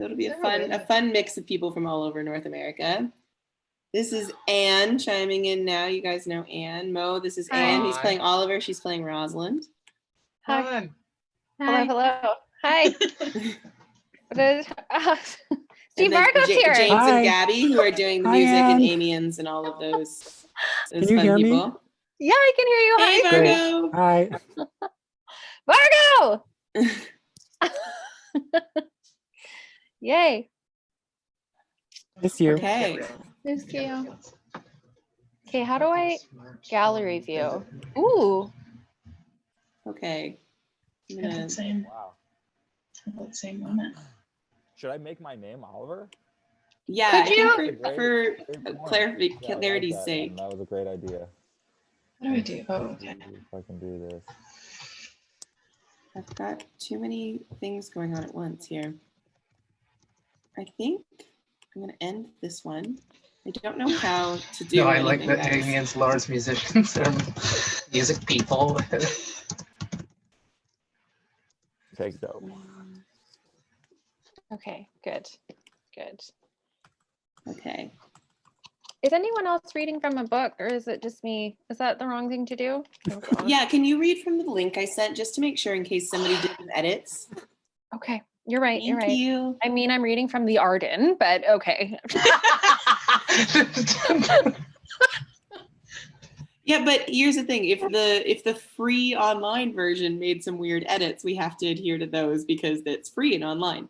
it'll be a fun mix of people from all over North America. This is Anne chiming in now. You guys know Anne. Mo, this is Anne. He's playing Oliver. She's playing Rosalind. Hi. Hello, hello. Hi. Steve Marco's here. James Hi. and Gabby, who are doing the Hi, music, and Anne. Amiens and all of those Can you fun hear me? people. Yeah, I can hear you. Hey, Hi, Margo. Hi. Margo! Yay. Miss you. Okay. Miss you. Okay, how do I gallery view? Ooh. Okay. Wow. Same moment. Should I make my name Oliver? Yeah, Could I you? think for clarity's sake. That was a great idea. What do I do? Oh, okay. If I can do this. I've got too many things going on at once here. I think I'm going to end this one. I don't know how to do. No, I like anything that else. Amiens Lars musicians are music people. Take dope. Okay, good. Good. Okay. Is anyone else reading from a book, or is it just me? Is that the wrong thing to do? Oh, God. Yeah, can you read from the link I sent just to make sure in case somebody did some edits? Okay, you're right. You're right. Thank you. I mean, I'm reading from the Arden, but okay. Yeah, but here's the thing: if the free online version made some weird edits, we have to adhere to those because it's free and online.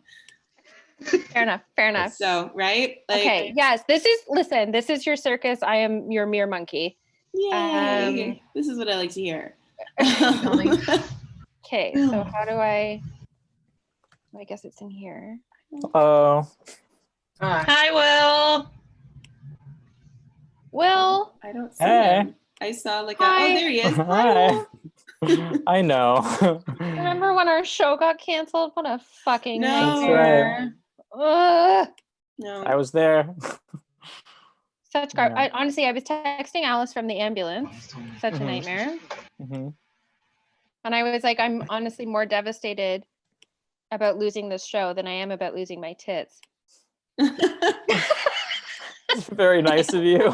Fair enough. Fair enough. So, right? Like, Okay. Yes. This is your circus. I am your mere monkey. Yay! This is what I like to hear. Okay. So how do I guess it's in here. Oh. Hi, Will. Will. I don't see Hey. him. I saw like Hi. oh, there he is. Hi. I know. Remember when our show got canceled? What a fucking No. nightmare. Ugh. No. I was there. Such Yeah. honestly, I was texting Alice from the ambulance. Such a nightmare. Mm-hmm. And I was like, I'm honestly more devastated about losing this show than I am about losing my tits. Very nice of you.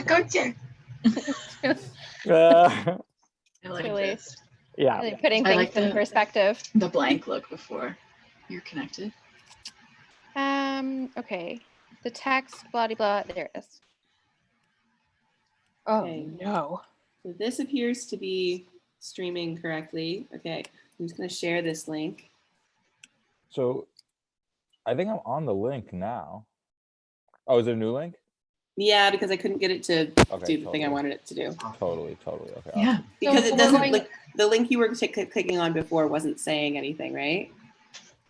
Gotcha. Uh, I like Really? this. yeah. Really putting I things like in the- perspective. The blank look before you're connected. Okay. The text, blah de blah. There it is. Oh Okay. no. So this appears to be streaming correctly. Okay, I'm just going to share this link. So I think I'm on the link now. Oh, is it a new link? Yeah, because I couldn't get it to Okay, do the thing I wanted it to do. Totally. Okay. Yeah. Because So it we're doesn't, going- like, the link you were clicking on before wasn't saying anything, right?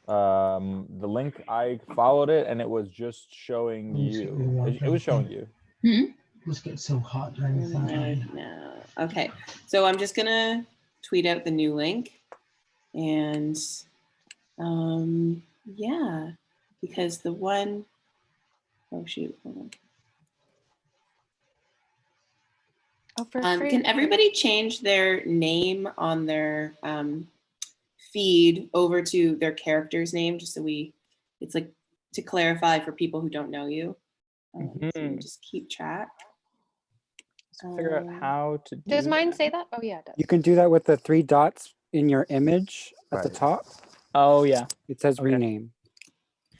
The link, I followed it and it was just showing you. It was showing you. Hmm? Must get so hot during the sunshine. No. Okay, so I'm just going to tweet out the new link. And yeah, because the one, oh shoot, hold on. Oh, for Can everybody change their name on their feed over to their character's name, just so it's like to clarify for people who don't know you. So we just keep track. Let's figure out how to do Does mine that. say that? Oh yeah, it does. You can do that with the 3 dots in your image at the Right. top. Oh, yeah. It says Okay. rename.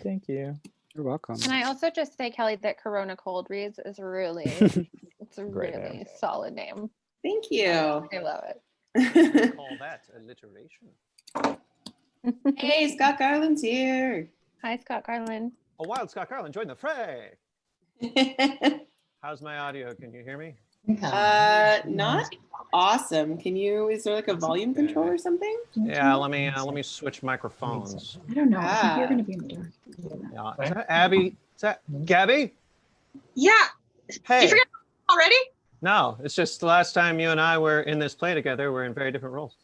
Thank you. You're welcome. Can I also just say, Kelly, that Corona Cold Reads is really, it's a Great really name. solid name. Thank you. I love it. Call that alliteration. Hey, Scott Garland's here. Hi, Scott Garland. A wild Scott Garland, join the fray. How's my audio? Can you hear me? Not awesome. Is there like a volume control or something? Yeah, let me switch microphones. I don't know. I think you're Ah. going to be in the dark. Yeah. Is that Abby? Is that Gabby? Yeah. Hey. You forgot already? No, it's just the last time you and I were in this play together, we're in very different roles.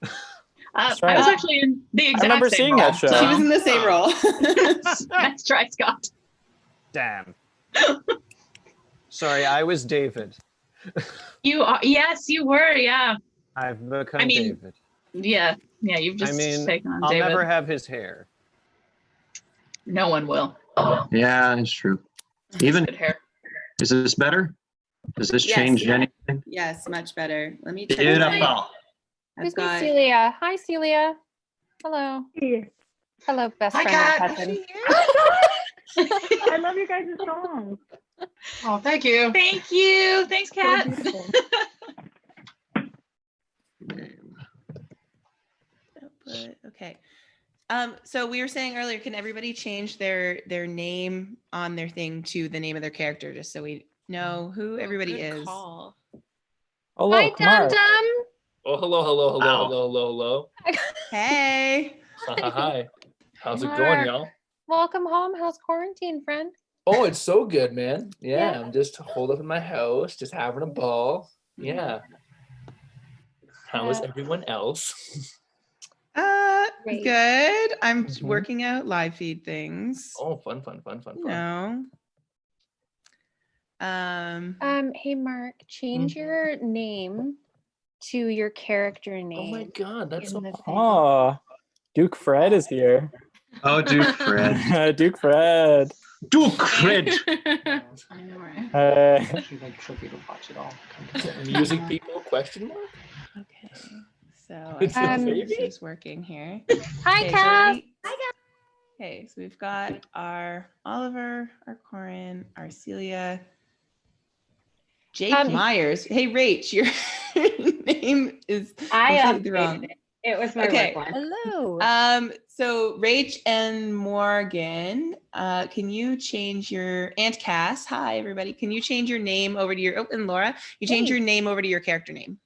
That's I right. was actually in the exact remember same seeing role, that show. She was in the same role. Nice try, Scott. Damn. Sorry, I was David. You are, yes, you were, yeah. I've become I mean- David. Yeah, you've just taken on I'll David. never have his hair. No one will. Yeah, it's true. Even Good hair. is this better? Does this Yes. change anything? Yes, much better. Let me check. Beautiful. Who's me, Celia? Hi, Celia. Hello. Hello, best Hi, friend Kat. and cousin. I love your guys' songs. Oh, thank you. Thank you. Thanks, Kat. Okay. So we were saying earlier, can everybody change their name on their thing to the name of their character, just so we know who everybody is? Call. Hello, Hi, Dum Kamar. Dum. Oh, hello. Hey. Hi. How's it Mark. going, y'all? Welcome home. How's quarantine, friend? Oh, it's so good, man. Yeah, Yeah. I'm just holed up in my house, just having a ball. Yeah. How is everyone else? Great. Good. I'm Mhm. working out live feed things. Oh, fun. No. Hey Mark, change your name to your character name. Oh my God, that's so in the thing. Oh, Duke Fred is here. Oh, Duke Fred. Duke Fred. Duke Fred. I know, right? Hey. Like trophy to watch it all. music people? Question mark? Okay. So It's I a think baby? this is working here. Hi, Okay, Cass. Okay, so we've got our Oliver, our Corin, our Celia, Jake Myers. Hey, Rach, your name is completely wrong. It was my Okay. work one. Hello. So Rach and Morgan, can you change your Aunt Cass? Hi, everybody. Can you change your name over to your and Laura? You change Hey. your name over to your character name,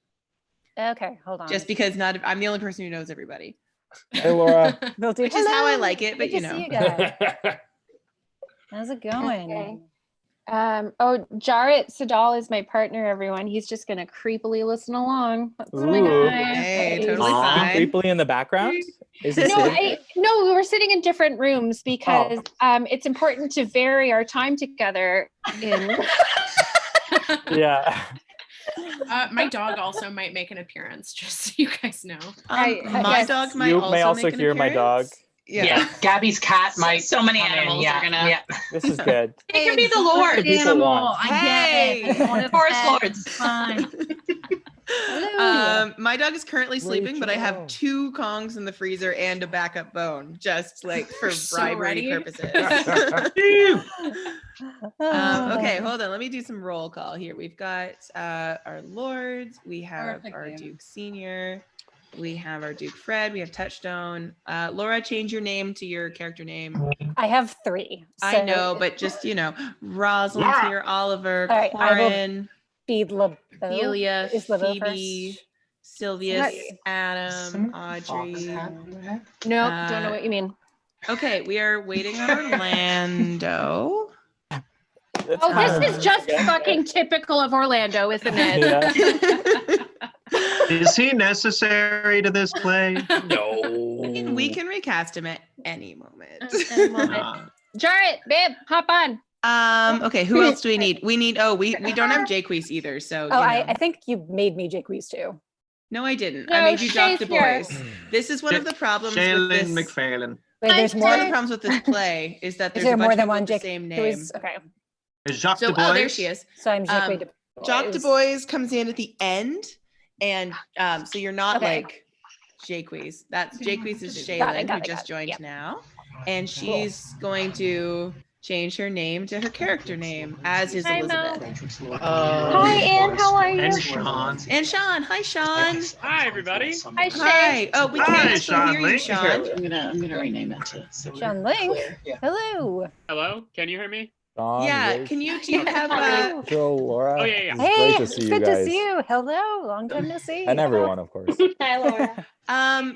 Okay, hold on. just because I'm the only person who knows everybody, Hey, Laura. which is how I like it. But Good to see you guys. How's it going? Okay. Jarrett Sadal is my partner, everyone. He's just gonna creepily listen along. That's my Ooh. guy. Hey, He's- totally Aw. fine. Creepily in the background? Is he No, sitting? no, we were sitting in different rooms because it's important to vary our time together. Yeah. My dog also might make an appearance, just so you guys know. My yes. dog might You also may also make an hear my dog. appearance. Yeah. Gabby's cat might. So many come in. animals Yeah. are gonna. Yeah. This is good. It can be the Lord. People want. I get it. One of Forest them. Lords. Fine. Hello. My dog is currently sleeping, but I have Rachel. 2 Kongs in the freezer and a backup bone, just like for So bribery ready. purposes. Oh. Okay, hold on. Let me do some roll call here. We've got our lords. We have Perfect, our yeah. Duke Senior. We have our Duke Fred. We have Touchstone. Laura, change your name to your character name. I have 3. I know, but just Rosalind's Laura. here. Oliver, All right, I will Corin, be LeBeau. Celia, Is LeBeau Phoebe, first? Sylvius, Sorry. Adam, Fox Audrey. hat on your head? Nope, don't know what you mean. Okay, we are waiting on Orlando. That's Oh, kind this of- is just fucking typical of Orlando, isn't it? Yeah. Is he necessary to this play? No. We can recast him at any moment. Any moment. Jarrett, babe, hop on. Okay, who else do we need? We don't have Jaques either, so Oh, I think you made me Jaques too. No, I didn't. No, I made you Jock Du Shakespeare. Bois. This is one of the problems with Shailen this. McPhailin. Wait, there's One of the more. problems with this play is that Is there's there a bunch more of than people one with the Jake? same Who name. is okay? Is Jacques So, Du Bois? there she is. So I'm Jacques Du Jock Bois. Du Bois comes in at the end, and so you're not Okay. like Jaques. That's Jaques is Got Shailen, it, who got just it. joined Yep. now, and she's going to change her name to her character name, as is Hi, Mel. Elizabeth. Hi, Ann. How are you? And Sean. And Sean. Hi, Sean. Hi, everybody. Hi, Shay. Hi. Oh, we can't Hi, actually Sean hear you, Link. Sean. I'm gonna rename it to Sean Link. Yeah. Hello. Hello, can you hear me? Sean, Yeah. Rach, Can you? Do you have Rachel, Laura. Oh, yeah. It's Hey, great to it's see you good guys. to see you. Hello. Long time no see. And everyone, of course. Hi, Laura.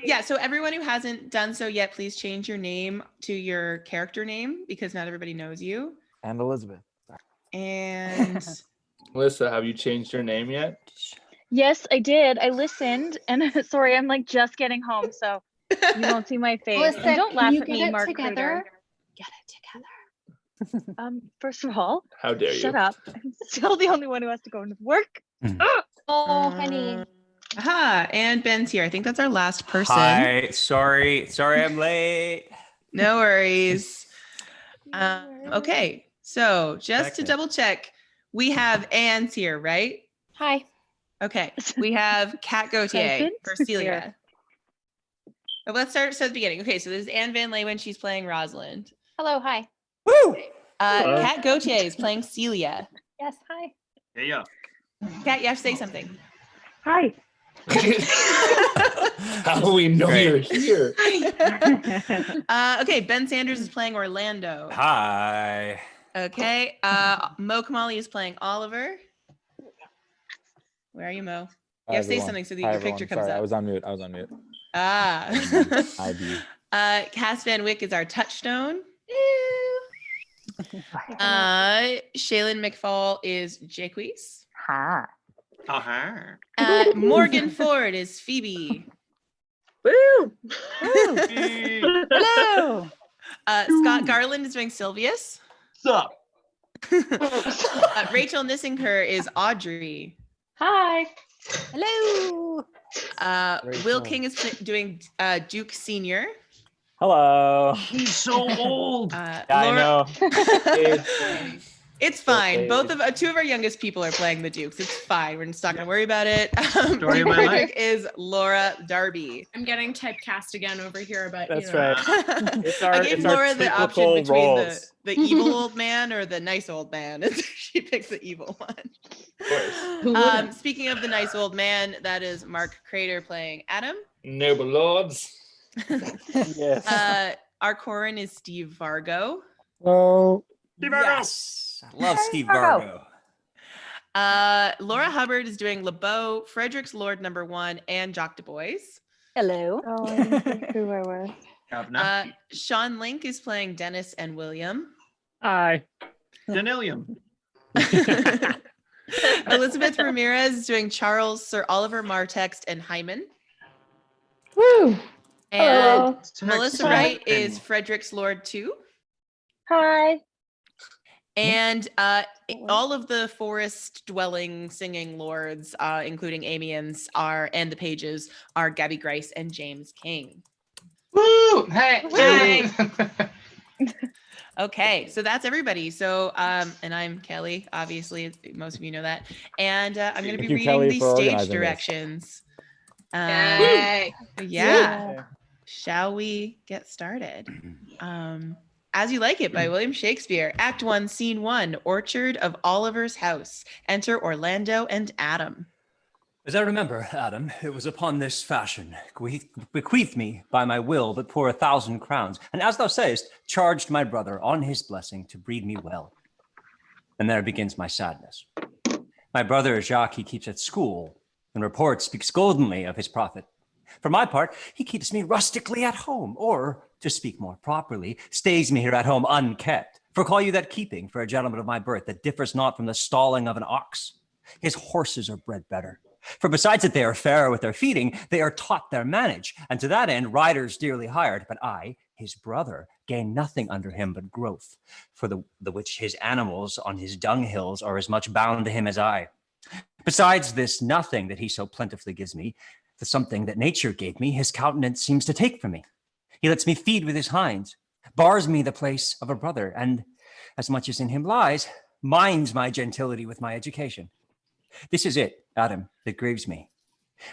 Yeah, so everyone who hasn't done so yet, please change your name to your character name because not everybody knows you. And Elizabeth. And Melissa, have you changed your name yet? Yes, I did. I listened, and sorry, I'm like just getting home, so you don't see my face. Melissa, And don't can laugh you at get me, it Mark together? Kruger. Get it together. First of all, How dare you? shut up. I'm still the only one who has to go into work. Oh, honey. Aha, and Ben's here. I think that's our last person. Hi, sorry I'm late. No worries. Okay, so just to Second. double check, we have Anne's here, right? Hi. Okay, we have Kat Gauthier Present for here. Celia. Oh, let's start at the beginning. Okay, so this is Anne Van Leeuwen. She's playing Rosalind. Hello. Hi. Woo! Kat Gauthier is playing Celia. Yes. Hi. Yeah. Kat, you have to say something. Hi. How do we know Great. you're here? Okay, Ben Sanders is playing Orlando. Hi. Okay, Mo Kamali is playing Oliver. Where are you, Mo? You have to say something so that your picture comes Sorry, up. I was on mute. Ah. ID. Cass Van Wyck is our touchstone. Shaylin McFall is Jaquise. Ha. Morgan Ford is Phoebe. Woo! Hello. Scott Garland is doing Sylvius. Sup? Rachel Nissinger is Audrey. Hi. Hello. Will King is doing Duke Senior. Hello. He's so old. I know. It's fine. Two of our youngest people are playing the Dukes. It's fine. We're just not going to worry about it. Story of my life. Is Laura Darby. I'm getting typecast again over here, but That's you know. right. It's I gave Laura the option typical between roles. the evil old man or the nice old man. And she picks the evil one. Of course. Speaking of the nice old man, that is Mark Crater playing Adam. Noble lords. Yes. Our Corin is Steve Vargo. Oh, Yes. I love Steve Vargo. Laura Hubbard is doing LeBeau, Frederick's Lord Number 1, and Jock Du Bois. Hello. Oh, I didn't think who I was. Sean Link is playing Dennis and William. Hi. Denilium. Elizabeth Ramirez is doing Charles, Sir Oliver Martext, and Hyman. Woo. And Hello. Melissa Wright is Frederick's Lord 2. Hi. And all of the forest dwelling singing lords, including Amiens, and the pages, are Gabby Grice and James King. Woo! Hey! Okay, so that's everybody. So, and I'm Kelly, obviously, most of you know that. And I'm going to be you, reading Kelly, the for stage organizing this. directions. Yay. Yeah. Shall we get started? As You Like It by William Shakespeare. Act 1, Scene 1, Orchard of Oliver's house. Enter Orlando and Adam. As I remember, Adam, it was upon this fashion, bequeathed me by my will but poor 1,000 crowns, and as thou sayest, charged my brother on his blessing to breed me well. And there begins my sadness. My brother Jacques he keeps at school, and report speaks goldenly of his prophet. For my part, he keeps me rustically at home, or, to speak more properly, stays me here at home unkept. For call you that keeping for a gentleman of my birth that differs not from the stalling of an ox. His horses are bred better. For besides that they are fairer with their feeding, they are taught their manage, and to that end riders dearly hired. But I, his brother, gain nothing under him but growth, for the which his animals on his dunghills are as much bound to him as I. Besides this nothing that he so plentifully gives me, the something that nature gave me, his countenance seems to take from me. He lets me feed with his hinds, bars me the place of a brother, and, as much as in him lies, minds my gentility with my education. This is it, Adam, that grieves me.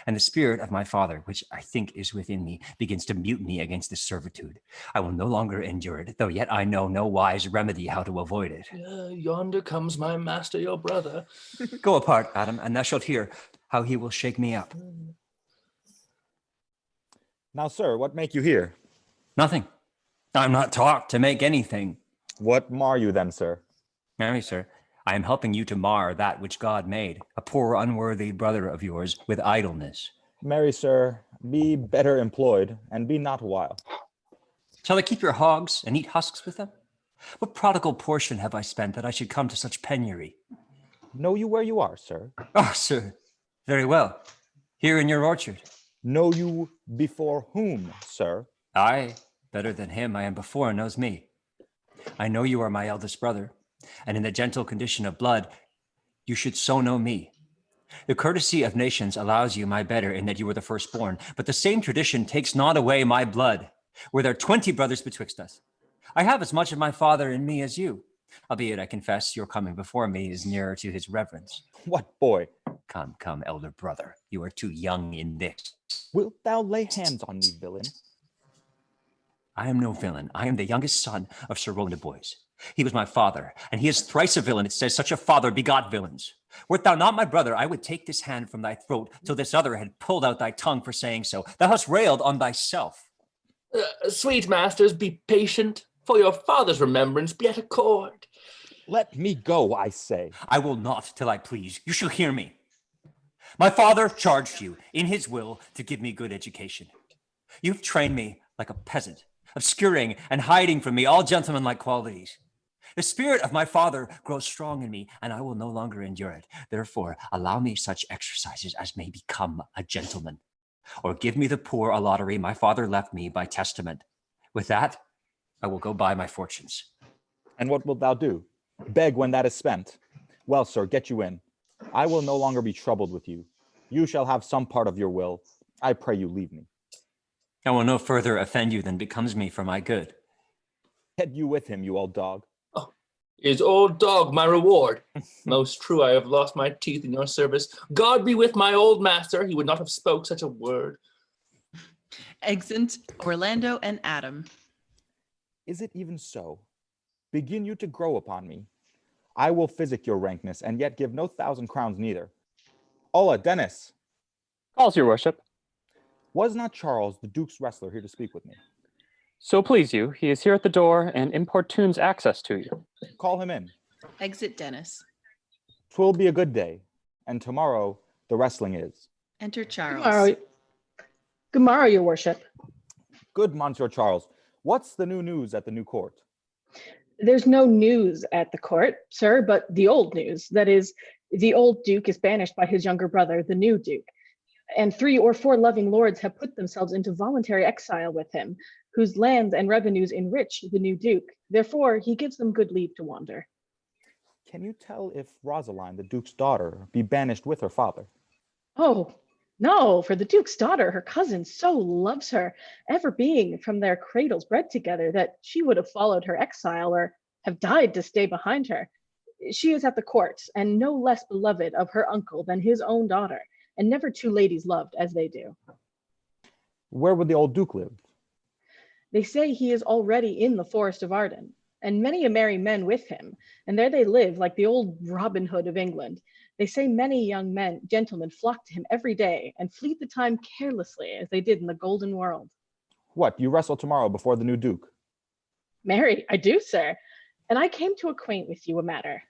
And the spirit of my father, which I think is within me, begins to mutiny against this servitude. I will no longer endure it, though yet I know no wise remedy how to avoid it. Yonder comes my master, your brother. Go apart, Adam, and thou shalt hear how he will shake me up. Now, sir, what make you here? Nothing. I'm not taught to make anything. What mar you then, sir? Marry, sir, I am helping you to mar that which God made, a poor unworthy brother of yours, with idleness. Marry, sir, be better employed, and be not a while. Shall I keep your hogs and eat husks with them? What prodigal portion have I spent that I should come to such penury? Know you where you are, sir? Ah, sir, very well. Here in your orchard. Know you before whom, sir? I, better than him I am before, knows me. I know you are my eldest brother, and in the gentle condition of blood, you should so know me. The courtesy of nations allows you my better in that you were the firstborn, but the same tradition takes not away my blood. Were there 20 brothers betwixt us? I have as much of my father in me as you, albeit I confess your coming before me is nearer to his reverence. What boy? Come, come, elder brother, you are too young in this. Wilt thou lay hands on me, villain? I am no villain. I am the youngest son of Sir Rowland de Boys. He was my father, and he is thrice a villain. It says such a father begot villains. Wert thou not my brother, I would take this hand from thy throat till this other had pulled out thy tongue for saying so. Thou hast railed on thyself. Sweet masters, be patient. For your father's remembrance, be at accord. Let me go, I say. I will not till I please. You shall hear me. My father charged you in his will to give me good education. You've trained me like a peasant, obscuring and hiding from me all gentlemanlike qualities. The spirit of my father grows strong in me, and I will no longer endure it. Therefore, allow me such exercises as may become a gentleman, or give me the poor a lottery my father left me by testament. With that, I will go buy my fortunes. And what wilt thou do? Beg when that is spent. Well, sir, get you in. I will no longer be troubled with you. You shall have some part of your will. I pray you leave me. I will no further offend you than becomes me for my good. Get you with him, you old dog. Is old dog my reward? Most true, I have lost my teeth in your service. God be with my old master. He would not have spoke such a word. Exeunt Orlando and Adam. Is it even so? Begin you to grow upon me. I will physic your rankness, and yet give no 1,000 crowns neither. Hola, Dennis. Calls, your worship. Was not Charles, the Duke's wrestler, here to speak with me? So please you, he is here at the door and importunes access to you. Call him in. Exit Dennis. 'Twill be a good day, and tomorrow the wrestling is. Enter Charles. Good morrow, your worship. Good, Monsieur Charles. What's the new news at the new court? There's no news at the court, sir, but the old news. That is, the old Duke is banished by his younger brother, the new Duke. And 3 or 4 loving lords have put themselves into voluntary exile with him, whose lands and revenues enrich the new Duke. Therefore, he gives them good leave to wander. Can you tell if Rosaline, the Duke's daughter, be banished with her father? Oh, no, for the Duke's daughter, her cousin, so loves her, ever being from their cradles bred together, that she would have followed her exile or have died to stay behind her. She is at the court, and no less beloved of her uncle than his own daughter, and never 2 ladies loved as they do. Where would the old Duke live? They say he is already in the forest of Arden, and many a merry men with him, and there they live like the old Robin Hood of England. They say many young men, gentlemen, flock to him every day and fleet the time carelessly as they did in the golden world. What, you wrestle tomorrow before the new Duke? Marry, I do, sir, and I came to acquaint with you a matter.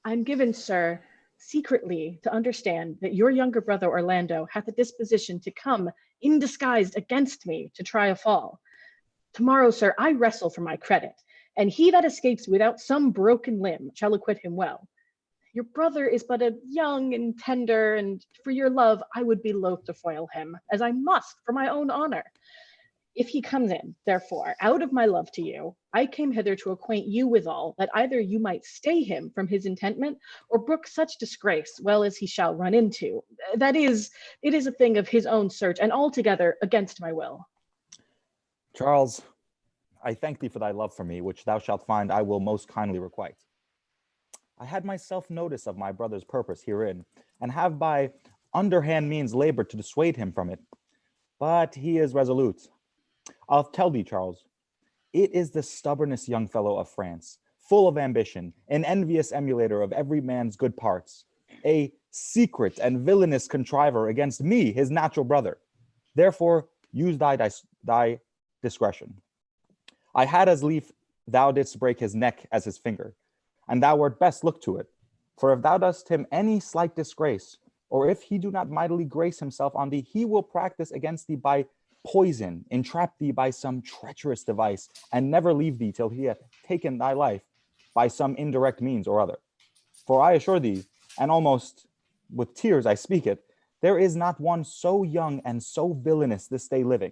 I'm given, sir, secretly to understand that your younger brother Orlando hath a disposition to come in disguise against me to try a fall. Tomorrow, sir, I wrestle for my credit, and he that escapes without some broken limb shall acquit him well. Your brother is but a young and tender, and for your love I would be loath to foil him, as I must for my own honor. If he comes in, therefore, out of my love to you, I came hither to acquaint you withal, that either you might stay him from his intentment, or brook such disgrace, well as he shall run into. That is, it is a thing of his own search, and altogether against my will. Charles, I thank thee for thy love for me, which thou shalt find I will most kindly requite. I had myself notice of my brother's purpose herein, and have by underhand means labored to dissuade him from it. But he is resolute. I'll tell thee, Charles, it is the stubbornest young fellow of France, full of ambition, an envious emulator of every man's good parts, a secret and villainous contriver against me, his natural brother. Therefore, use thy discretion. I had as lief thou didst break his neck as his finger, and thou wert best look to it. For if thou dost him any slight disgrace, or if he do not mightily grace himself on thee, he will practice against thee by poison, entrap thee by some treacherous device, and never leave thee till he hath taken thy life by some indirect means or other. For I assure thee, and almost with tears I speak it, there is not one so young and so villainous this day living.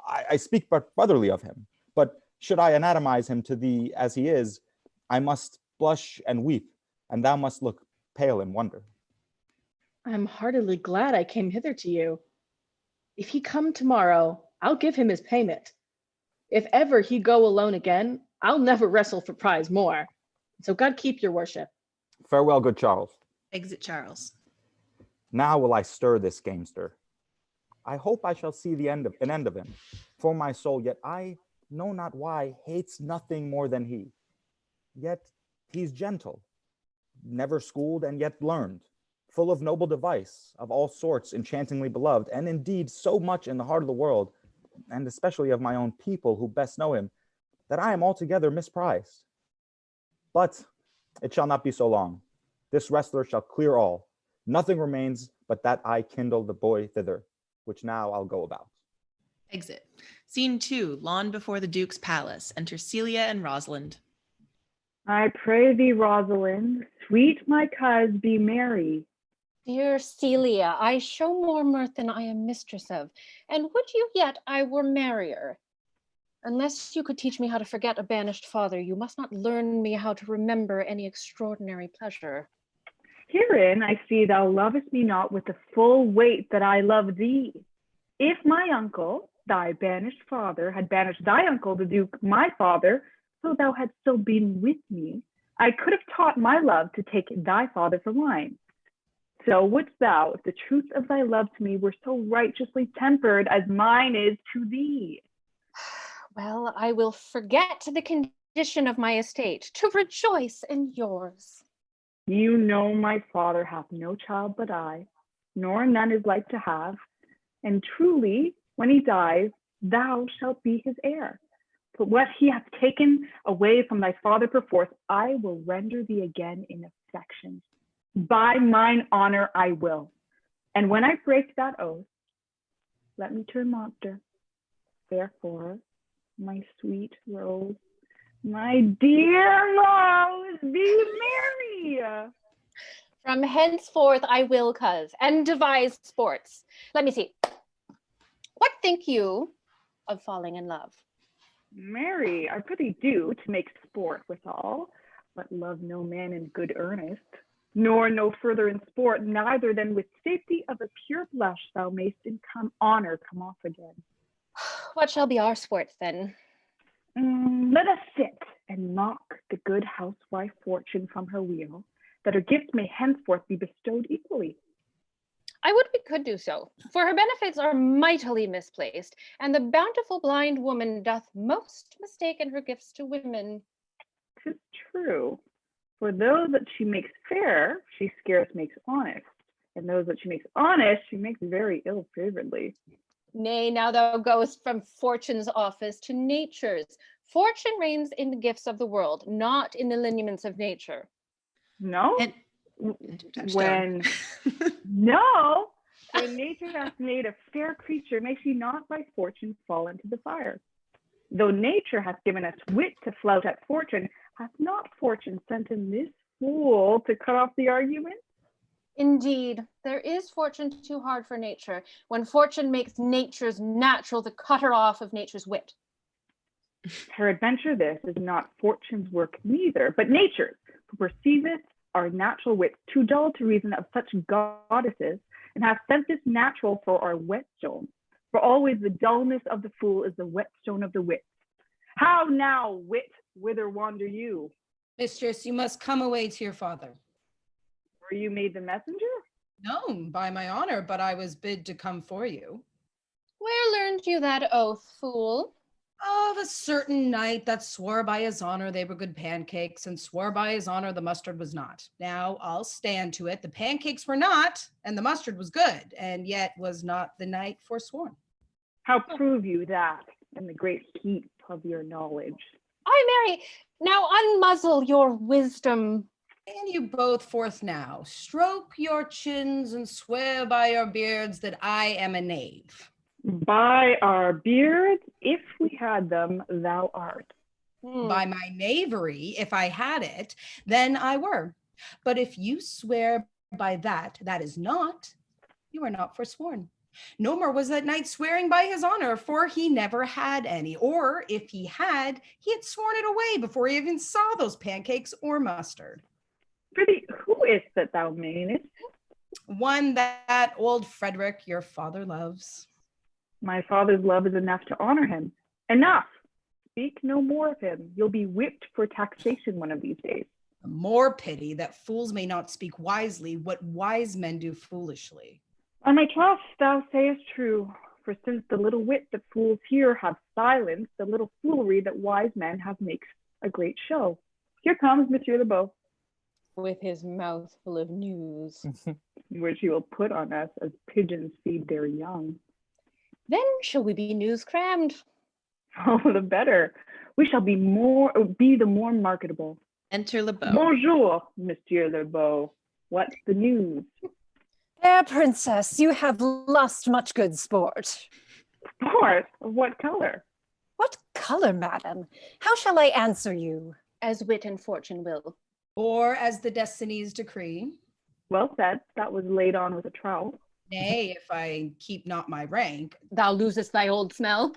I speak but brotherly of him, but should I anatomize him to thee as he is, I must blush and weep, and thou must look pale in wonder. I'm heartily glad I came hither to you. If he come tomorrow, I'll give him his payment. If ever he go alone again, I'll never wrestle for prize more. So God keep your worship. Farewell, good Charles. Exit Charles. Now will I stir this gamester. I hope I shall see an end of him. For my soul, yet I know not why, hates nothing more than he. Yet he's gentle, never schooled and yet learned, full of noble device, of all sorts enchantingly beloved, and indeed so much in the heart of the world, and especially of my own people who best know him, that I am altogether misprized. But it shall not be so long. This wrestler shall clear all. Nothing remains but that I kindle the boy thither, which now I'll go about. Exit. Scene 2, lawn before the Duke's palace. Enter Celia and Rosalind. I pray thee, Rosalind, sweet my coz, be merry. Dear Celia, I show more mirth than I am mistress of, and would you yet I were merrier? Unless you could teach me how to forget a banished father, you must not learn me how to remember any extraordinary pleasure. Herein I see thou lovest me not with the full weight that I love thee. If my uncle, thy banished father, had banished thy uncle, the Duke, my father, so thou hadst still been with me, I could have taught my love to take thy father for mine. So wouldst thou, if the truth of thy love to me were so righteously tempered as mine is to thee? Well, I will forget the condition of my estate to rejoice in yours. You know my father hath no child but I, nor none is like to have, and truly, when he dies, thou shalt be his heir. But what he hath taken away from thy father perforce, I will render thee again in affection. By mine honor I will. And when I break that oath, let me turn monster. Therefore, my sweet Rose, my dear Rose, be merry. From henceforth I will, coz, and devise sports. Let me see. What think you of falling in love? Marry, I prithee do, to make sport withal, but love no man in good earnest, nor no further in sport, neither than with safety of a pure blush thou mayst in honor come off again. What shall be our sports then? Let us sit and mock the good housewife Fortune from her wheel, that her gifts may henceforth be bestowed equally. I would we could do so, for her benefits are mightily misplaced, and the bountiful blind woman doth most mistake in her gifts to women. 'Tis true. For those that she makes fair, she scarce makes honest, and those that she makes honest, she makes very ill-favoredly. Nay, now thou goest from Fortune's office to Nature's. Fortune reigns in the gifts of the world, not in the lineaments of nature. No? When no, when nature hath made a fair creature, may she not by fortune fall into the fire? Though nature hath given us wit to flout at fortune, hath not fortune sent in this fool to cut off the argument? Indeed, there is fortune too hard for nature, when fortune makes nature's natural the cutter off of nature's wit. Peradventure this is not fortune's work neither, but nature's, who perceiveth our natural wits too dull to reason of such goddesses, and hath sent this natural for our whetstone. For always the dullness of the fool is the whetstone of the wits. How now, wit, whither wander you? Mistress, you must come away to your father. Were you made the messenger? No, by my honor, but I was bid to come for you. Where learned you that oath, fool? Of a certain knight that swore by his honor they were good pancakes, and swore by his honor the mustard was not. Now, I'll stand to it. The pancakes were not, and the mustard was good, and yet was not the knight forsworn. How prove you that in the great heap of your knowledge? I marry, now unmuzzle your wisdom. And you both forth now, stroke your chins and swear by your beards that I am a knave. By our beards, if we had them, thou art. By my knavery, if I had it, then I were. But if you swear by that, that is not, you are not forsworn. No more was that knight swearing by his honor, for he never had any. Or if he had sworn it away before he even saw those pancakes or mustard. Prithee, who is that thou meanest? One that old Frederick, your father, loves. My father's love is enough to honor him. Enough! Speak no more of him. You'll be whipped for taxation one of these days. More pity that fools may not speak wisely what wise men do foolishly. On my trust, thou sayest true. For since the little wit that fools here have silenced, the little foolery that wise men have makes a great show. Here comes Monsieur Le Beau. With his mouth full of news. Which he will put on us as pigeons feed their young. Then shall we be news crammed? Oh, the better. We shall be the more marketable. Enter Le Beau. Bonjour, Monsieur Le Beau. What's the news? Fair princess, you have lost much good sport. Sport? Of what color? What color, madam? How shall I answer you? As wit and fortune will. Or as the destinies decree. Well said. That was laid on with a trowel. Nay, if I keep not my rank. Thou losest thy old smell.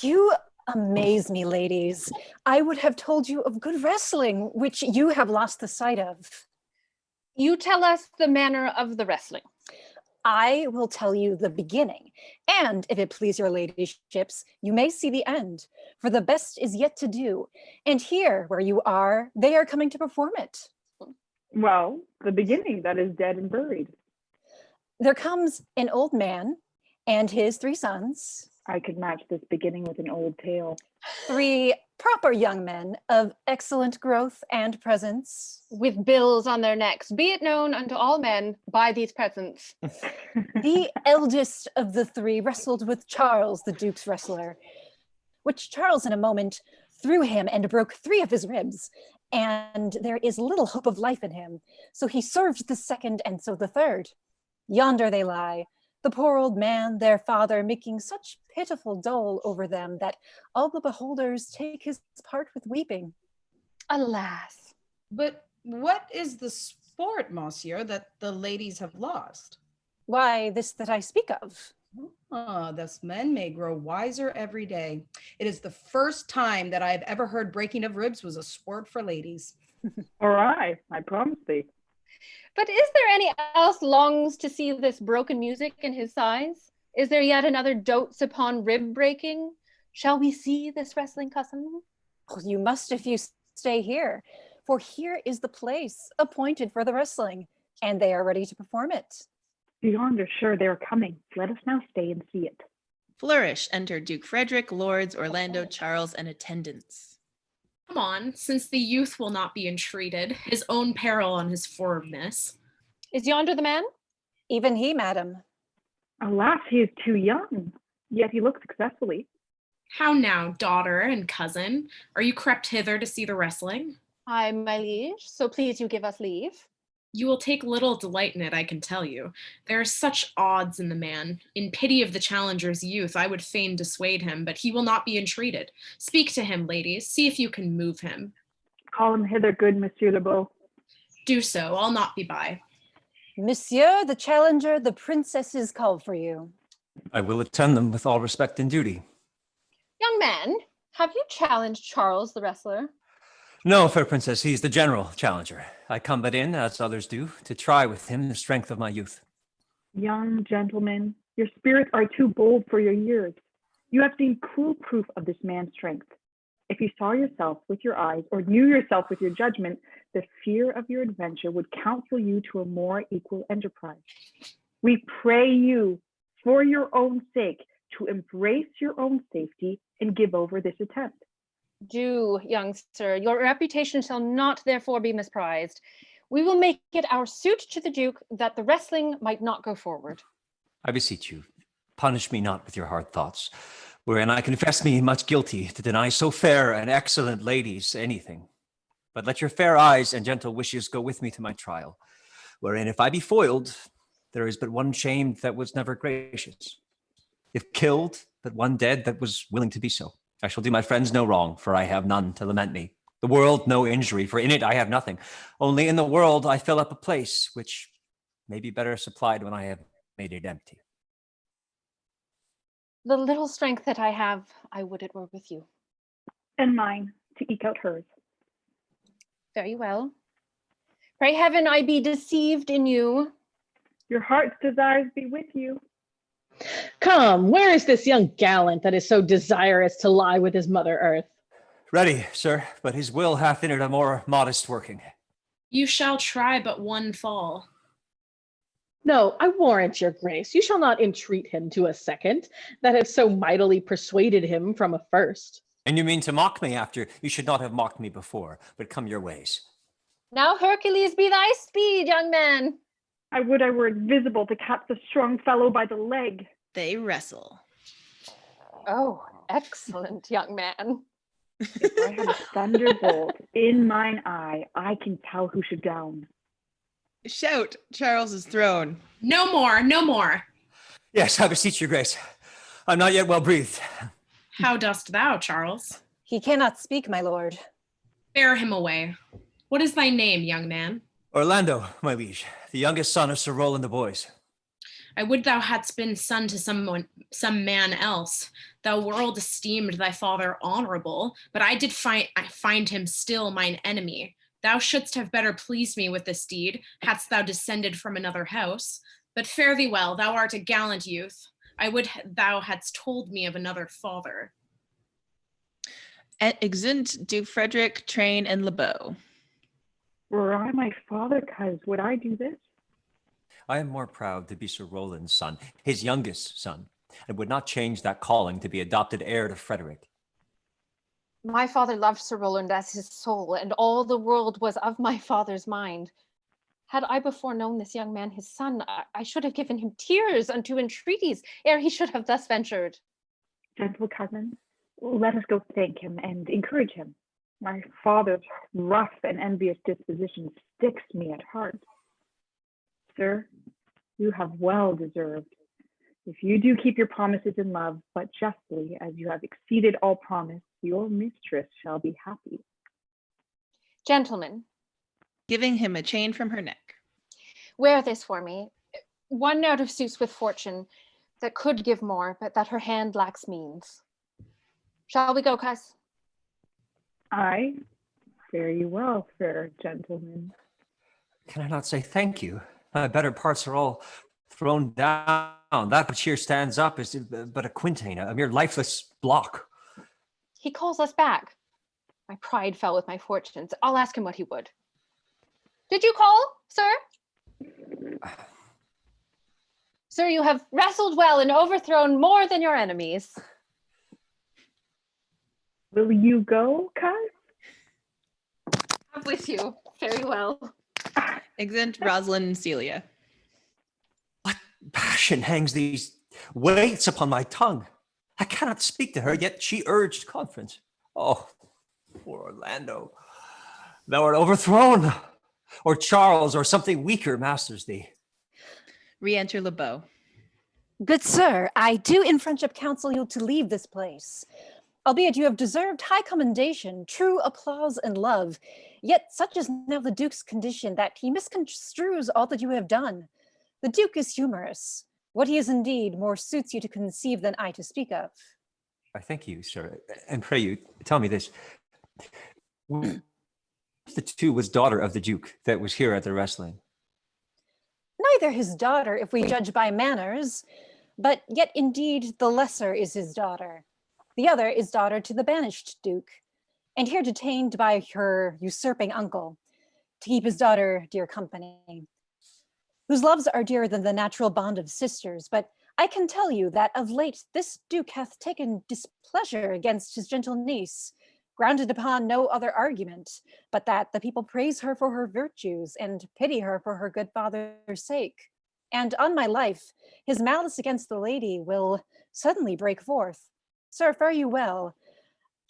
You amaze me, ladies. I would have told you of good wrestling, which you have lost the sight of. You tell us the manner of the wrestling. I will tell you the beginning, and if it please your ladyships, you may see the end, for the best is yet to do, and here, where you are, they are coming to perform it. Well, the beginning that is dead and buried. There comes an old man and his 3 sons. I could match this beginning with an old tale. 3 proper young men of excellent growth and presence, with bills on their necks, be it known unto all men by these presents. The eldest of the 3 wrestled with Charles, the Duke's wrestler, which Charles in a moment threw him and broke 3 of his ribs, and there is little hope of life in him. So he served the 2nd and so the 3rd. Yonder they lie, the poor old man, their father, making such pitiful dole over them that all the beholders take his part with weeping. Alas. But what is the sport, monsieur, that the ladies have lost? Why, this that I speak of. Thus men may grow wiser every day. It is the first time that I have ever heard breaking of ribs was a sport for ladies. Or I promise thee. But is there any else longs to see this broken music in his sighs? Is there yet another dotes upon rib breaking? Shall we see this wrestling, cousin? Oh, you must if you stay here, for here is the place appointed for the wrestling, and they are ready to perform it. Beyond are sure they are coming. Let us now stay and see it. Flourish, enter Duke Frederick, lords, Orlando, Charles, and attendants. Come on, since the youth will not be entreated, his own peril on his forwardness. Is yonder the man? Even he, madam. Alas, he is too young, yet he looks successfully. How now, daughter and cousin? Are you crept hither to see the wrestling? Aye, my liege, so please you give us leave. You will take little delight in it, I can tell you. There are such odds in the man. In pity of the challenger's youth, I would fain dissuade him, but he will not be entreated. Speak to him, ladies. See if you can move him. Call him hither, good Monsieur Le Beau. Do so. I'll not be by. Monsieur, the challenger, the princesses call for you. I will attend them with all respect and duty. Young man, have you challenged Charles the wrestler? No, fair princess, he's the general challenger. I come but in, as others do, to try with him the strength of my youth. Young gentlemen, your spirits are too bold for your years. You have seen cruel proof of this man's strength. If you saw yourself with your eyes or knew yourself with your judgment, the fear of your adventure would counsel you to a more equal enterprise. We pray you, for your own sake, to embrace your own safety and give over this attempt. Do, young sir, your reputation shall not therefore be misprized. We will make it our suit to the Duke that the wrestling might not go forward. I beseech you, punish me not with your hard thoughts, wherein I confess me much guilty to deny so fair and excellent ladies anything. But let your fair eyes and gentle wishes go with me to my trial, wherein if I be foiled, there is but one shame that was never gracious. If killed, but one dead that was willing to be so. I shall do my friends no wrong, for I have none to lament me. The world no injury, for in it I have nothing. Only in the world I fill up a place, which may be better supplied when I have made it empty. The little strength that I have, I would it were with you. And mine, to eke out hers. Very well. Pray heaven I be deceived in you. Your heart's desires be with you. Come, where is this young gallant that is so desirous to lie with his mother earth? Ready, sir, but his will hath in it a more modest working. You shall try but one fall. No, I warrant your grace, you shall not entreat him to a second, that have so mightily persuaded him from a first. And you mean to mock me after you should not have mocked me before, but come your ways. Now Hercules be thy speed, young man. I would I were invisible to catch the strong fellow by the leg. They wrestle. Oh, excellent, young man. If I have a thunderbolt in mine eye, I can tell who should down. Shout, Charles is thrown. No more, no more. Yes, I beseech your grace. I'm not yet well breathed. How dost thou, Charles? He cannot speak, my lord. Bear him away. What is thy name, young man? Orlando, my liege, the youngest son of Sir Roland the Boys. I would thou hadst been son to some man else. Thou world esteemed thy father honorable, but I find him still mine enemy. Thou shouldst have better pleased me with this deed, hadst thou descended from another house. But fare thee well, thou art a gallant youth. I would thou hadst told me of another father. Exeunt Duke Frederick, Train, and LeBeau. Were I my father, cuz would I do this? I am more proud to be Sir Roland's son, his youngest son, and would not change that calling to be adopted heir to Frederick. My father loved Sir Roland as his soul, and all the world was of my father's mind. Had I before known this young man his son, I should have given him tears unto entreaties ere he should have thus ventured. Gentle cousin, let us go thank him and encourage him. My father's rough and envious disposition sticks me at heart. Sir, you have well deserved. If you do keep your promises in love, but justly, as you have exceeded all promise, your mistress shall be happy. Gentlemen, Giving him a chain from her neck. wear this for me. One out of suits with fortune that could give more, but that her hand lacks means. Shall we go, cuz? Aye, fare you well, fair gentlemen. Can I not say thank you? My better parts are all thrown down. That which here stands up is but a quintain, a mere lifeless block. He calls us back. My pride fell with my fortunes. I'll ask him what he would. Did you call, sir? Sir, you have wrestled well and overthrown more than your enemies. Will you go, cuz? I'm with you. Very well. Exeunt Rosalind and Celia. Passion hangs these weights upon my tongue. I cannot speak to her, yet she urged conference. Oh, poor Orlando. Thou art overthrown, or Charles, or something weaker masters thee. Re-enter LeBeau. Good sir, I do in friendship counsel you to leave this place. Albeit you have deserved high commendation, true applause and love, yet such is now the Duke's condition that he misconstrues all that you have done. The Duke is humorous. What he is indeed more suits you to conceive than I to speak of. I thank you, sir, and pray you, tell me this. The two was daughter of the Duke that was here at the wrestling. Neither his daughter, if we judge by manners, but yet indeed the lesser is his daughter. The other is daughter to the banished Duke, and here detained by her usurping uncle, to keep his daughter dear company, whose loves are dearer than the natural bond of sisters. But I can tell you that of late this Duke hath taken displeasure against his gentle niece, grounded upon no other argument, but that the people praise her for her virtues and pity her for her good father's sake. And on my life, his malice against the lady will suddenly break forth. Sir, fare you well.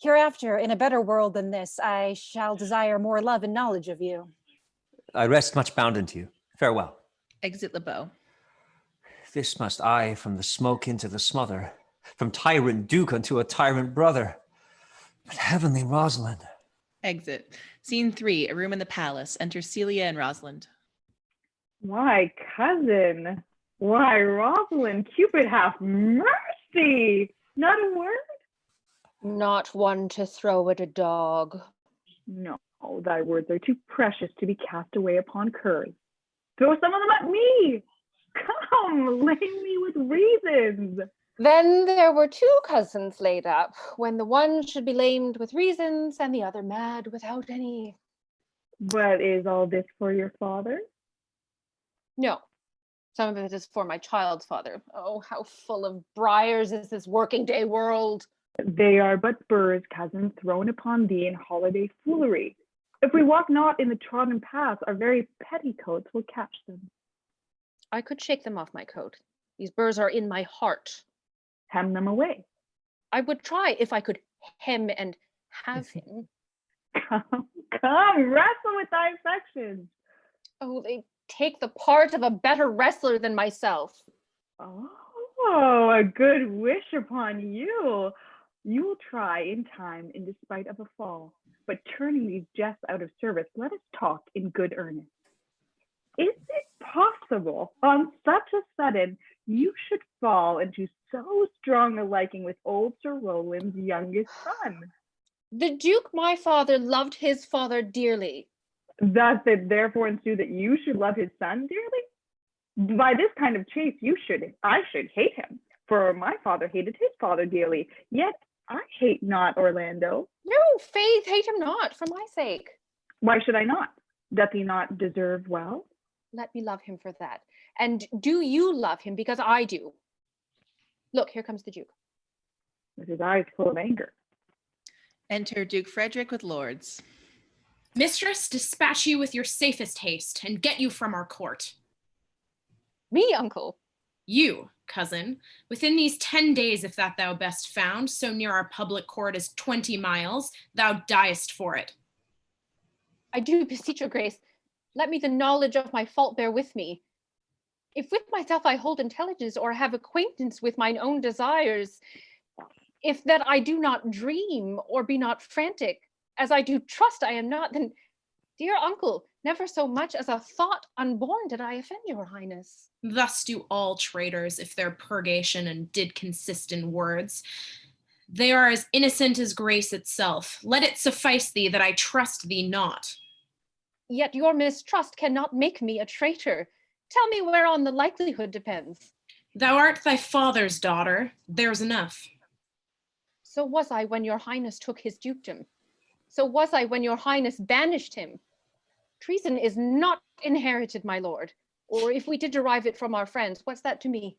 Hereafter, in a better world than this, I shall desire more love and knowledge of you. I rest much bounden to you. Farewell. Exit LeBeau. This must I from the smoke into the smother, from tyrant Duke unto a tyrant brother. But heavenly Rosalind. Exit. Scene 3, a room in the palace. Enter Celia and Rosalind. Why, cousin? Why, Rosalind, Cupid have mercy! Not a word? Not one to throw at a dog. No, thy words are too precious to be cast away upon curs. Throw some of them at me! Come, lay me with reasons. Then there were two cousins laid up, when the one should be lamed with reasons and the other mad without any. But is all this for your father? No, some of it is for my child's father. Oh, how full of briars is this working day world. They are but burrs, cousin, thrown upon thee in holiday foolery. If we walk not in the trodden path, our very petticoats will catch them. I could shake them off my coat. These burrs are in my heart. Hem them away. I would try if I could hem and have him. Come, wrestle with thy affections. Oh, they take the part of a better wrestler than myself. Oh, a good wish upon you. You will try in time in despite of a fall, but turning these jests out of service, let us talk in good earnest. Is it possible on such a sudden you should fall into so strong a liking with old Sir Roland's youngest son? The Duke, my father, loved his father dearly. Does it therefore ensue that you should love his son dearly? By this kind of chase, I should hate him, for my father hated his father dearly. Yet I hate not Orlando. No, faith, hate him not, for my sake. Why should I not? Doth he not deserve well? Let me love him for that. And do you love him because I do? Look, here comes the Duke. With his eyes full of anger. Enter Duke Frederick with lords. Mistress, dispatch you with your safest haste and get you from our court. Me, uncle? You, cousin, within these 10 days, if that thou best found, so near our public court as 20 miles, thou diest for it. I do beseech your grace, let me the knowledge of my fault bear with me. If with myself I hold intelligence or have acquaintance with mine own desires, if that I do not dream or be not frantic, as I do trust I am not, then, dear uncle, never so much as a thought unborn did I offend your highness. Thus do all traitors, if their purgation and did consist in words. They are as innocent as grace itself. Let it suffice thee that I trust thee not. Yet your mistrust cannot make me a traitor. Tell me whereon the likelihood depends. Thou art thy father's daughter, there's enough. So was I when your highness took his dukedom. So was I when your highness banished him. Treason is not inherited, my lord. Or if we did derive it from our friends, what's that to me?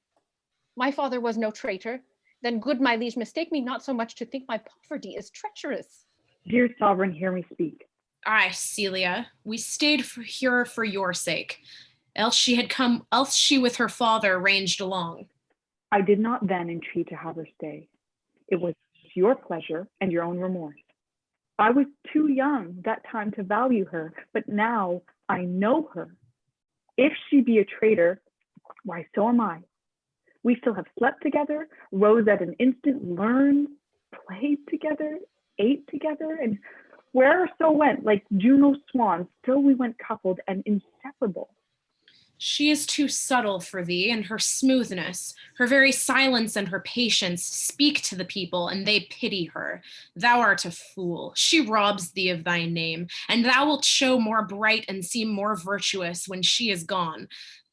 My father was no traitor. Then good my liege, mistake me not so much to think my poverty is treacherous. Dear sovereign, hear me speak. Aye, Celia, we stayed here for your sake. Else she with her father ranged along. I did not then entreat to have her stay. It was your pleasure and your own remorse. I was too young that time to value her, but now I know her. If she be a traitor, why, so am I. We still have slept together, rose at an instant, learned, played together, ate together, and whereso went, like Juno's swans, still we went coupled and inseparable. She is too subtle for thee, and her smoothness, her very silence and her patience speak to the people, and they pity her. Thou art a fool. She robs thee of thy name, and thou wilt show more bright and seem more virtuous when she is gone.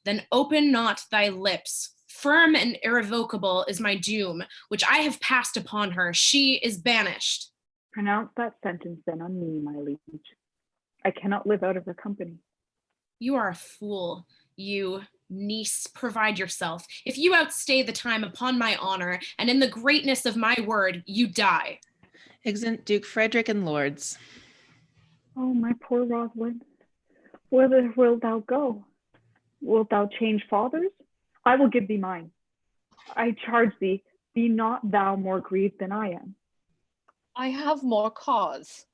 Then open not thy lips. Firm and irrevocable is my doom, which I have passed upon her. She is banished. Pronounce that sentence then on me, my liege. I cannot live out of her company. You are a fool. You, niece, provide yourself. If you outstay the time upon my honor, and in the greatness of my word, you die. Exeunt Duke Frederick and lords. Oh, my poor Rosalind, whither wilt thou go? Wilt thou change fathers? I will give thee mine. I charge thee, be not thou more grieved than I am. I have more cause.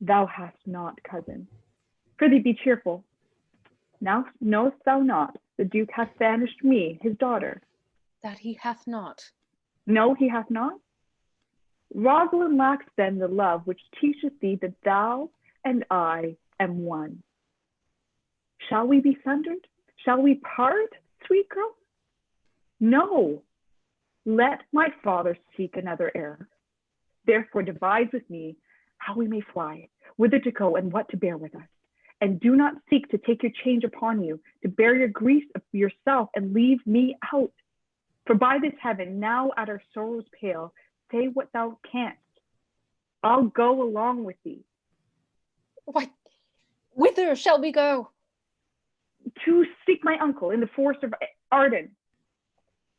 Thou hast not, cousin. Prithee be cheerful. Now knowest thou not, the Duke hath banished me, his daughter. That he hath not. No, he hath not. Rosalind lacks then the love which teacheth thee that thou and I am one. Shall we be sundered? Shall we part, sweet girl? No. Let my father seek another heir. Therefore devise with me how we may fly, whither to go, and what to bear with us. and do not seek to take your change upon you, to bear your griefs of yourself and leave me out. For by this heaven, now at our sorrows pale, say what thou canst. I'll go along with thee. What? Whither shall we go? To seek my uncle in the forest of Arden.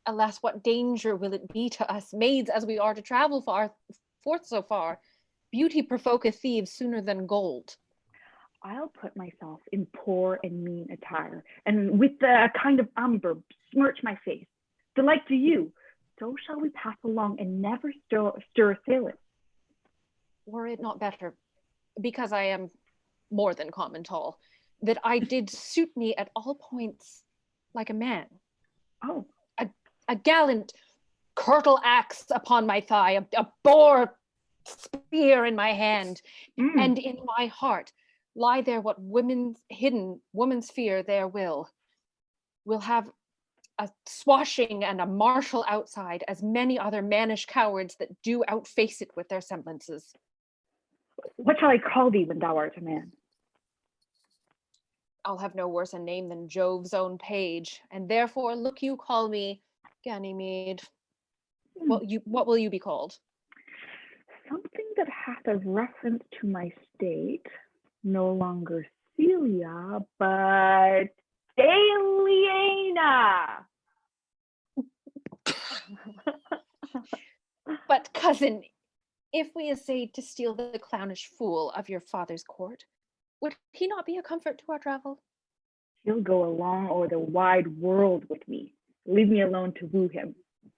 Alas, what danger will it be to us, maids as we are, to travel forth so far? Beauty provoketh thieves sooner than gold. I'll put myself in poor and mean attire, and with a kind of umber smirch my face. Delight to you, so shall we pass along and never stir assailants. Were it not better, because I am more than common tall, that I did suit me at all points like a man? Oh. A gallant curtal axe upon my thigh, a boar spear in my hand, and in my heart lie there what woman's fear there will. We'll have a swashing and a martial outside, as many other mannish cowards that do outface it with their semblances. What shall I call thee when thou art a man? I'll have no worse a name than Jove's own page, and therefore look you call me Ganymede. What will you be called? Something that hath a reference to my state, no longer Celia, but Aliena. But cousin, if we essayed to steal the clownish fool of your father's court, would he not be a comfort to our travel? He'll go along o'er the wide world with me. Leave me alone to woo him.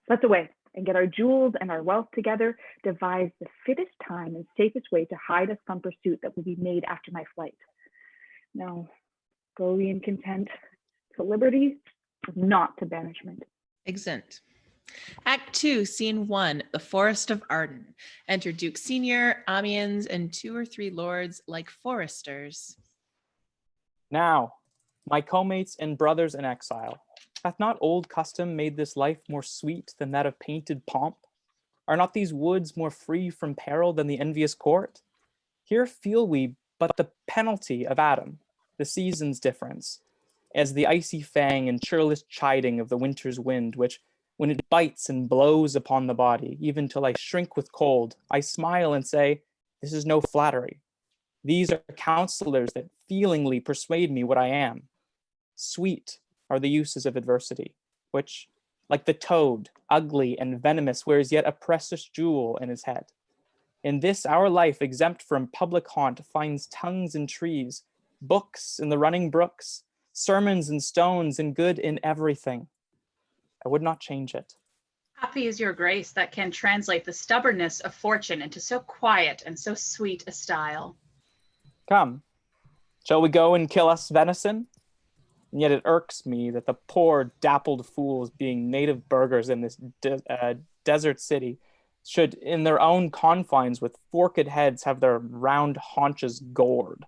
Let's away and get our jewels and our wealth together, devise the fittest time and safest way to hide us from pursuit that will be made after my flight. Now, go we in content to liberty, not to banishment. Exeunt. Act 2, Scene 1, the Forest of Arden. Enter Duke Senior, Amiens, and 2 or 3 lords like foresters. Now, my co-mates and brothers in exile, hath not old custom made this life more sweet than that of painted pomp? Are not these woods more free from peril than the envious court? Here feel we but the penalty of Adam, the season's difference, as the icy fang and churlish chiding of the winter's wind, which, when it bites and blows upon the body, even till I shrink with cold, I smile and say, this is no flattery. These are counselors that feelingly persuade me what I am. Sweet are the uses of adversity, which, like the toad, ugly and venomous, wears yet a precious jewel in his head. In this our life, exempt from public haunt, finds tongues in trees, books in the running brooks, sermons in stones, and good in everything. I would not change it. Happy is your grace that can translate the stubbornness of fortune into so quiet and so sweet a style. Come, shall we go and kill us venison? And yet it irks me that the poor dappled fools, being native burghers in this desert city, should in their own confines with forked heads have their round haunches gored.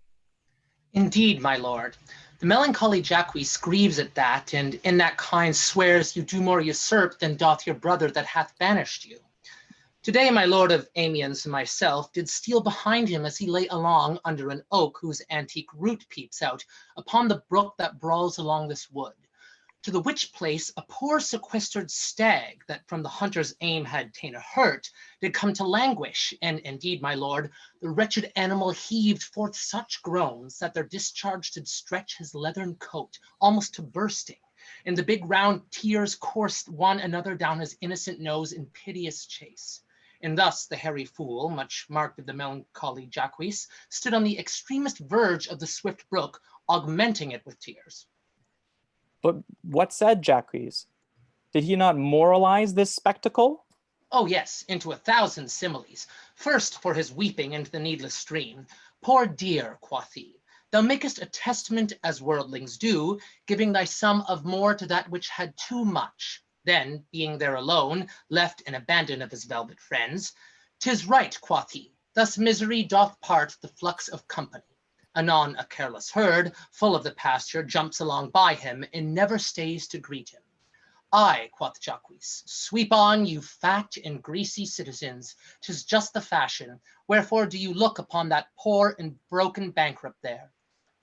Indeed, my lord. The melancholy Jacques grieves at that, and in that kind swears you do more usurp than doth your brother that hath banished you. Today my lord of Amiens and myself did steal behind him as he lay along under an oak whose antique root peeps out upon the brook that brawls along this wood. To the which place a poor sequestered stag that from the hunter's aim had ta'en a hurt did come to languish, and indeed, my lord, the wretched animal heaved forth such groans that their discharge did stretch his leathern coat almost to bursting, and the big round tears coursed one another down his innocent nose in piteous chase. And thus the hairy fool, much marked of the melancholy Jacques, stood on the extremest verge of the swift brook, augmenting it with tears. But what said Jacques? Did he not moralize this spectacle? Oh yes, into 1,000 similes. First for his weeping into the needless stream. Poor dear, quoth he, thou makest a testament as worldlings do, giving thy sum of more to that which had too much. Then, being there alone, left and abandoned of his velvet friends, 'tis right, quoth he, thus misery doth part the flux of company. Anon a careless herd, full of the pasture, jumps along by him, and never stays to greet him. Aye, quoth Jacques, sweep on, you fat and greasy citizens, 'tis just the fashion. Wherefore do you look upon that poor and broken bankrupt there?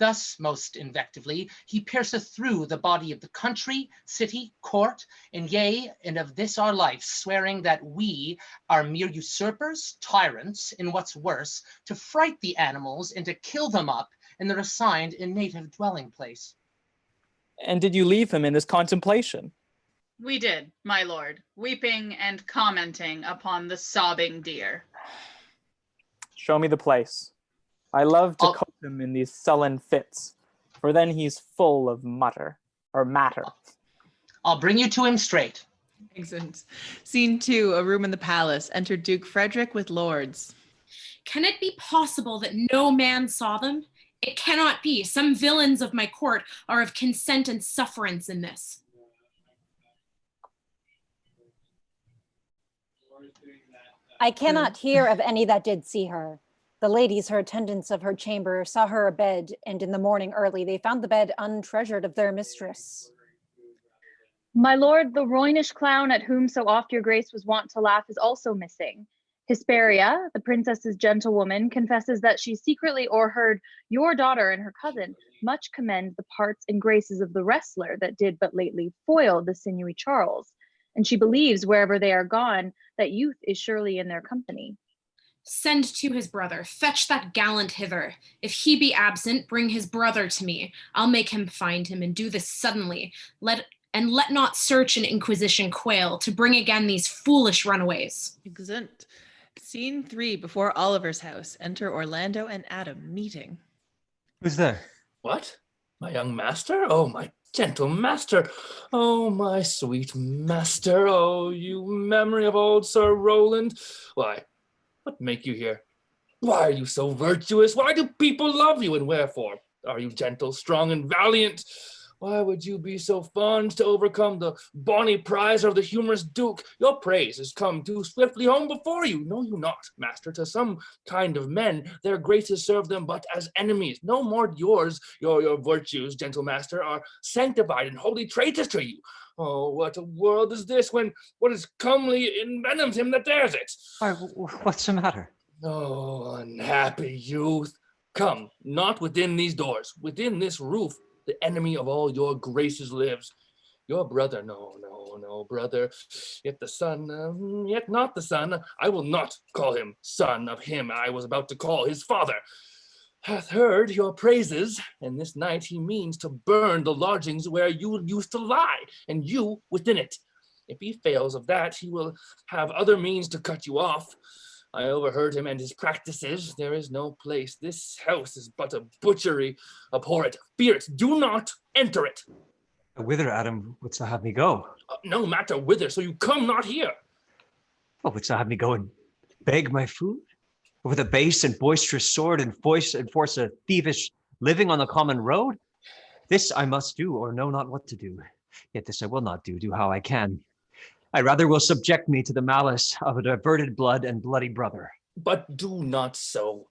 Thus, most invectively, he pierceth through the body of the country, city, court, and yea, and of this our life, swearing that we are mere usurpers, tyrants, and what's worse, to fright the animals and to kill them up in their assigned and native dwelling place. And did you leave him in this contemplation? We did, my lord, weeping and commenting upon the sobbing deer. Show me the place. I love to cope him in these sullen fits, for then he's full of matter. I'll bring you to him straight. Excellent. Scene 2, a room in the palace. Enter Duke Frederick with lords. Can it be possible that no man saw them? It cannot be. Some villains of my court are of consent and sufferance in this. I cannot hear of any that did see her. The ladies, her attendants of her chamber, saw her abed, and in the morning early they found the bed untreasured of their mistress. My lord, the Roynish clown at whom so oft your grace was wont to laugh is also missing. Hesperia, the princess's gentlewoman, confesses that she secretly o'erheard your daughter and her cousin much commend the parts and graces of the wrestler that did but lately foil the sinewy Charles, and she believes wherever they are gone that youth is surely in their company. Send to his brother, fetch that gallant hither. If he be absent, bring his brother to me. I'll make him find him, and do this suddenly. Let not search and inquisition quail, to bring again these foolish runaways. Excellent. Scene 3, before Oliver's house. Enter Orlando and Adam, meeting. Who's there? What? My young master? Oh, my gentle master. Oh, my sweet master. Oh, you memory of old Sir Roland. Why, what make you here? Why are you so virtuous? Why do people love you, and wherefore? Are you gentle, strong, and valiant? Why would you be so fond to overcome the bonny prize of the humorous duke? Your praise has come too swiftly home before you. Know you not, master, to some kind of men, their graces serve them but as enemies. No more yours, your virtues, gentle master, are sanctified and holy traitors to you. Oh, what a world is this, when what is comely envenoms him that dares it. Why, what's the matter? Oh, unhappy youth. Come, not within these doors, within this roof, the enemy of all your graces lives. Your brother, no, brother, yet the son, yet not the son. I will not call him son of him I was about to call his father. Hath heard your praises, and this night he means to burn the lodgings where you used to lie, and you within it. If he fails of that, he will have other means to cut you off. I overheard him and his practices. There is no place. This house is but a butchery. Abhor it, fear it, do not enter it. Whither, Adam, wouldst thou have me go? No matter whither, so you come not here. What, wouldst thou have me go and beg my food? With a base and boisterous sword and force a thievish living on the common road? This I must do, or know not what to do. Yet this I will not do how I can. I rather will subject me to the malice of a diverted blood and bloody brother. But do not so.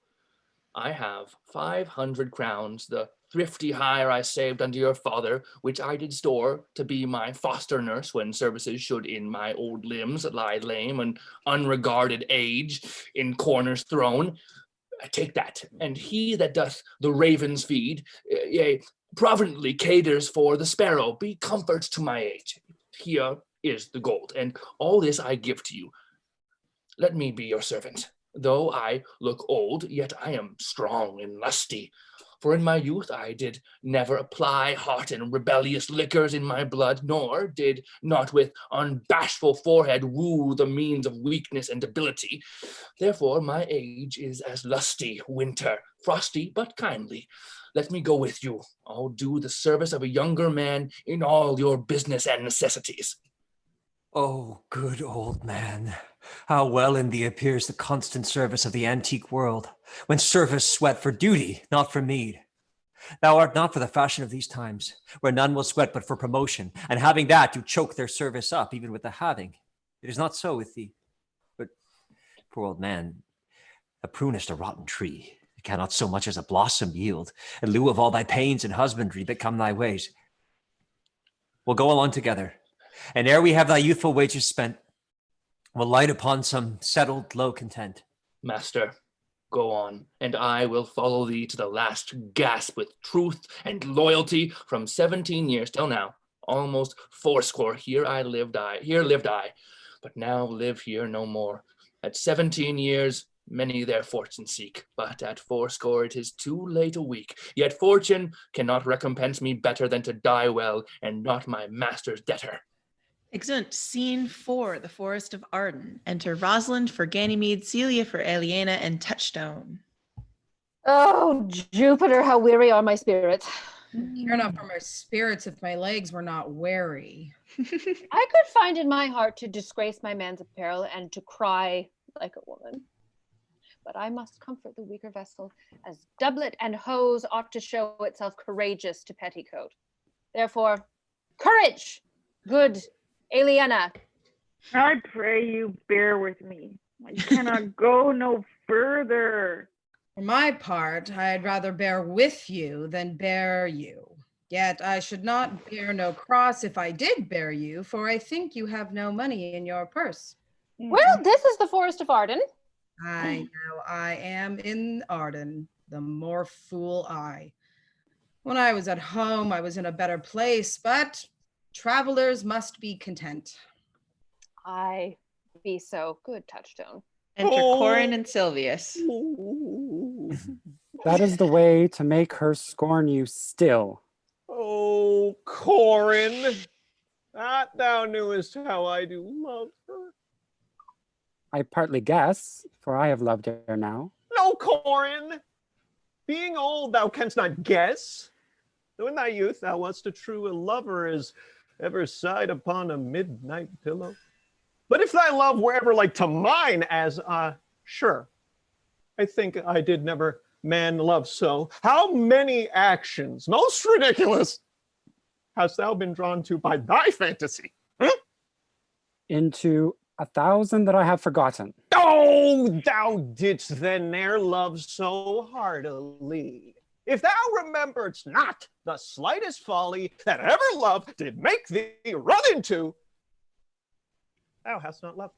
I have 500 crowns, the thrifty hire I saved under your father, which I did store to be my foster nurse when services should in my old limbs lie lame and unregarded age in corners thrown. Take that, and he that doth the ravens feed, yea, providently caters for the sparrow, be comfort to my age. Here is the gold, and all this I give to you. Let me be your servant. Though I look old, yet I am strong and lusty. For in my youth I did never apply hot and rebellious liquors in my blood, nor did not with unbashful forehead woo the means of weakness and debility. Therefore my age is as lusty winter, frosty but kindly. Let me go with you. I'll do the service of a younger man in all your business and necessities. Oh, good old man, how well in thee appears the constant service of the antique world, when service sweat for duty, not for meed. Thou art not for the fashion of these times, where none will sweat but for promotion, and having that do choke their service up, even with the having. It is not so with thee. But, poor old man, a prunest a rotten tree, it cannot so much as a blossom yield, in lieu of all thy pains and husbandry that come thy ways. We'll go along together. And ere we have thy youthful wages spent, we'll light upon some settled low content. Master, Go on, and I will follow thee to the last gasp with truth and loyalty from 17 years till now, almost fourscore. Here lived I, but now live here no more. At 17 years, many their fortune seek, but at fourscore it is too late a week. Yet fortune cannot recompense me better than to die well and not my master's debtor. Excellent. Scene 4, the Forest of Arden. Enter Rosalind for Ganymede, Celia for Aliena, and Touchstone. Oh, Jupiter, how weary are my spirits. Care not for my spirits if my legs were not weary. I could find in my heart to disgrace my man's apparel and to cry like a woman. But I must comfort the weaker vessel, as doublet and hose ought to show itself courageous to petticoat. Therefore, courage, good Aliena. I pray you bear with me. I cannot go no further. For my part, I'd rather bear with you than bear you. Yet I should not bear no cross if I did bear you, for I think you have no money in your purse. Well, this is the Forest of Arden. I know I am in Arden, the more fool I. When I was at home, I was in a better place, but travelers must be content. I be so. Good Touchstone. Enter Corin and Silvius. That is the way to make her scorn you still. Oh, Corin, that thou knewest how I do love her. I partly guess, for I have loved her now. No, Corin, being old thou canst not guess. Though in thy youth thou wast a true lover as ever sighed upon a midnight pillow. But if thy love were ever like to mine as, sure, I think I did never man love so. How many actions, most ridiculous, hast thou been drawn to by thy fantasy? Into 1,000 that I have forgotten. Oh, thou didst then ne'er love so heartily. If thou rememberedst not the slightest folly that ever love did make thee run into, thou hast not loved.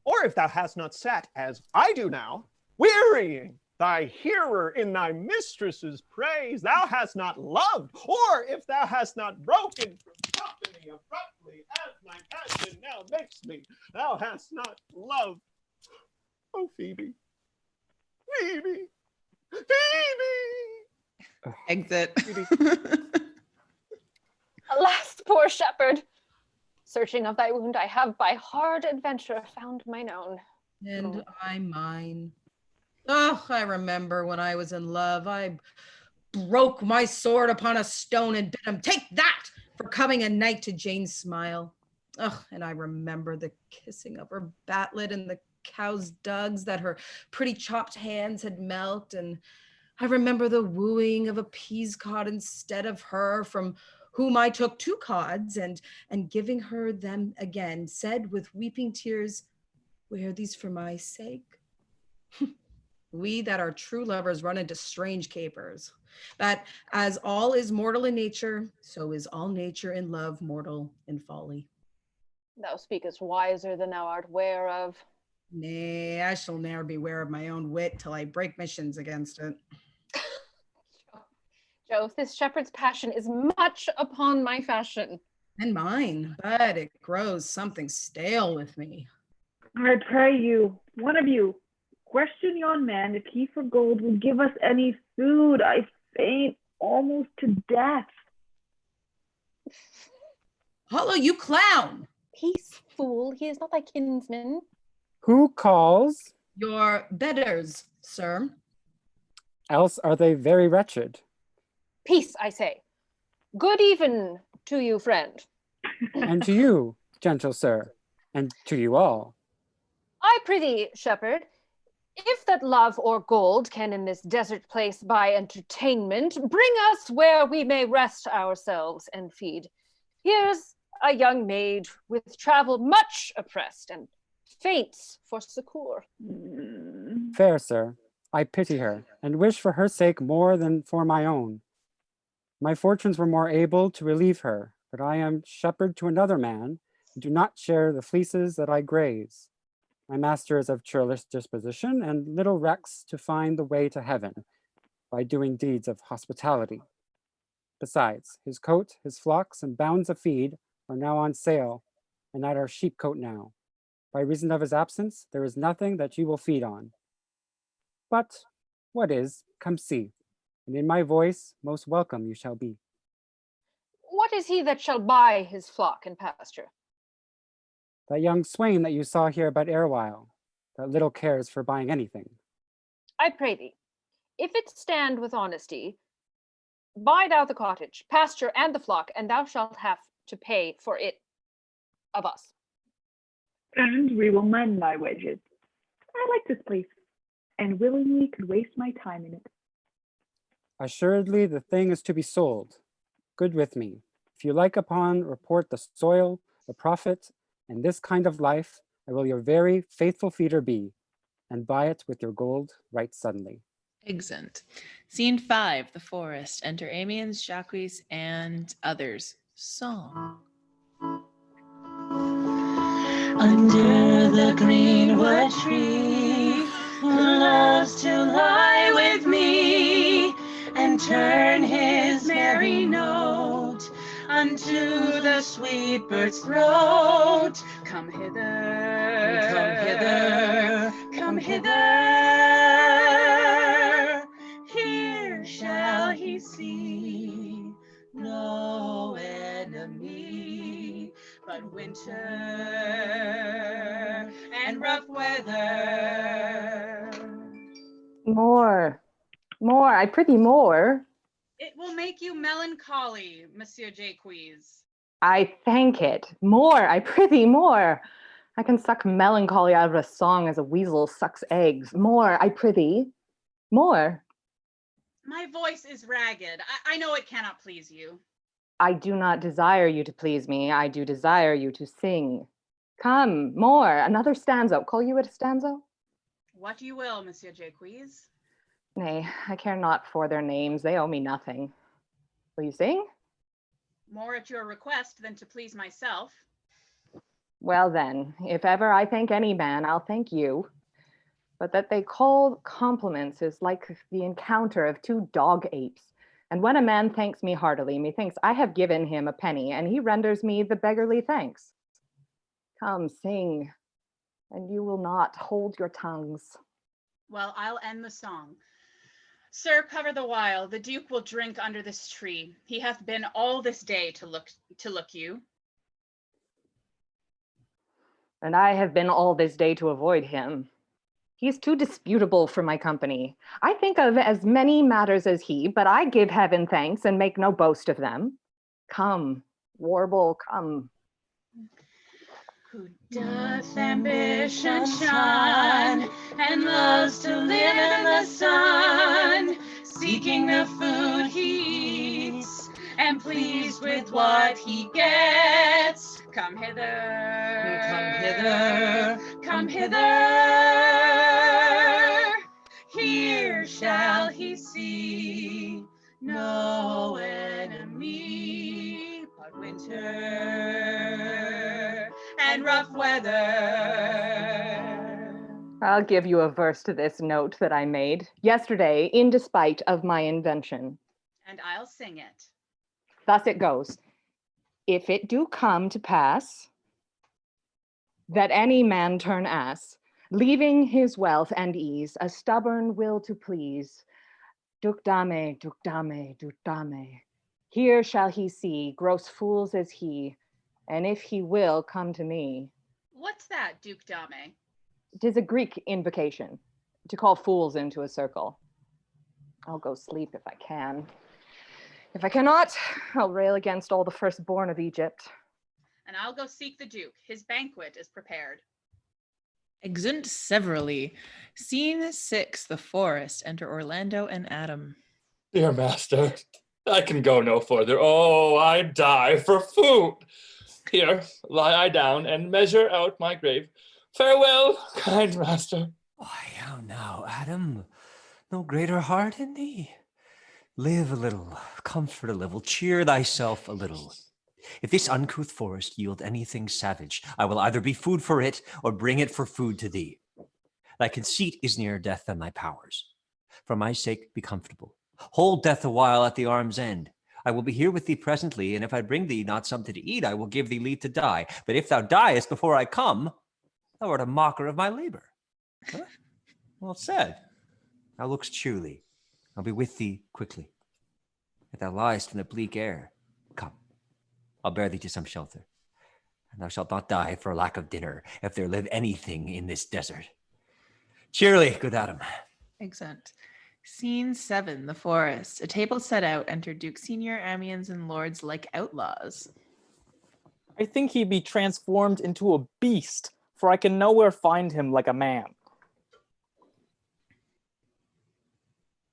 Or if thou hast not sat, as I do now, wearying thy hearer in thy mistress's praise, thou hast not loved. Or if thou hast not broken from company abruptly, as my passion now makes me, thou hast not loved. Oh, Phoebe, Phoebe, Phoebe. Exit. Alas, poor shepherd. Searching of thy wound, I have by hard adventure found mine own. And I mine. Oh, I remember when I was in love, I broke my sword upon a stone and bid him take that for coming a night to Jane's smile. Oh, and I remember the kissing of her batlet and the cow's dugs that her pretty chopped hands had milked. And I remember the wooing of a peas cod instead of her, from whom I took 2 cods, and giving her them again, said with weeping tears, wear these for my sake. We that are true lovers run into strange capers, that as all is mortal in nature, so is all nature in love mortal in folly. Thou speakest wiser than thou art ware of. Nay, I shall ne'er be ware of my own wit till I break my shins against it. Jove, this shepherd's passion is much upon my fashion. And mine, but it grows something stale with me. I pray you, one of you, question yon man if he for gold will give us any food. I faint almost to death. Hollow, you clown! Peace, fool, he is not thy kinsman. Who calls? Your betters, sir. Else are they very wretched. Peace, I say. Good even to you, friend. And to you, gentle sir, and to you all. I prithee, shepherd, if that love or gold can in this desert place buy entertainment, bring us where we may rest ourselves and feed. Here's a young maid with travel much oppressed and faints for succour. Fair sir, I pity her, and wish for her sake more than for my own. My fortunes were more able to relieve her, but I am shepherd to another man, and do not share the fleeces that I graze. My master is of churlish disposition and little recks to find the way to heaven by doing deeds of hospitality. Besides, his coat, his flocks, and bounds of feed are now on sale, and at our sheepcote now. By reason of his absence, there is nothing that you will feed on. But what is, come see, and in my voice most welcome you shall be. What is he that shall buy his flock and pasture? That young swain that you saw here but erewhile, that little cares for buying anything. I pray thee, if it stand with honesty, buy thou the cottage, pasture, and the flock, and thou shalt have to pay for it of us. And we will mend thy wages. I like this place, and willingly could waste my time in it. Assuredly the thing is to be sold. Good with me. If you like upon report the soil, the profit, and this kind of life, I will your very faithful feeder be, and buy it with your gold right suddenly. Exeunt. Scene 5, the forest. Enter Amiens, Jacques, and others. Song. Under the greenwood tree, who loves to lie with me and turn his merry note unto the sweet bird's throat. Come hither, Come hither, come hither. Here shall he see no enemy, but winter and rough weather. More, I prithee more. It will make you melancholy, Monsieur Jacques. I thank it. More, I prithee more. I can suck melancholy out of a song as a weasel sucks eggs. More, I prithee, more. My voice is ragged. I know it cannot please you. I do not desire you to please me. I do desire you to sing. Come, more, another stanza. Call you it a stanza? What you will, Monsieur Jacques. Nay, I care not for their names. They owe me nothing. Will you sing? More at your request than to please myself. Well then, if ever I thank any man, I'll thank you. But that they call compliments is like the encounter of two dog apes. And when a man thanks me heartily, methinks I have given him a penny, and he renders me the beggarly thanks. Come, sing, and you will not hold your tongues. Well, I'll end the song. Sir, cover the while. The Duke will drink under this tree. He hath been all this day to look you. And I have been all this day to avoid him. He is too disputable for my company. I think of as many matters as he, but I give heaven thanks and make no boast of them. Come, warble, come. Who doth ambition shun and loves to live in the sun, seeking the food he eats and pleased with what he gets. Come hither, come hither, come hither. Here shall he see no enemy, but winter and rough weather. I'll give you a verse to this note that I made yesterday in despite of my invention. And I'll sing it. Thus it goes. If it do come to pass that any man turn ass, leaving his wealth and ease, a stubborn will to please, duc dame, duc dame, duc dame. Here shall he see gross fools as he, and if he will come to me. What's that, Duke Dame? 'Tis a Greek invocation to call fools into a circle. I'll go sleep if I can. If I cannot, I'll rail against all the firstborn of Egypt. And I'll go seek the Duke. His banquet is prepared. Exeunt severally. Scene 6, the forest. Enter Orlando and Adam. Dear master, I can go no further. Oh, I die for food. Here, lie I down and measure out my grave. Farewell, kind master. Why, how now, Adam? No greater heart in thee? Live a little, comfort a little, cheer thyself a little. If this uncouth forest yield anything savage, I will either be food for it or bring it for food to thee. Thy conceit is nearer death than thy powers. For my sake, be comfortable. Hold death a while at the arm's end. I will be here with thee presently, and if I bring thee not something to eat, I will give thee leave to die. But if thou diest before I come, thou art a mocker of my labor. Huh? Well said. Thou lookst cheerly. I'll be with thee quickly. If thou liest in the bleak air, come, I'll bear thee to some shelter. And thou shalt not die for lack of dinner, if there live anything in this desert. Cheerly, good Adam. Excellent. Scene 7, the forest. A table set out. Enter Duke Senior, Amiens, and lords like outlaws. I think he be transformed into a beast, for I can nowhere find him like a man.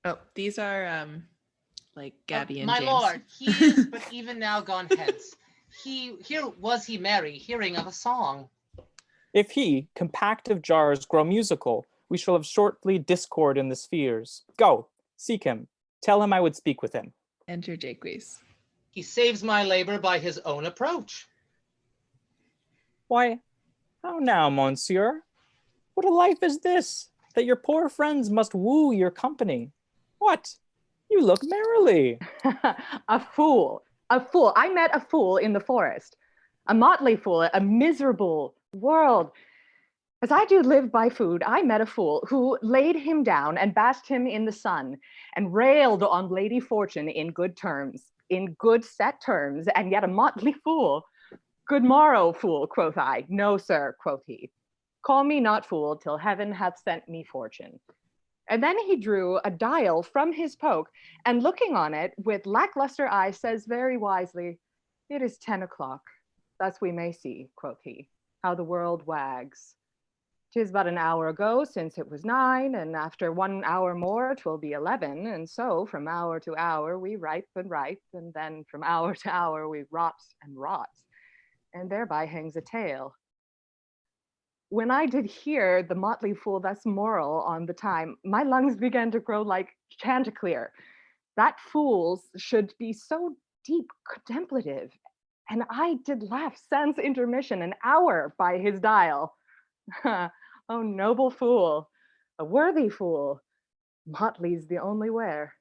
Oh, these are like Gabby and my James. lord, he is but even now gone hence. Here was he merry, hearing of a song. If he, compact of jars, grow musical, we shall have shortly discord in the spheres. Go, seek him. Tell him I would speak with him. Enter Jaques. He saves my labor by his own approach. Why, how now, monsieur? What a life is this, that your poor friends must woo your company? What? You look merrily. A fool. A fool. I met a fool in the forest. A motley fool, a miserable world. As I do live by food, I met a fool who laid him down and basked him in the sun and railed on Lady Fortune in good terms, in good set terms, and yet a motley fool. Good morrow, fool, quoth I. No, sir, quoth he. Call me not fool till heaven hath sent me fortune. And then he drew a dial from his poke, and looking on it with lackluster eye, says very wisely, it is 10 o'clock. Thus we may see, quoth he, how the world wags. 'Tis but an hour ago since it was 9, and after 1 hour more 'twill be 11, and so from hour to hour we ripe, and then from hour to hour we rot and rot, and thereby hangs a tale. When I did hear the motley fool thus moral on the time, my lungs began to grow like chanticleer. That fools should be so deep contemplative, and I did laugh sans intermission an hour by his dial. Oh, noble fool, a worthy fool, motley's the only wear.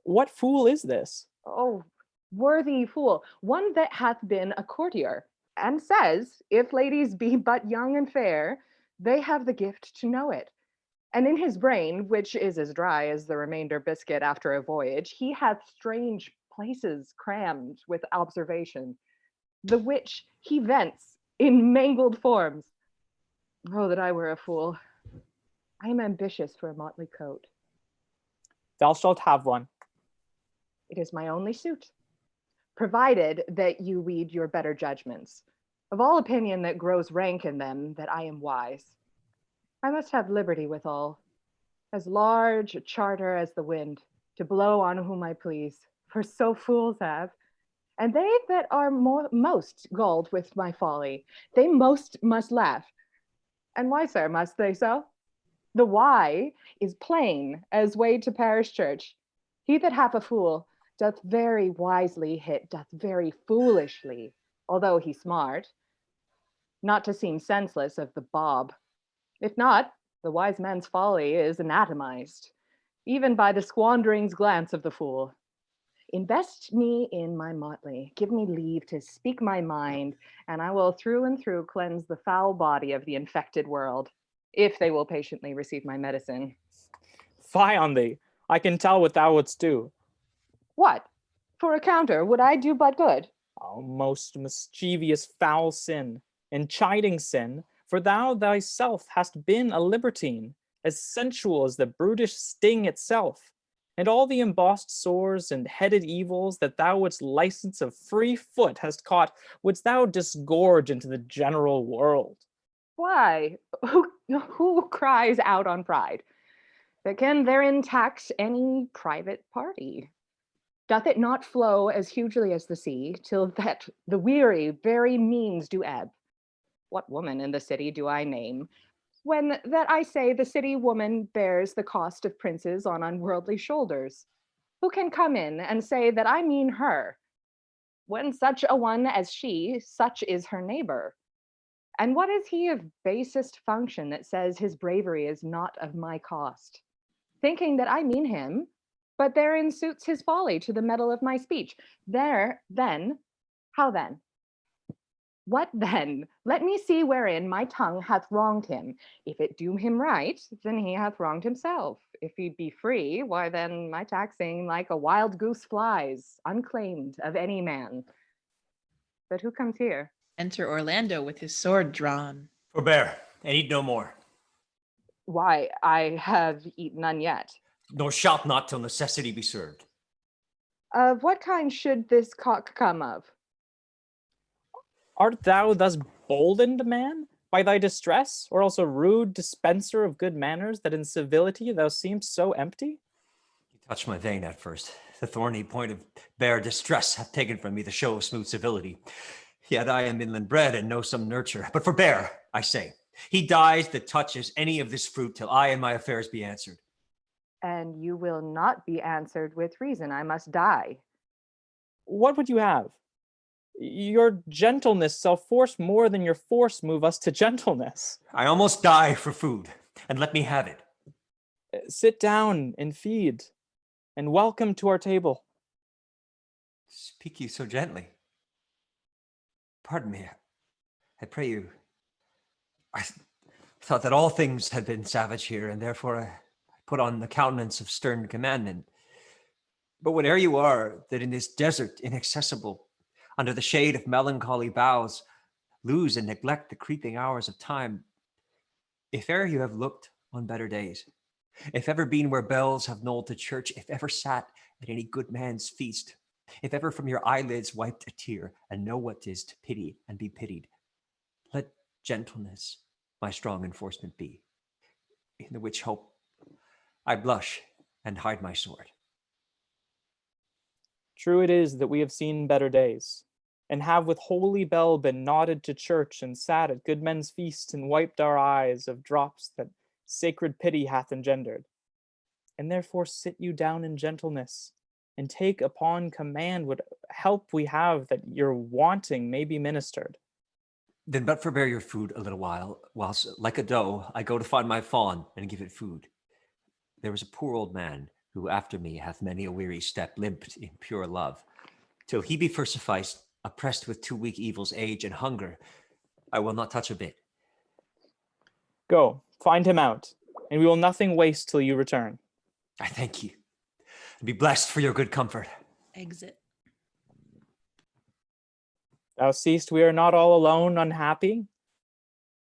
What fool is this? Oh, worthy fool, one that hath been a courtier, and says, if ladies be but young and fair, they have the gift to know it. And in his brain, which is as dry as the remainder biscuit after a voyage, he hath strange places crammed with observation, the which he vents in mangled forms. Oh, that I were a fool. I am ambitious for a motley coat. Thou shalt have one. It is my only suit, provided that you weed your better judgments. Of all opinion that grows rank in them, that I am wise. I must have liberty withal, as large a charter as the wind, to blow on whom I please, for so fools have. And they that are most galled with my folly, they most must laugh. And why, sir, must they so? The why is plain as way to parish church. He that hath a fool doth very wisely hit, doth very foolishly, although he smart, not to seem senseless of the bob. If not, the wise man's folly is anatomized, even by the squandering's glance of the fool. Invest me in my motley, give me leave to speak my mind, and I will through and through cleanse the foul body of the infected world, if they will patiently receive my medicine. Fie on thee, I can tell what thou wouldst do. What? For a counter, would I do but good? O most mischievous foul sin, and chiding sin, for thou thyself hast been a libertine, as sensual as the brutish sting itself, and all the embossed sores and headed evils that thou wouldst license of free foot hast caught, wouldst thou disgorge into the general world. Why? Who cries out on pride? That can therein tax any private party? Doth it not flow as hugely as the sea, till that the weary very means do ebb? What woman in the city do I name, when that I say the city woman bears the cost of princes on unworldly shoulders? Who can come in and say that I mean her? When such a one as she, such is her neighbor. And what is he of basest function that says his bravery is not of my cost? Thinking that I mean him, but therein suits his folly to the metal of my speech. How then? What then? Let me see wherein my tongue hath wronged him. If it do him right, then he hath wronged himself. If he be free, why then my taxing like a wild goose flies, unclaimed of any man. But who comes here? Enter Orlando with his sword drawn. Forbear, and eat no more. Why, I have eaten none yet. Nor shalt not till necessity be served. Of what kind should this cock come of? Art thou thus boldened, man, by thy distress, or also rude dispenser of good manners, that in civility thou seemst so empty? You touched my vein at first. The thorny point of bare distress hath taken from me the show of smooth civility. Yet I am inland bred and know some nurture. But forbear, I say. He dies that touches any of this fruit till I and my affairs be answered. And you will not be answered with reason. I must die. What would you have? Your gentleness shall force more than your force move us to gentleness. I almost die for food, and let me have it. Sit down and feed, and welcome to our table. Speak you so gently. Pardon me, I pray you. I thought that all things had been savage here, and therefore I put on the countenance of stern commandment. But whate'er you are, that in this desert inaccessible, under the shade of melancholy boughs, lose and neglect the creeping hours of time, if ever you have looked on better days, if ever been where bells have knolled to church, if ever sat at any good man's feast, if ever from your eyelids wiped a tear and know what 'tis to pity and be pitied, let gentleness my strong enforcement be, in the which hope I blush and hide my sword. True it is that we have seen better days, and have with holy bell been nodded to church and sat at good men's feast and wiped our eyes of drops that sacred pity hath engendered. And therefore sit you down in gentleness, and take upon command what help we have that your wanting may be ministered. Then but forbear your food a little while, whilst like a doe I go to find my fawn and give it food. There is a poor old man who after me hath many a weary step limped in pure love, till he be first sufficed, oppressed with two weak evils, age and hunger. I will not touch a bit. Go, find him out, and we will nothing waste till you return. I thank you. Be blessed for your good comfort. Exit. Thou seest we are not all alone, unhappy.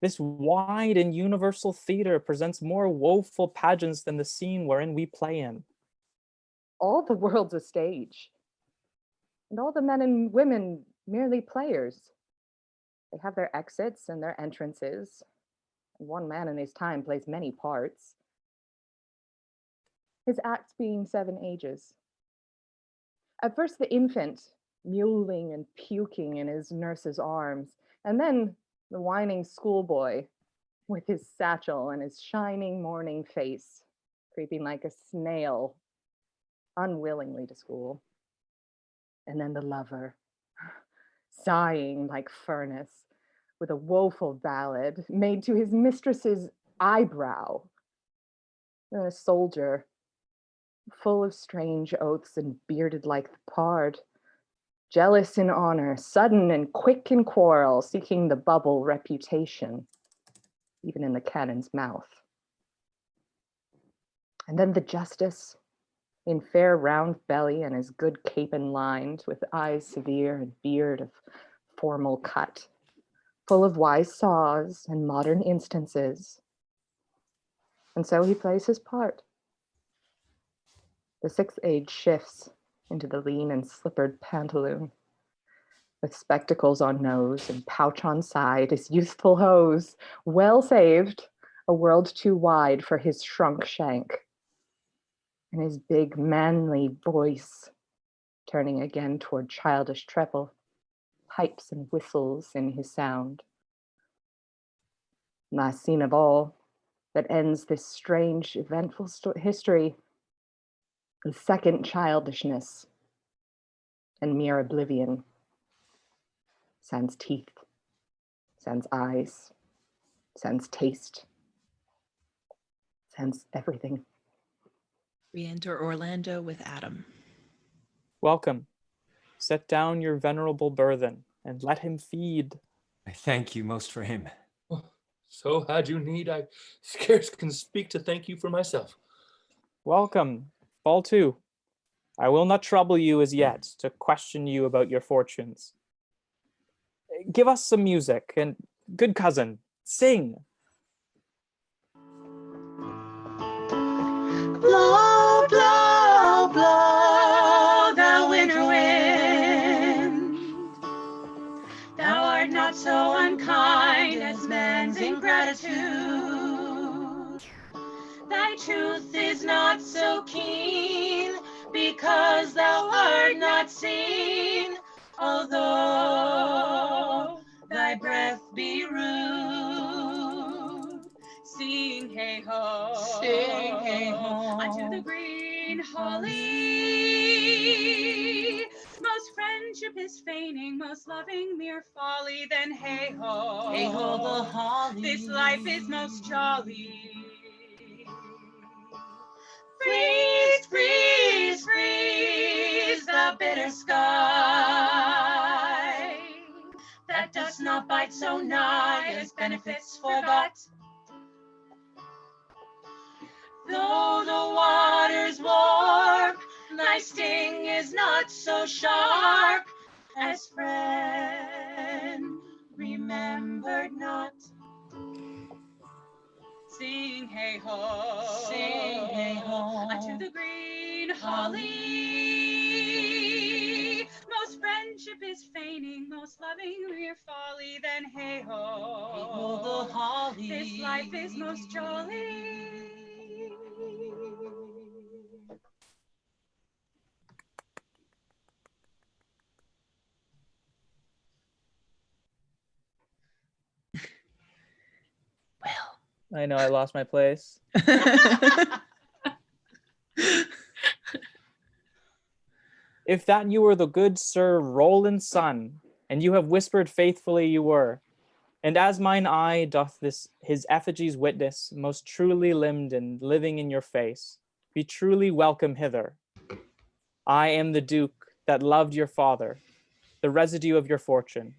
This wide and universal theater presents more woeful pageants than the scene wherein we play in. All the world's a stage, and all the men and women merely players. They have their exits and their entrances, and one man in his time plays many parts. His acts being 7 ages. At first the infant, mewling and puking in his nurse's arms, and then the whining schoolboy with his satchel and his shining morning face, creeping like a snail, unwillingly to school. And then the lover, sighing like furnace, with a woeful ballad made to his mistress's eyebrow. And a soldier, full of strange oaths and bearded like the pard, jealous in honor, sudden and quick in quarrel, seeking the bubble reputation, even in the cannon's mouth. And then the justice, in fair round belly and his good capen lined, with eyes severe and beard of formal cut, full of wise saws and modern instances. And so he plays his part. The 6th age shifts into the lean and slippered pantaloon, with spectacles on nose and pouch on side, his youthful hose, well saved, a world too wide for his shrunk shank, and his big manly voice turning again toward childish treble, pipes and whistles in his sound. Last scene of all that ends this strange, eventful history, the second childishness and mere oblivion. sans teeth, sans eyes, sans taste, sans everything. We enter Orlando with Adam. Welcome. Set down your venerable burthen and let him feed. I thank you most for him. So had you need, I scarce can speak to thank you for myself. Welcome, fall two. I will not trouble you as yet to question you about your fortunes. Give us some music, and good cousin, sing. Blow, blow, blow, thou winter wind. Thou art not so unkind as man's ingratitude. Thy truth is not so keen, because thou art not seen, although thy breath be rude. Sing hey ho, Sing hey ho, unto the green holly. Most friendship is feigning, most loving mere folly. Then hey ho, the holly. This life is most jolly. Freeze, freeze, freeze the bitter sky, that does not bite so nigh as benefits forgot. Though the waters warp, thy sting is not so sharp as friend remembered not. Sing hey ho, Sing hey ho, unto the green holly. Most friendship is feigning, most loving mere folly. Then hey ho, the holly. This life is most jolly. I know I lost my place. If that you were the good Sir Roland's son, and you have whispered faithfully you were, and as mine eye doth this his effigies witness, most truly limbed and living in your face, be truly welcome hither. I am the Duke that loved your father, the residue of your fortune.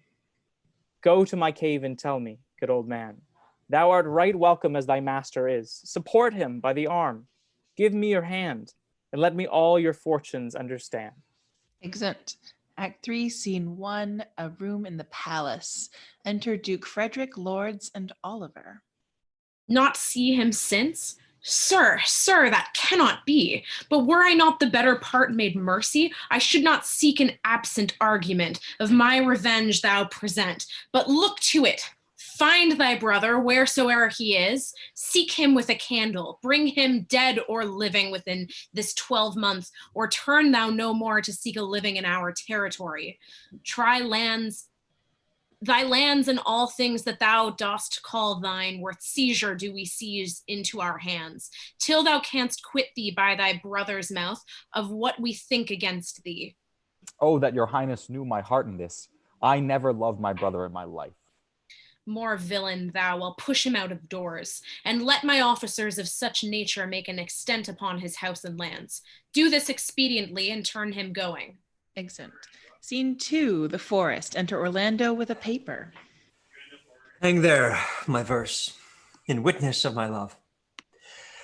Go to my cave and tell me, good old man, thou art right welcome as thy master is. Support him by the arm. Give me your hand, and let me all your fortunes understand. Exit. Act 3, Scene 1, a room in the palace. Enter Duke Frederick, lords, and Oliver. Not see him since? Sir, sir, that cannot be. But were I not the better part made mercy, I should not seek an absent argument of my revenge thou present, but look to it. Find thy brother wheresoe'er he is, seek him with a candle, bring him dead or living within this 12 months, or turn thou no more to seek a living in our territory. Thy lands and all things that thou dost call thine, worth seizure do we seize into our hands, till thou canst quit thee by thy brother's mouth of what we think against thee. Oh, that your highness knew my heart in this. I never loved my brother in my life. More villain thou, I'll push him out of doors, and let my officers of such nature make an extent upon his house and lands. Do this expediently and turn him going. Exit. Scene 2, the forest. Enter Orlando with a paper. Hang there, my verse, in witness of my love.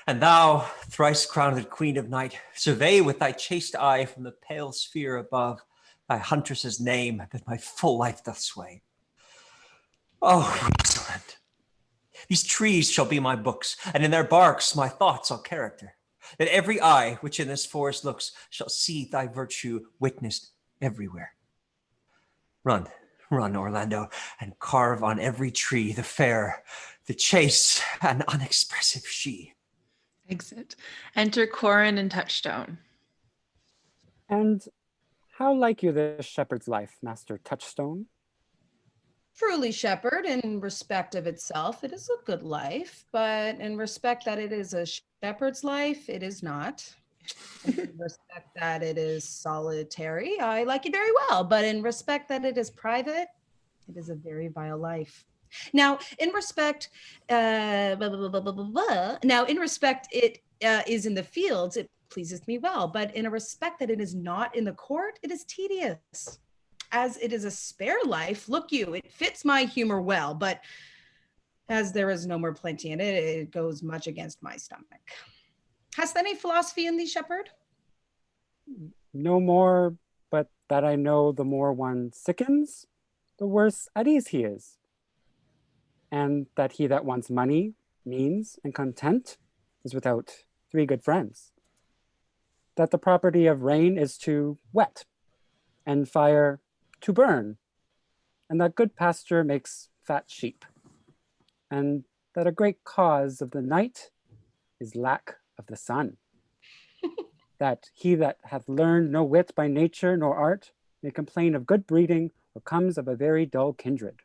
And thou, thrice crowned queen of night, survey with thy chaste eye from the pale sphere above thy huntress's name that my full life doth sway. Oh, Rosalind, these trees shall be my books, and in their barks my thoughts I'll character, that every eye which in this forest looks shall see thy virtue witnessed everywhere. Run, run, Orlando, and carve on every tree the fair, the chaste, and unexpressive she. Exit. Enter Corin and Touchstone. And how like you this shepherd's life, Master Touchstone? Truly, shepherd, in respect of itself, it is a good life, but in respect that it is a shepherd's life, it is not. In respect that it is solitary, I like it very well, but in respect that it is private, It is a very vile life. Now, in respect, now in respect, it is in the fields, it pleaseth me well, but in a respect that it is not in the court, it is tedious. As it is a spare life, look you, it fits my humor well, but as there is no more plenty in it, it goes much against my stomach. Hast any philosophy in thee, shepherd? No more, but that I know the more one sickens, the worse at ease he is. And that he that wants money, means, and content is without 3 good friends. That the property of rain is to wet, and fire to burn, and that good pasture makes fat sheep, and that a great cause of the night is lack of the sun. That he that hath learned no wit by nature nor art may complain of good breeding or comes of a very dull kindred.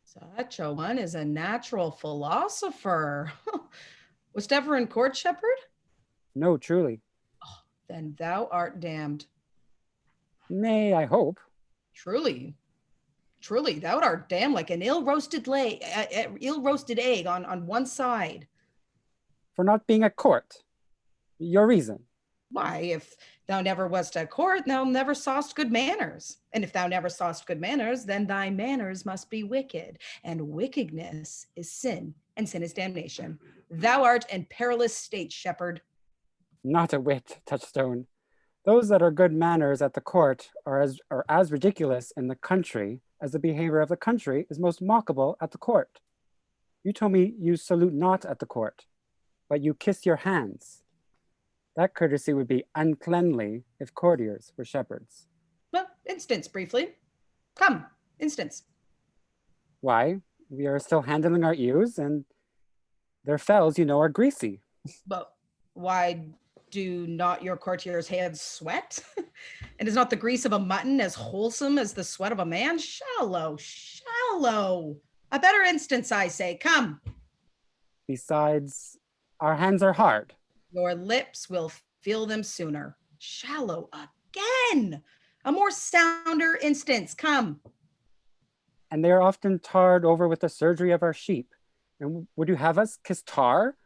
Such a one is a natural philosopher. Wast ever in court, shepherd? No, truly. Then thou art damned. Nay, I hope. Truly, truly, thou art damned like an ill-roasted egg on one side. For not being at court. Your reason. Why, if thou never wast at court, thou never sawest good manners. And if thou never sawest good manners, then thy manners must be wicked. And wickedness is sin, and sin is damnation. Thou art in perilous state, shepherd. Not a whit, Touchstone. Those that are good manners at the court are as ridiculous in the country as the behavior of the country is most mockable at the court. You told me you salute not at the court, but you kiss your hands. That courtesy would be uncleanly if courtiers were shepherds. Well, instance, briefly. Come, instance. Why? We are still handling our ewes, and their fells, you know, are greasy. But why do not your courtiers' hands sweat? And is not the grease of a mutton as wholesome as the sweat of a man? Shallow, shallow. A better instance, I say. Come. Besides, our hands are hard. Your lips will feel them sooner. Shallow again. A more sounder instance. Come. And they are often tarred over with the surgery of our sheep. And would you have us kiss tar?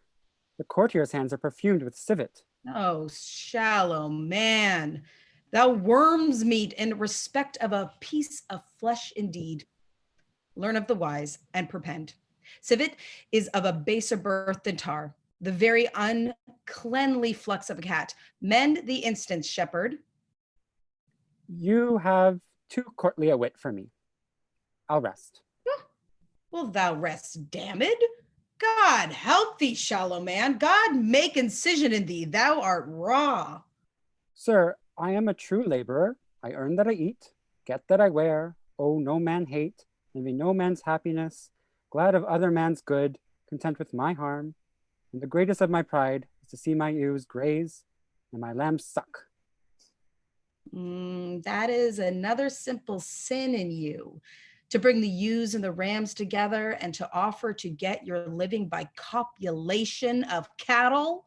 The courtiers' hands are perfumed with civet. Oh, shallow man. Thou worm's meat in respect of a piece of flesh indeed. Learn of the wise and perpend. Civet is of a baser birth than tar, the very uncleanly flux of a cat. Mend the instance, shepherd. You have too courtly a wit for me. I'll rest. Will thou rest, damned? God help thee, shallow man. God make incision in thee. Thou art raw. Sir, I am a true laborer. I earn that I eat, get that I wear, owe no man hate, envy no man's happiness, glad of other man's good, content with my harm. And the greatest of my pride is to see my ewes graze and my lambs suck. That is another simple sin in you. To bring the ewes and the rams together and to offer to get your living by copulation of cattle,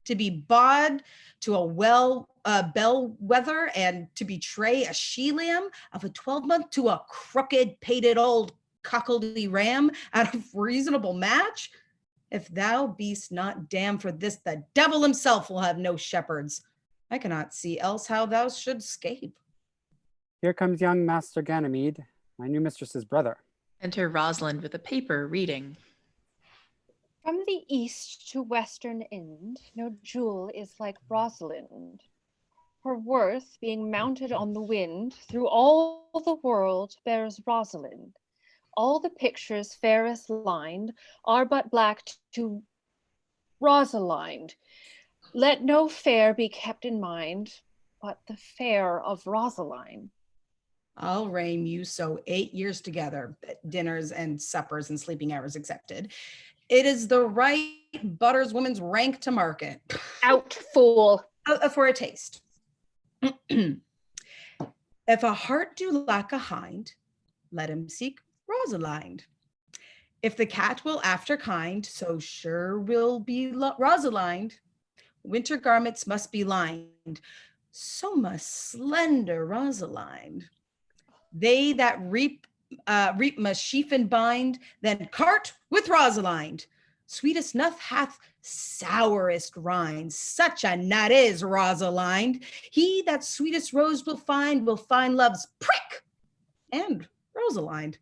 to be bawd to a bellwether and to betray a she-lamb of a 12-month to a crooked, pated old cockledy ram out of reasonable match? If thou beest not damned for this, the devil himself will have no shepherds. I cannot see else how thou shouldst escape. Here comes young Master Ganymede, my new mistress's brother. Enter Rosalind with a paper, reading. From the east to western end, no jewel is like Rosalind. Her worth, being mounted on the wind, through all the world bears Rosalind. All the pictures fairest lined are but black to Rosalind. Let no fair be kept in mind, but the fair of Rosaline. I'll reign you so 8 years together, dinners and suppers and sleeping hours accepted. It is the right butters woman's rank to market. Out, fool. For a taste. If a heart do lack a hind, let him seek Rosalind. If the cat will after kind, so sure will be Rosalind. Winter garments must be lined, so must slender Rosalind. They that reap sheaf and bind, then cart with Rosalind. Sweetest snuff hath sourest rind. Such a nut is Rosalind. He that sweetest rose will find love's prick and Rosalind.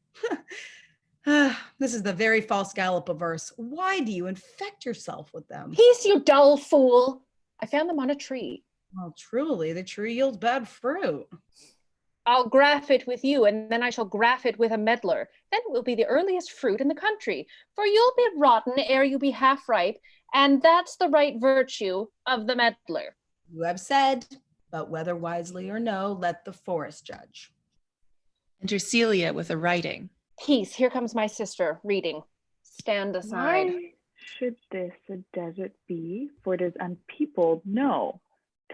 This is the very false gallop of verse. Why do you infect yourself with them? Peace, you dull fool. I found them on a tree. Well, truly, the tree yields bad fruit. I'll graff it with you, and then I shall graff it with a meddler. Then it will be the earliest fruit in the country, for you'll be rotten ere you be half ripe, and that's the right virtue of the meddler. You have said, but whether wisely or no, let the forest judge. Enter Celia with a writing. Peace, here comes my sister, reading. Stand aside. Why should this a desert be? For it is unpeopled, no.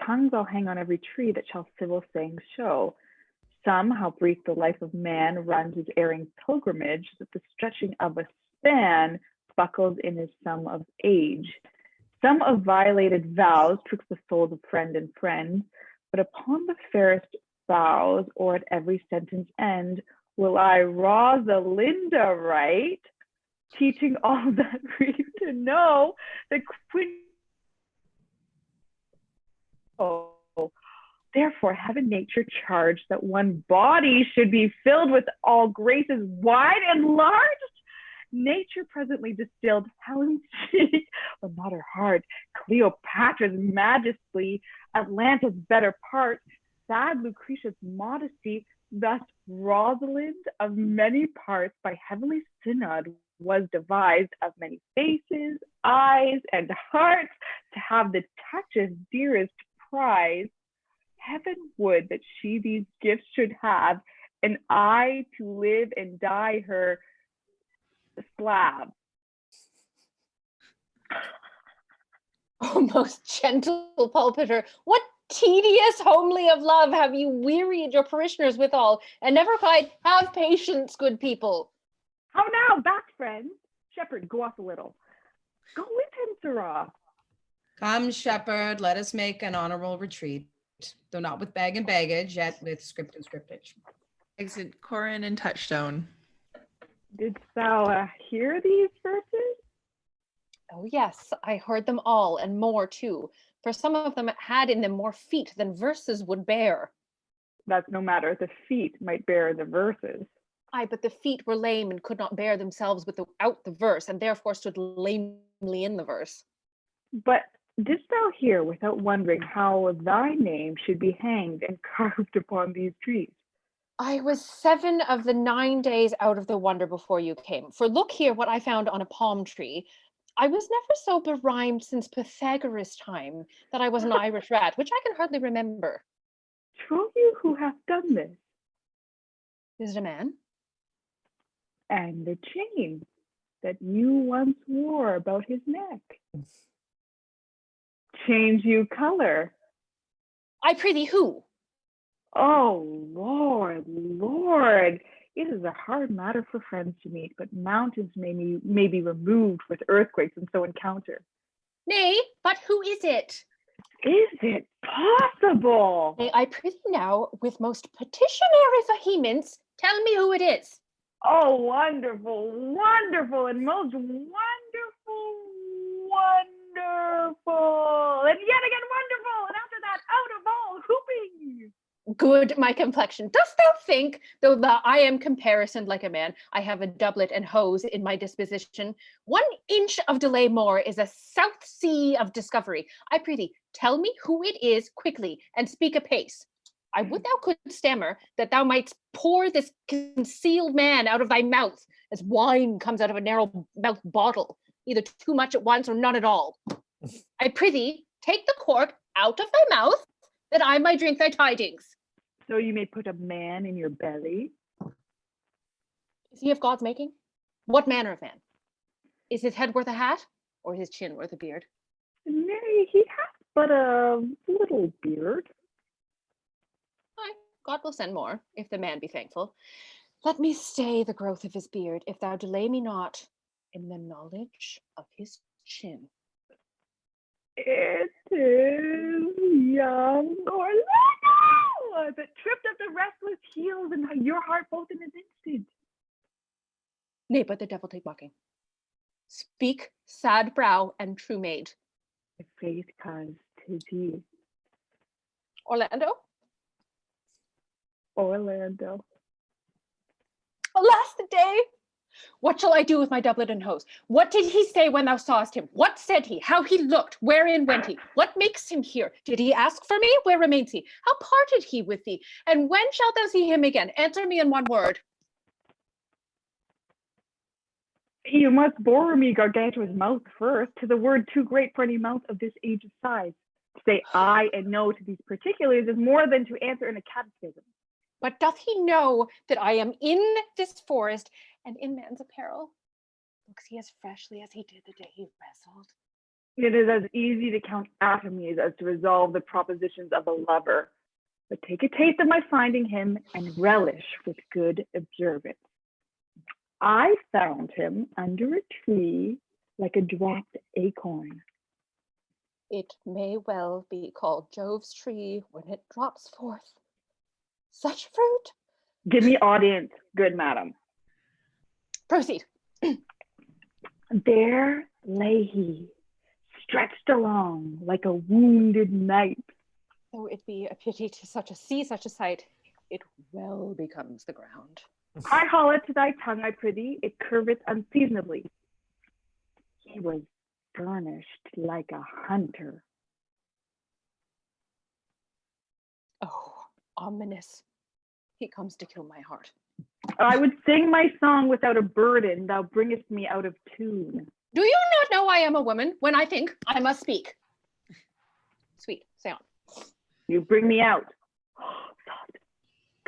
Tongues I'll hang on every tree that shall civil sayings show. Some, how brief the life of man runs his erring pilgrimage, that the stretching of a span buckles in his sum of age. Some of violated vows twixt the souls of friend and friend, but upon the fairest vows, or at every sentence end, will I Rosalinda write, teaching all that read to know that therefore heaven nature charged that one body should be filled with all graces wide and large. Nature presently distilled Helen's cheek, but not her heart, Cleopatra's majesty, Atlanta's better part, sad Lucretia's modesty. Thus Rosalind of many parts by heavenly synod was devised, of many faces, eyes, and hearts, to have the touch's dearest prize. Heaven would that she these gifts should have, and I to live and die her slab. Oh, most gentle pulpiter, what tedious homily of love have you wearied your parishioners withal, and never cried, have patience, good people. How now, back friends? Shepherd, go off a little. Go with him, Sirrah. Come, shepherd, let us make an honorable retreat, though not with bag and baggage, yet with script and scriptage. Exit Corin and Touchstone. Didst thou hear these verses? Oh yes, I heard them all, and more too, for some of them had in them more feet than verses would bear. That's no matter, the feet might bear the verses. Aye, but the feet were lame and could not bear themselves without the verse, and therefore stood lamely in the verse. But didst thou hear, without wondering, how thy name should be hanged and carved upon these trees? I was 7 of the 9 days out of the wonder before you came. For look here what I found on a palm tree. I was never so berhymed since Pythagoras' time that I was an Irish rat, which I can hardly remember. Trow you who hath done this? Is it a man? And the chain that you once wore about his neck. Change you color. I prithee, who? Oh, Lord, Lord. It is a hard matter for friends to meet, but mountains may be removed with earthquakes and so encounter. Nay, but who is it? Is it possible? Nay, I prithee now, with most petitionary vehemence, tell me who it is. Oh, wonderful, wonderful, and most wonderful, wonderful, and yet again wonderful, and after that, out of all whooping. Good, my complexion. Dost thou think, though that I am comparisoned like a man, I have a doublet and hose in my disposition? 1 inch of delay more is a south sea of discovery. I prithee, tell me who it is quickly, and speak apace. I would thou couldst stammer, that thou mightst pour this concealed man out of thy mouth, as wine comes out of a narrow mouth bottle, either too much at once or none at all. I prithee, take the cork out of thy mouth, that I might drink thy tidings. So you may put a man in your belly. Is he of God's making? What manner of man? Is his head worth a hat, or his chin worth a beard? Nay, he hath but a little beard. Aye, God will send more, if the man be thankful. Let me stay the growth of his beard, if thou delay me not in the knowledge of his chin. It is young Orlando that tripped up the restless heels and your heart both in an instant. Nay, but the devil take mocking. Speak, sad brow and true maid. If faith cause 'tis he. Orlando? Orlando. Alas the day! What shall I do with my doublet and hose? What did he say when thou sawest him? What said he? How he looked? Wherein went he? What makes him here? Did he ask for me? Where remains he? How parted he with thee? And when shalt thou see him again? Answer me in one word. You must bore me Gargantua's mouth first, to the word too great for any mouth of this age of size. To say aye and no to these particulars is more than to answer in a catechism. But doth he know that I am in this forest and in man's apparel? Looks he as freshly as he did the day he wrestled? It is as easy to count atomies as to resolve the propositions of a lover. But take a taste of my finding him and relish with good observance. I found him under a tree like a dropped acorn. It may well be called Jove's tree when it drops forth such fruit. Give me audience, good madam. Proceed. There lay he, stretched along like a wounded knight. Though it be a pity to see such a sight, it well becomes the ground. I haul it to thy tongue, I prithee, it curveth unseasonably. He was burnished like a hunter. Oh, ominous. He comes to kill my heart. I would sing my song without a burden, thou bringest me out of tune. Do you not know I am a woman? When I think, I must speak. Sweet, say on. You bring me out.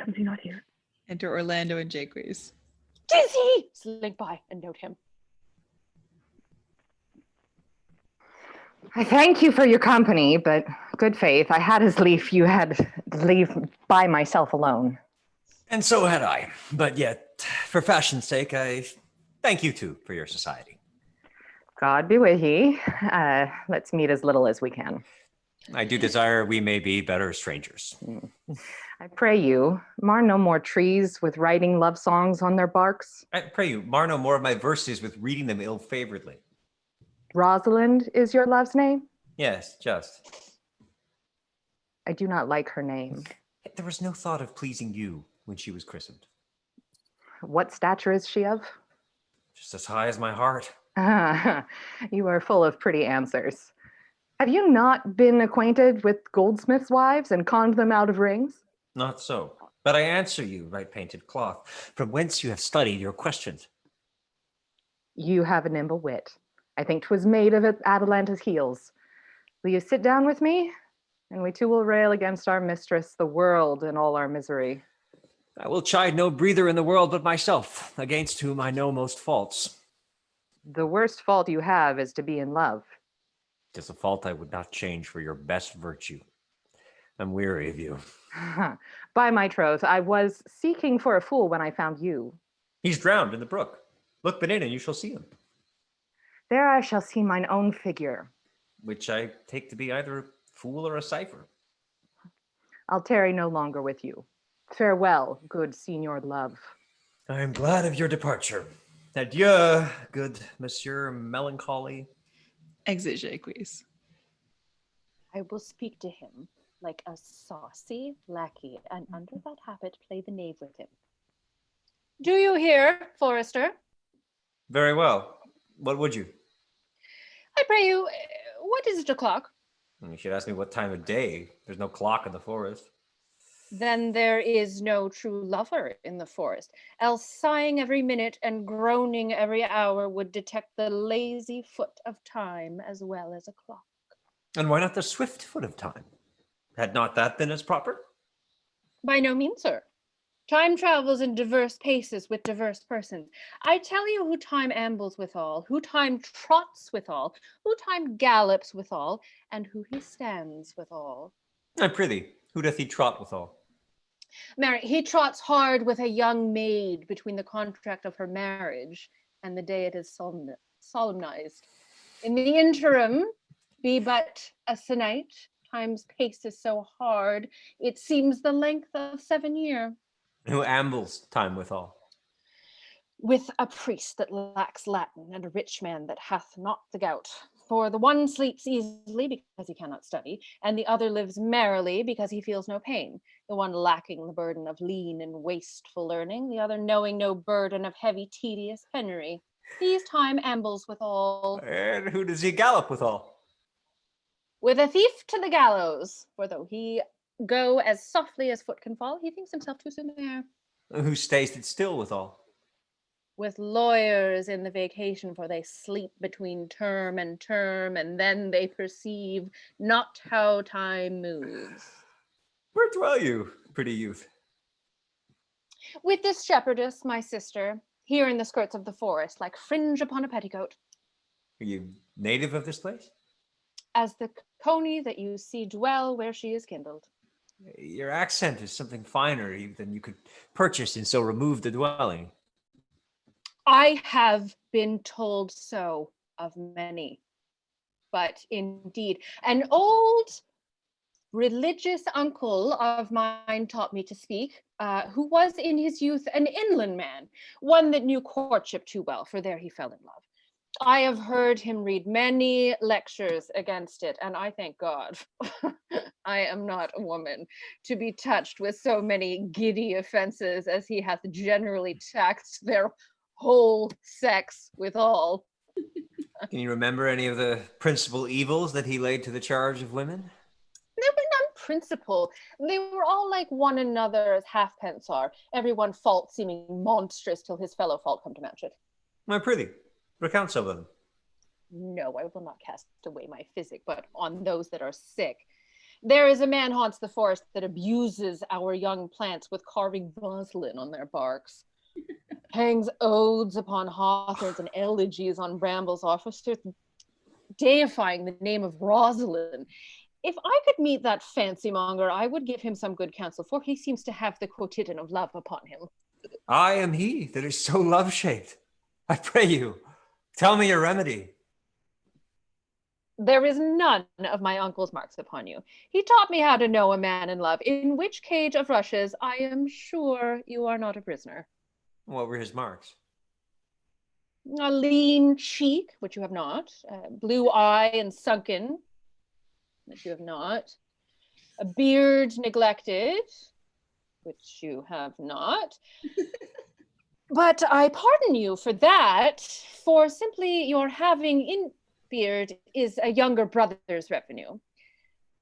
Comes he not here? Enter Orlando and Jaques. 'Tis he! Slink by and note him. I thank you for your company, but good faith, I had as lief you had leave by myself alone. And so had I. But yet, for fashion's sake, I thank you too for your society. God be with ye. Let's meet as little as we can. I do desire we may be better strangers. I pray you, mar no more trees with writing love songs on their barks. I pray you, mar no more of my verses with reading them ill-favoredly. Rosalind is your love's name? Yes, just. I do not like her name. There was no thought of pleasing you when she was christened. What stature is she of? Just as high as my heart. You are full of pretty answers. Have you not been acquainted with goldsmiths' wives and conned them out of rings? Not so. But I answer you, right painted cloth, from whence you have studied your questions. You have a nimble wit. I think 'twas made of Atalanta's heels. Will you sit down with me? And we two will rail against our mistress, the world, and all our misery. I will chide no breather in the world but myself, against whom I know most faults. The worst fault you have is to be in love. 'Tis a fault I would not change for your best virtue. I'm weary of you. By my troth, I was seeking for a fool when I found you. He's drowned in the brook. Look but in and you shall see him. There I shall see mine own figure. Which I take to be either a fool or a cipher. I'll tarry no longer with you. Farewell, good Signor Love. I am glad of your departure. Adieu, good Monsieur Melancholy. Exit Jaques. I will speak to him like a saucy lackey, and under that habit play the knave with him. Do you hear, Forester? Very well. What would you? I pray you, what is it o'clock? You should ask me what time of day. There's no clock in the forest. Then there is no true lover in the forest, else sighing every minute and groaning every hour would detect the lazy foot of time as well as a clock. And why not the swift foot of time? Had not that been as proper? By no means, sir. Time travels in diverse paces with diverse persons. I tell you who time ambles withal, who time trots withal, who time gallops withal, and who he stands withal. I prithee, who doth he trot withal? Marry, he trots hard with a young maid between the contract of her marriage and the day it is solemnized. In the interim, be but a sennight, time's pace is so hard, it seems the length of 7 years. Who ambles time withal? with a priest that lacks Latin and a rich man that hath not the gout. For the one sleeps easily because he cannot study, and the other lives merrily because he feels no pain. The one lacking the burden of lean and wasteful learning, the other knowing no burden of heavy, tedious penury. These time ambles withal. And who does he gallop withal? With a thief to the gallows, for though he go as softly as foot can fall, he thinks himself too soon there. Who stays it still withal? With lawyers in the vacation, for they sleep between term, and then they perceive not how time moves. Where dwell you, pretty youth? With this shepherdess, my sister, here in the skirts of the forest, like fringe upon a petticoat. Are you native of this place? As the coney that you see dwell where she is kindled. Your accent is something finer than you could purchase in so removed a dwelling. I have been told so of many, but indeed, an old religious uncle of mine taught me to speak, who was in his youth an inland man, one that knew courtship too well, for there he fell in love. I have heard him read many lectures against it, and I thank God I am not a woman to be touched with so many giddy offenses as he hath generally taxed their whole sex withal. Can you remember any of the principal evils that he laid to the charge of women? There were none principal. They were all like one another as halfpence are, every one fault seeming monstrous till his fellow fault come to match it. My prithee, recount some of them. No, I will not cast away my physic, but on those that are sick. There is a man haunts the forest that abuses our young plants with carving roslyn on their barks. Hangs odes upon hawthorns and elegies on brambles, officers deifying the name of Rosalind. If I could meet that fancy monger, I would give him some good counsel, for he seems to have the quotidian of love upon him. I am he that is so love-shaped. I pray you, tell me your remedy. There is none of my uncle's marks upon you. He taught me how to know a man in love, in which cage of rushes I am sure you are not a prisoner. What were his marks? A lean cheek, which you have not, blue eye and sunken, which you have not, a beard neglected, which you have not. But I pardon you for that, for simply your having in beard is a younger brother's revenue.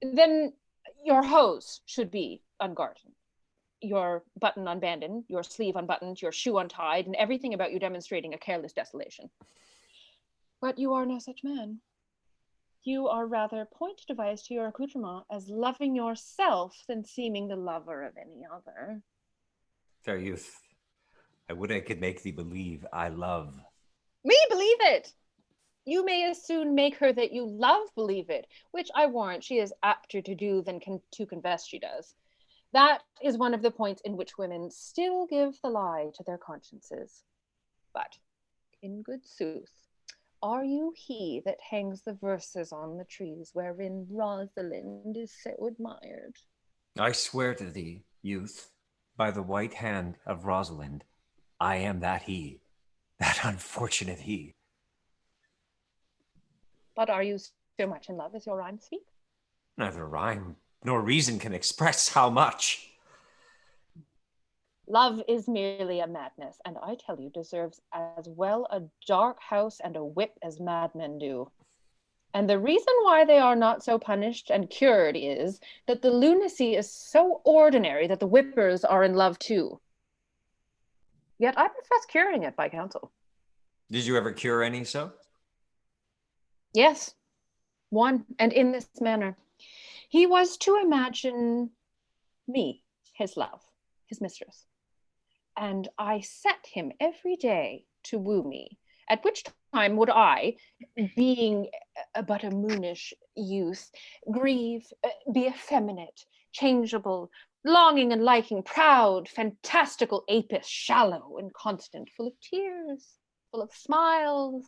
Then your hose should be ungarden, your button unbanded, your sleeve unbuttoned, your shoe untied, and everything about you demonstrating a careless desolation. But you are no such man. You are rather point device to your accoutrement as loving yourself than seeming the lover of any other. Fair youth, I would I could make thee believe I love. Me believe it! You may as soon make her that you love believe it, which I warrant she is apter to do than to confess she does. That is one of the points in which women still give the lie to their consciences. But, in good sooth, are you he that hangs the verses on the trees wherein Rosalind is so admired? I swear to thee, youth, by the white hand of Rosalind, I am that he, that unfortunate he. But are you so much in love as your rhyme speak? Neither rhyme nor reason can express how much. Love is merely a madness, and I tell you deserves as well a dark house and a whip as madmen do. And the reason why they are not so punished and cured is that the lunacy is so ordinary that the whippers are in love too. Yet I profess curing it by counsel. Did you ever cure any so? Yes, one, and in this manner. He was to imagine me, his love, his mistress. And I set him every day to woo me, at which time would I, being but a moonish youth, grieve, be effeminate, changeable, longing and liking, proud, fantastical, apis, shallow, inconstant, full of tears, full of smiles,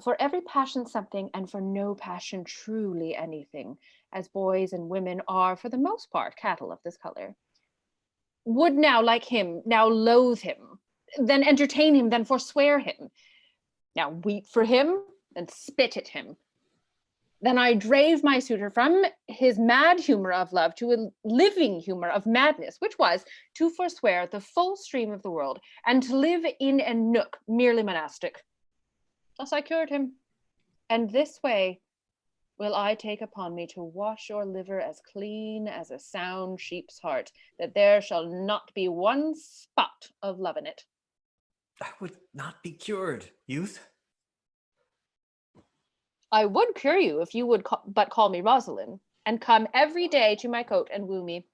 for every passion something, and for no passion truly anything, as boys and women are for the most part cattle of this color. Would now, like him, now loathe him, then entertain him, then forswear him. Now weep for him, then spit at him. Then I drave my suitor from his mad humor of love to a living humor of madness, which was to forswear the full stream of the world and to live in a nook merely monastic. Thus I cured him, and this way will I take upon me to wash your liver as clean as a sound sheep's heart, that there shall not be one spot of love in it. I would not be cured, youth. I would cure you if you would but call me Rosalind, and come every day to my cote and woo me.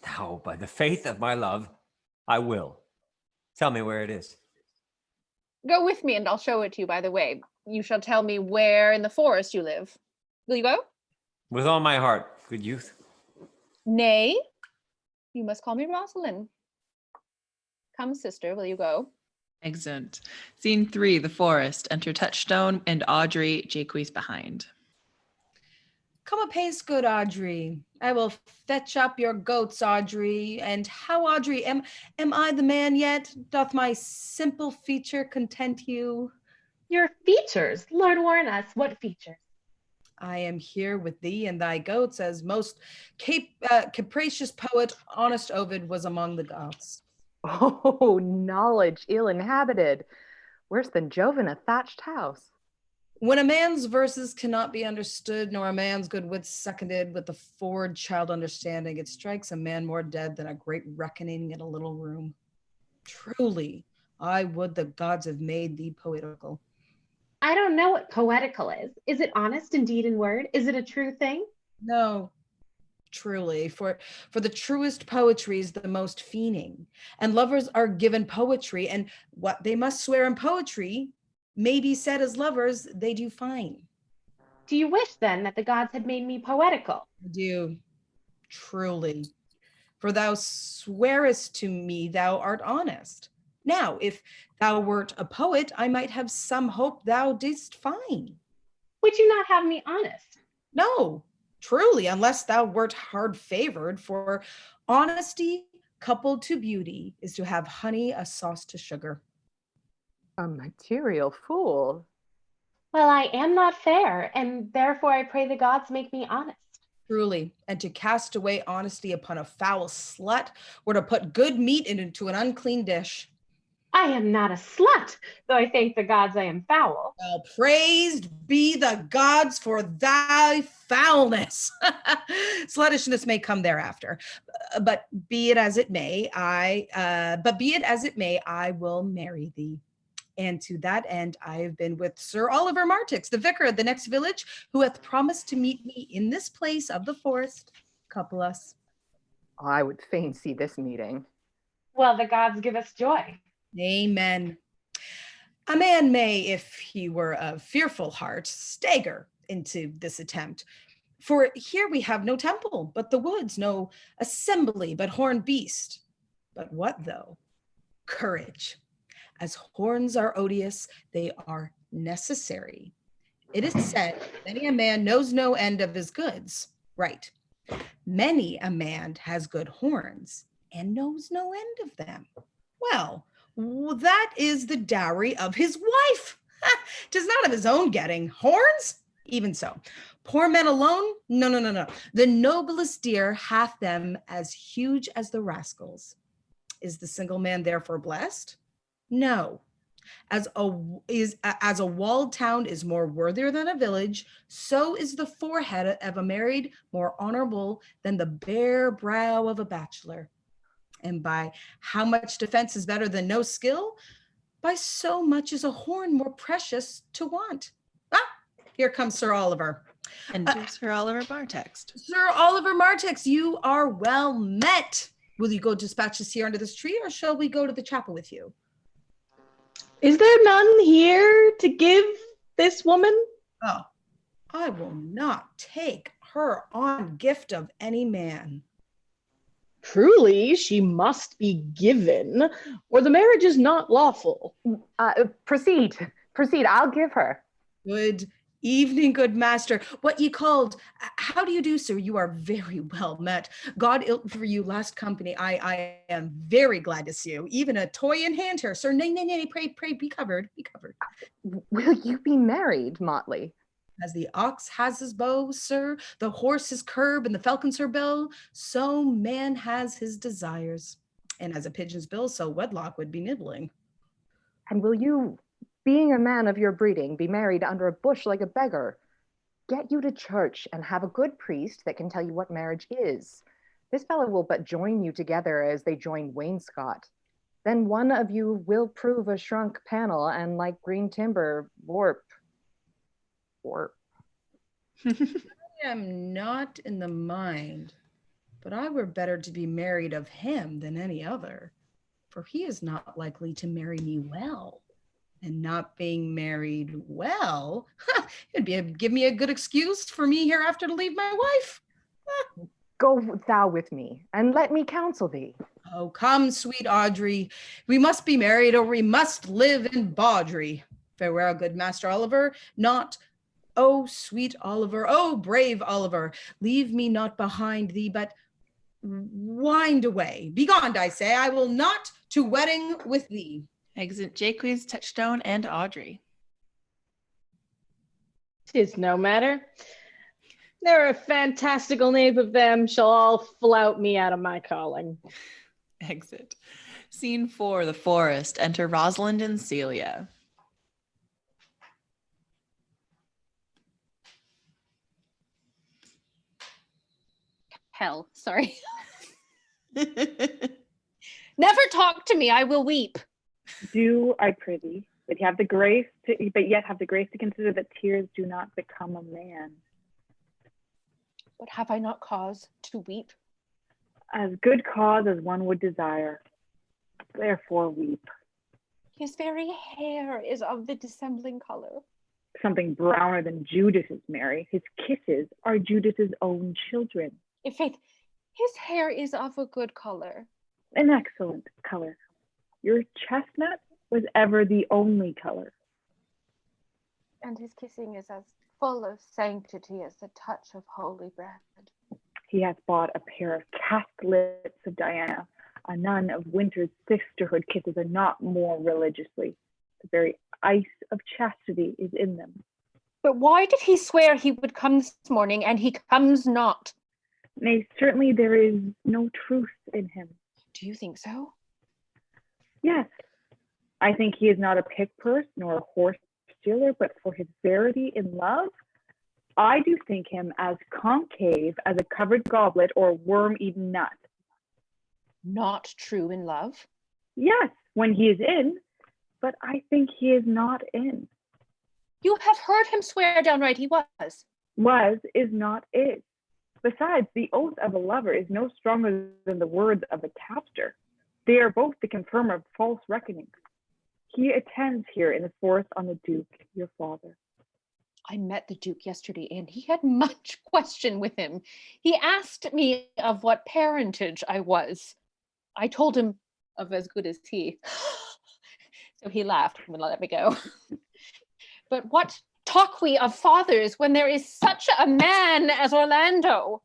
Now, by the faith of my love, I will. Tell me where it is. Go with me and I'll show it to you by the way. You shall tell me where in the forest you live. Will you go? With all my heart, good youth. Nay, you must call me Rosalind. Come, sister, will you go? Excellent. Scene 3, the forest. Enter Touchstone and Audrey, Jaques behind. Come apace, good Audrey. I will fetch up your goats, Audrey. And how, Audrey, am I the man yet? Doth my simple feature content you? Your features, Lord warn us, what features? I am here with thee and thy goats, as most capricious poet, honest Ovid, was among the Goths. Oh, knowledge ill inhabited, worse than Jove in a thatched house. When a man's verses cannot be understood, nor a man's good wits seconded with the forward child understanding, it strikes a man more dead than a great reckoning in a little room. Truly, I would the gods have made thee poetical. I don't know what poetical is. Is it honest in deed and word? Is it a true thing? No, truly, for the truest poetry is the most fiending, and lovers are given poetry, and what they must swear in poetry may be said as lovers they do find. Do you wish then that the gods had made me poetical? I do, truly, for thou swearest to me thou art honest. Now, if thou wert a poet, I might have some hope thou didst find. Would you not have me honest? No, truly, unless thou wert hard favored, for honesty coupled to beauty is to have honey a sauce to sugar. A material fool. Well, I am not fair, and therefore I pray the gods make me honest. Truly, and to cast away honesty upon a foul slut, or to put good meat into an unclean dish. I am not a slut, though I thank the gods I am foul. Well, praised be the gods for thy foulness. Sluttishness may come thereafter, but be it as it may, I will marry thee. And to that end, I have been with Sir Oliver Martix, the vicar of the next village, who hath promised to meet me in this place of the forest. Couple us. I would fain see this meeting. Well, the gods give us joy. Amen. A man may, if he were of fearful heart, stagger into this attempt. For here we have no temple, but the woods, no assembly, but horned beast. But what though? Courage. As horns are odious, they are necessary. It is said, many a man knows no end of his goods. Right. Many a man has good horns and knows no end of them. Well, that is the dowry of his wife. 'Tis not of his own getting. Horns? Even so. Poor men alone? No. The noblest deer hath them as huge as the rascals. Is the single man therefore blessed? No. As a walled town is more worthier than a village, so is the forehead of a married more honorable than the bare brow of a bachelor. And by how much defense is better than no skill? By so much is a horn more precious to want. Here comes Sir Oliver. And Sir Oliver Martix. Sir Oliver Martix, you are well met. Will you go dispatch us here under this tree, or shall we go to the chapel with you? Is there none here to give this woman? Oh, I will not take her on gift of any man. Truly, she must be given, or the marriage is not lawful. Proceed. I'll give her. Good Evening, good master. What ye called? How do you do, sir? You are very well met. God ilt for you last company. I am very glad to see you. Even a toy in hand here, sir. Nay, nay, nay, pray, pray, be covered, be covered. Will you be married, Motley? As the ox has his bow, sir, the horse his curb, and the falcon's her bill, so man has his desires. And as a pigeon's bill, so wedlock would be nibbling. And will you, being a man of your breeding, be married under a bush like a beggar? Get you to church and have a good priest that can tell you what marriage is. This fellow will but join you together as they join wainscot. Then one of you will prove a shrunk panel and like green timber, warp. I am not in the mind, but I were better to be married of him than any other, for he is not likely to marry me well. And not being married well, give me a good excuse for me hereafter to leave my wife. Go thou with me, and let me counsel thee. Oh, come, sweet Audrey. We must be married, or we must live in bawdry. Farewell, good Master Oliver. Not, oh, sweet Oliver, oh, brave Oliver, leave me not behind thee, but wind away. Begone, I say, I will not to wedding with thee. Exit Jaques, Touchstone, and Audrey. 'Tis no matter. There are fantastical knave of them shall all flout me out of my calling. Exit. Scene 4, the forest. Enter Rosalind and Celia. Hell, sorry. Never talk to me, I will weep. Do, I prithee, but yet have the grace to consider that tears do not become a man. But have I not cause to weep? As good cause as one would desire. Therefore weep. His very hair is of the dissembling color. Something browner than Judas's, Mary. His kisses are Judas's own children. In faith, his hair is of a good color. An excellent color. Your chestnut was ever the only color. And his kissing is as full of sanctity as the touch of holy bread. He hath bought a pair of cast lips of Diana. A nun of winter's sisterhood kisses her not more religiously. The very ice of chastity is in them. But why did he swear he would come this morning and he comes not? Nay, certainly there is no truth in him. Do you think so? Yes. I think he is not a pickpurse nor a horse stealer, but for his verity in love, I do think him as concave as a covered goblet or worm-eaten nut. Not true in love? Yes, when he is in, but I think he is not in. You have heard him swear downright he was. Was is not is. Besides, the oath of a lover is no stronger than the words of a tapster. They are both the confirmer of false reckonings. He attends here in the forest on the Duke, your father. I met the Duke yesterday and he had much question with him. He asked me of what parentage I was. I told him of as good as he. So he laughed and let me go. But what talk we of fathers when there is such a man as Orlando?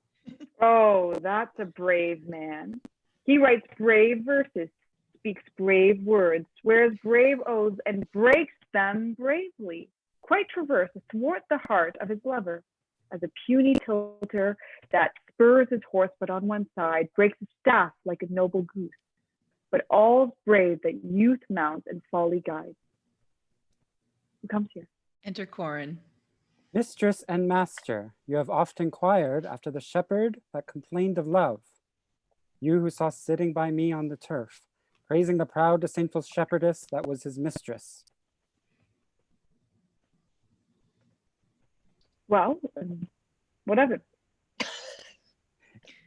Oh, that's a brave man. He writes brave verses, speaks brave words, swears brave oaths, and breaks them bravely, quite traverse athwart the heart of his lover, as a puny tilter that spurs his horse but on one side, breaks his staff like a noble goose. But all's brave that youth mounts and folly guides. Who comes here? Enter Corin. Mistress and master, you have oft inquired after the shepherd that complained of love. You who saw sitting by me on the turf, praising the proud disdainful shepherdess that was his mistress. Well, what of it?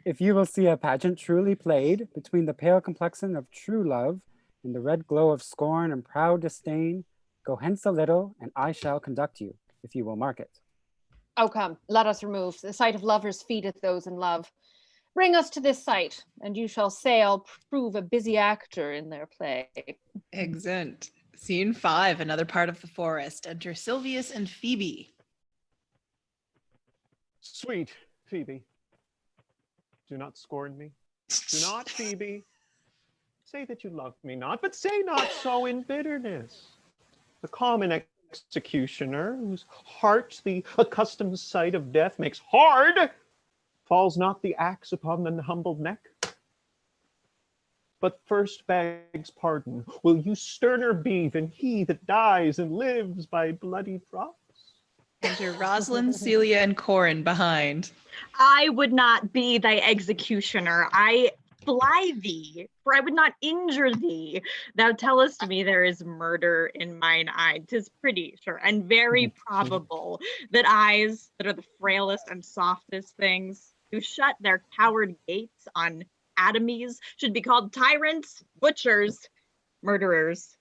If you will see a pageant truly played between the pale complexion of true love and the red glow of scorn and proud disdain, go hence a little, and I shall conduct you, if you will mark it. Oh, come, let us remove. The sight of lovers feedeth those in love. Bring us to this sight, and you shall say I'll prove a busy actor in their play. Excellent. Scene 5, another part of the forest. Enter Silvius and Phoebe. Sweet Phoebe, do not scorn me. Do not, Phoebe, say that you love me not, but say not so in bitterness. The common executioner, whose heart the accustomed sight of death makes hard, falls not the axe upon the humbled neck, but first begs pardon. Will you sterner be than he that dies and lives by bloody drops? Enter Rosalind, Celia, and Corin behind. I would not be thy executioner. I fly thee, for I would not injure thee. Thou tellest me there is murder in mine eye. 'Tis pretty sure and very probable that eyes that are the frailest and softest things, who shut their coward gates on atomies, should be called tyrants, butchers, murderers.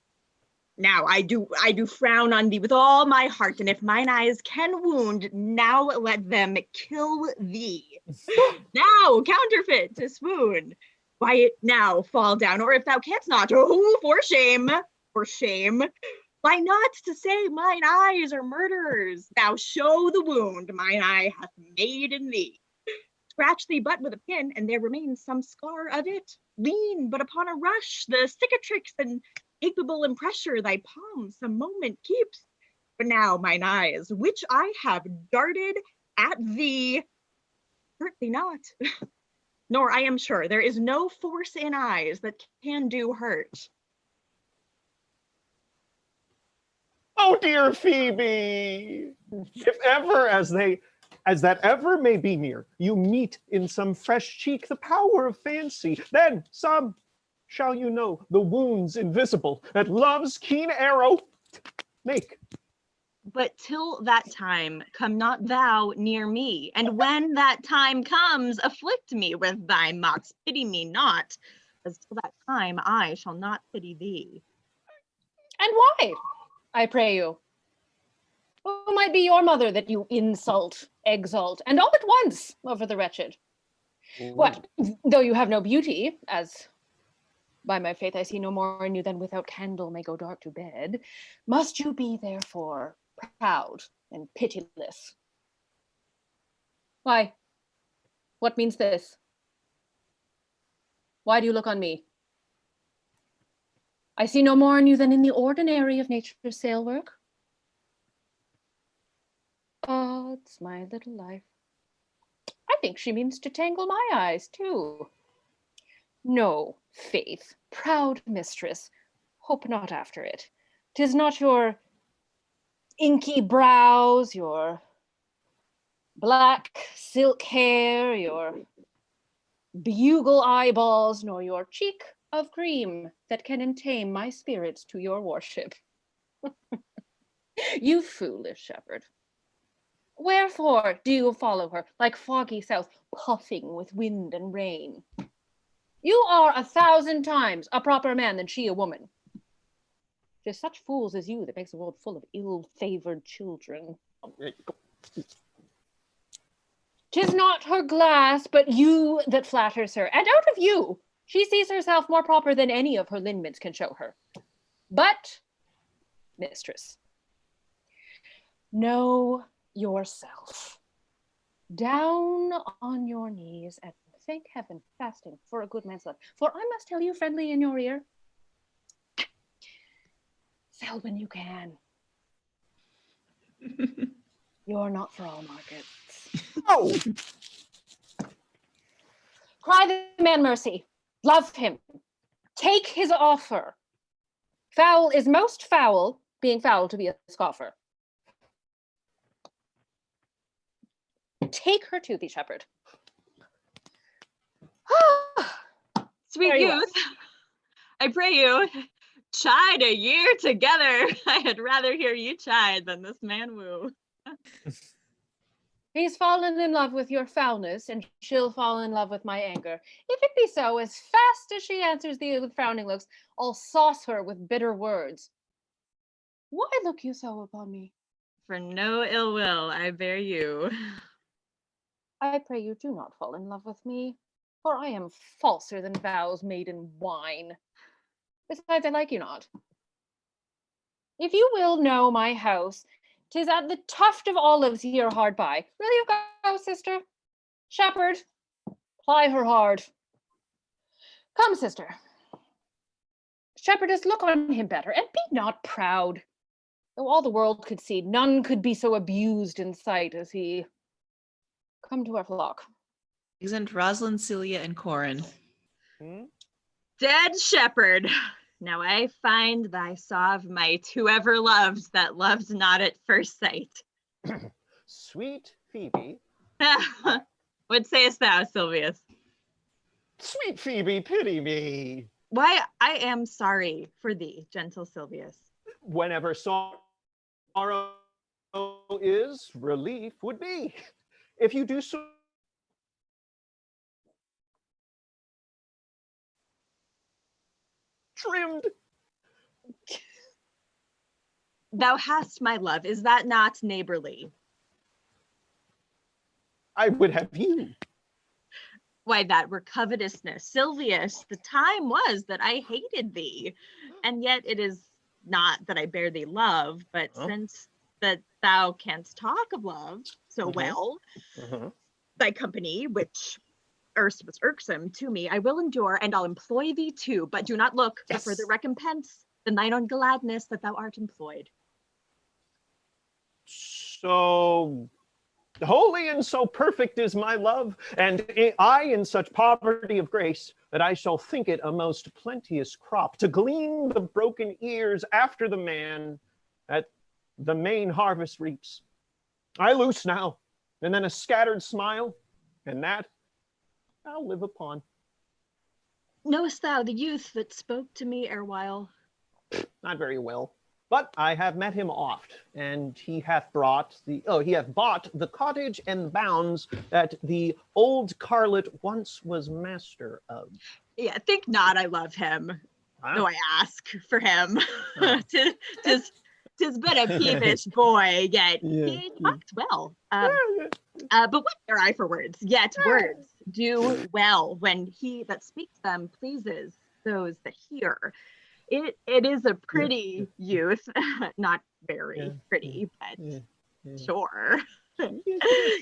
Now I do frown on thee with all my heart, and if mine eyes can wound, now let them kill thee. Now counterfeit to swoon. Why now fall down, or if thou canst not, oh, for shame, for shame. Why not to say mine eyes are murderers? Now show the wound mine eye hath made in thee. Scratch thee but with a pin, and there remains some scar of it. Lean but upon a rush, the cicatrix and capable in pressure thy palm some moment keeps. But now mine eyes, which I have darted at thee, hurt thee not. Nor I am sure there is no force in eyes that can do hurt. Oh dear Phoebe, if ever as that ever may be near, you meet in some fresh cheek the power of fancy, then some shall you know the wounds invisible that love's keen arrow make. But till that time, come not thou near me. And when that time comes, afflict me with thy mocks. Pity me not, as till that time I shall not pity thee. And why, I pray you? Who might be your mother that you insult, exalt, and all at once over the wretched? What, though you have no beauty, as by my faith I see no more in you than without candle may go dark to bed, must you be therefore proud and pitiless? Why, what means this? Why do you look on me? I see no more in you than in the ordinary of nature's sail work. Oh, it's my little life. I think she means to tangle my eyes too. No, faith, proud mistress, hope not after it. 'Tis not your inky brows, your black silk hair, your bugle eyeballs, nor your cheek of cream that can entame my spirits to your worship. You foolish shepherd. Wherefore do you follow her like foggy south, puffing with wind and rain? You are 1,000 times a proper man than she a woman. 'Tis such fools as you that makes the world full of ill-favored children. 'Tis not her glass, but you that flatters her, and out of you she sees herself more proper than any of her lineaments can show her. But, mistress, know yourself. Down on your knees and thank heaven, fasting for a good man's life. For I must tell you friendly in your ear, sell when you can. You're not for all markets. Oh! Cry the man mercy. Love him. Take his offer. Foul is most foul, being foul to be a scoffer. Take her to thee, shepherd. Sweet youth, I pray you, chide a year together. I had rather hear you chide than this man woo. He's fallen in love with your foulness, and she'll fall in love with my anger. If it be so, as fast as she answers thee with frowning looks, I'll sauce her with bitter words. Why look you so upon me? For no ill will I bear you. I pray you do not fall in love with me, for I am falser than vows made in wine. Besides, I like you not. If you will know my house, 'Tis at the tuft of olives here hard by. Will you go, sister? Shepherd, ply her hard. Come, sister. Shepherdess, look on him better, and be not proud. Though all the world could see, none could be so abused in sight as he. Come to our flock. Isn't Rosalind, Celia, and Corin? Dead shepherd. Now I find thy salve might, whoever loved that loved not at first sight. Sweet Phoebe. What sayest thou, Silvius? Sweet Phoebe, pity me. Why, I am sorry for thee, gentle Silvius. Whenever sorrow is, relief would be. If you do so. Trimmed. Thou hast my love. Is that not neighborly? I would have you. Why, that were covetousness. Silvius, the time was that I hated thee, and yet it is not that I bear thee love, but since that thou canst talk of love so well, thy company, which erst was irksome to me, I will endure, and I'll employ thee too, but do not look for further recompense than thine own gladness that thou art employed. So holy and so perfect is my love, and I in such poverty of grace, that I shall think it a most plenteous crop to glean the broken ears after the man at the main harvest reaps. I loose now, and then a scattered smile, and that I'll live upon. Knowest thou the youth that spoke to me erewhile? Not very well. But I have met him oft, and he hath bought the cottage and bounds that the old carlet once was master of. Yeah, think not I love him, though I ask for him. Tis but a peevish boy, yet he talked well. But what care I for words? Yet words do well when he that speaks them pleases those that hear. It is a pretty youth, not very pretty, but sure.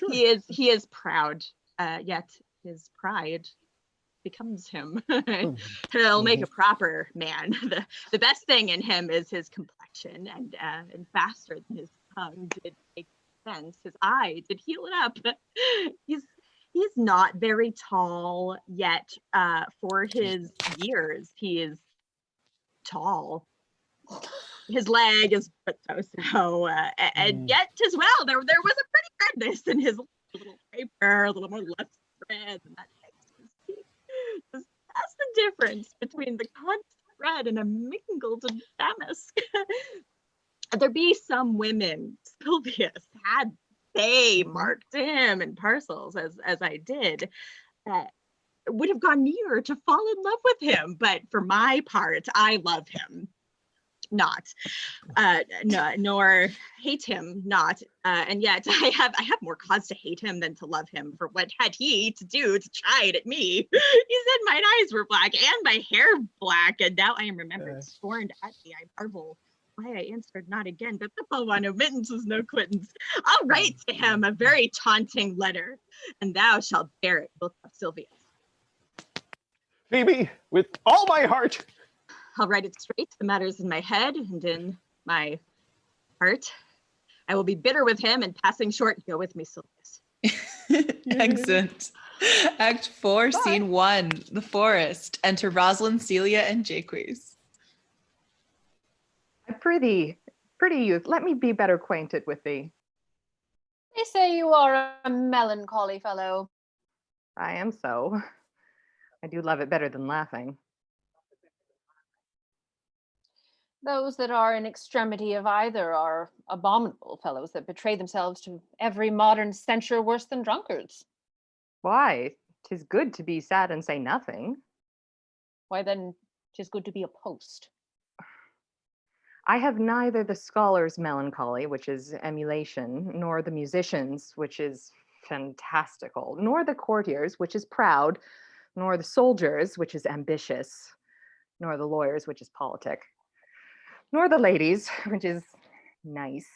He is proud, yet his pride becomes him. He'll make a proper man. The best thing in him is his complexion, and faster than his tongue did make sense, his eye did heal it up. He's not very tall, yet for his years he is tall. His leg is but so, and yet as well there was a pretty redness in his little paper, a little more less red than that. That's the difference between the constant red and a mingled damask. There be some women, Silvius, had they marked him in parcels as I did, would have gone near to fall in love with him, but for my part, I love him not, nor hate him not, and yet I have more cause to hate him than to love him. For what had he to do to chide at me? He said mine eyes were black and my hair black, and now I am remembered scorned at me. I marvel why I answered not again, but the one omittance is no quittance. I'll write to him a very taunting letter, and thou shalt bear it, both of Silvius. Phoebe, with all my heart. I'll write it straight. The matter's in my head and in my heart. I will be bitter with him and passing short. Go with me, Silvius. Excellent. Act 4, Scene 1, the forest. Enter Rosalind, Celia, and Jaques. I prithee, pretty youth, let me be better acquainted with thee. They say you are a melancholy fellow. I am so. I do love it better than laughing. Those that are in extremity of either are abominable fellows that betray themselves to every modern censure worse than drunkards. Why? 'Tis good to be sad and say nothing. Why then, 'tis good to be a post. I have neither the scholar's melancholy, which is emulation, nor the musician's, which is fantastical, nor the courtier's, which is proud, nor the soldier's, which is ambitious, nor the lawyer's, which is politic, nor the lady's, which is nice,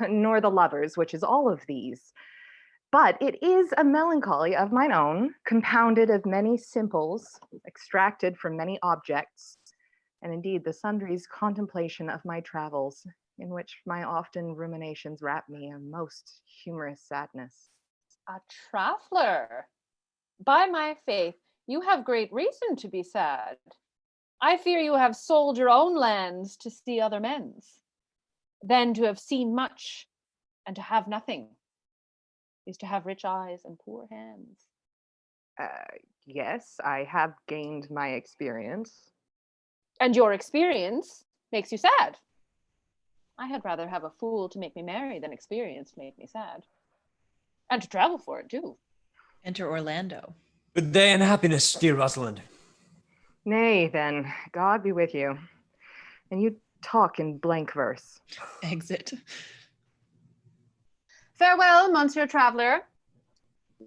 nor the lovers, which is all of these. But it is a melancholy of mine own, compounded of many simples, extracted from many objects, and indeed the sundry's contemplation of my travels, in which my often ruminations wrap me in most humorous sadness. A traveler! By my faith, you have great reason to be sad. I fear you have sold your own lands to see other men's. Then to have seen much and to have nothing is to have rich eyes and poor hands. Yes, I have gained my experience. And your experience makes you sad. I had rather have a fool to make me merry than experience to make me sad. And to travel for it, too. Enter Orlando. Good day and happiness, dear Rosalind. Nay, then, God be with you. And you talk in blank verse. Exit. Farewell, Monsieur Traveler.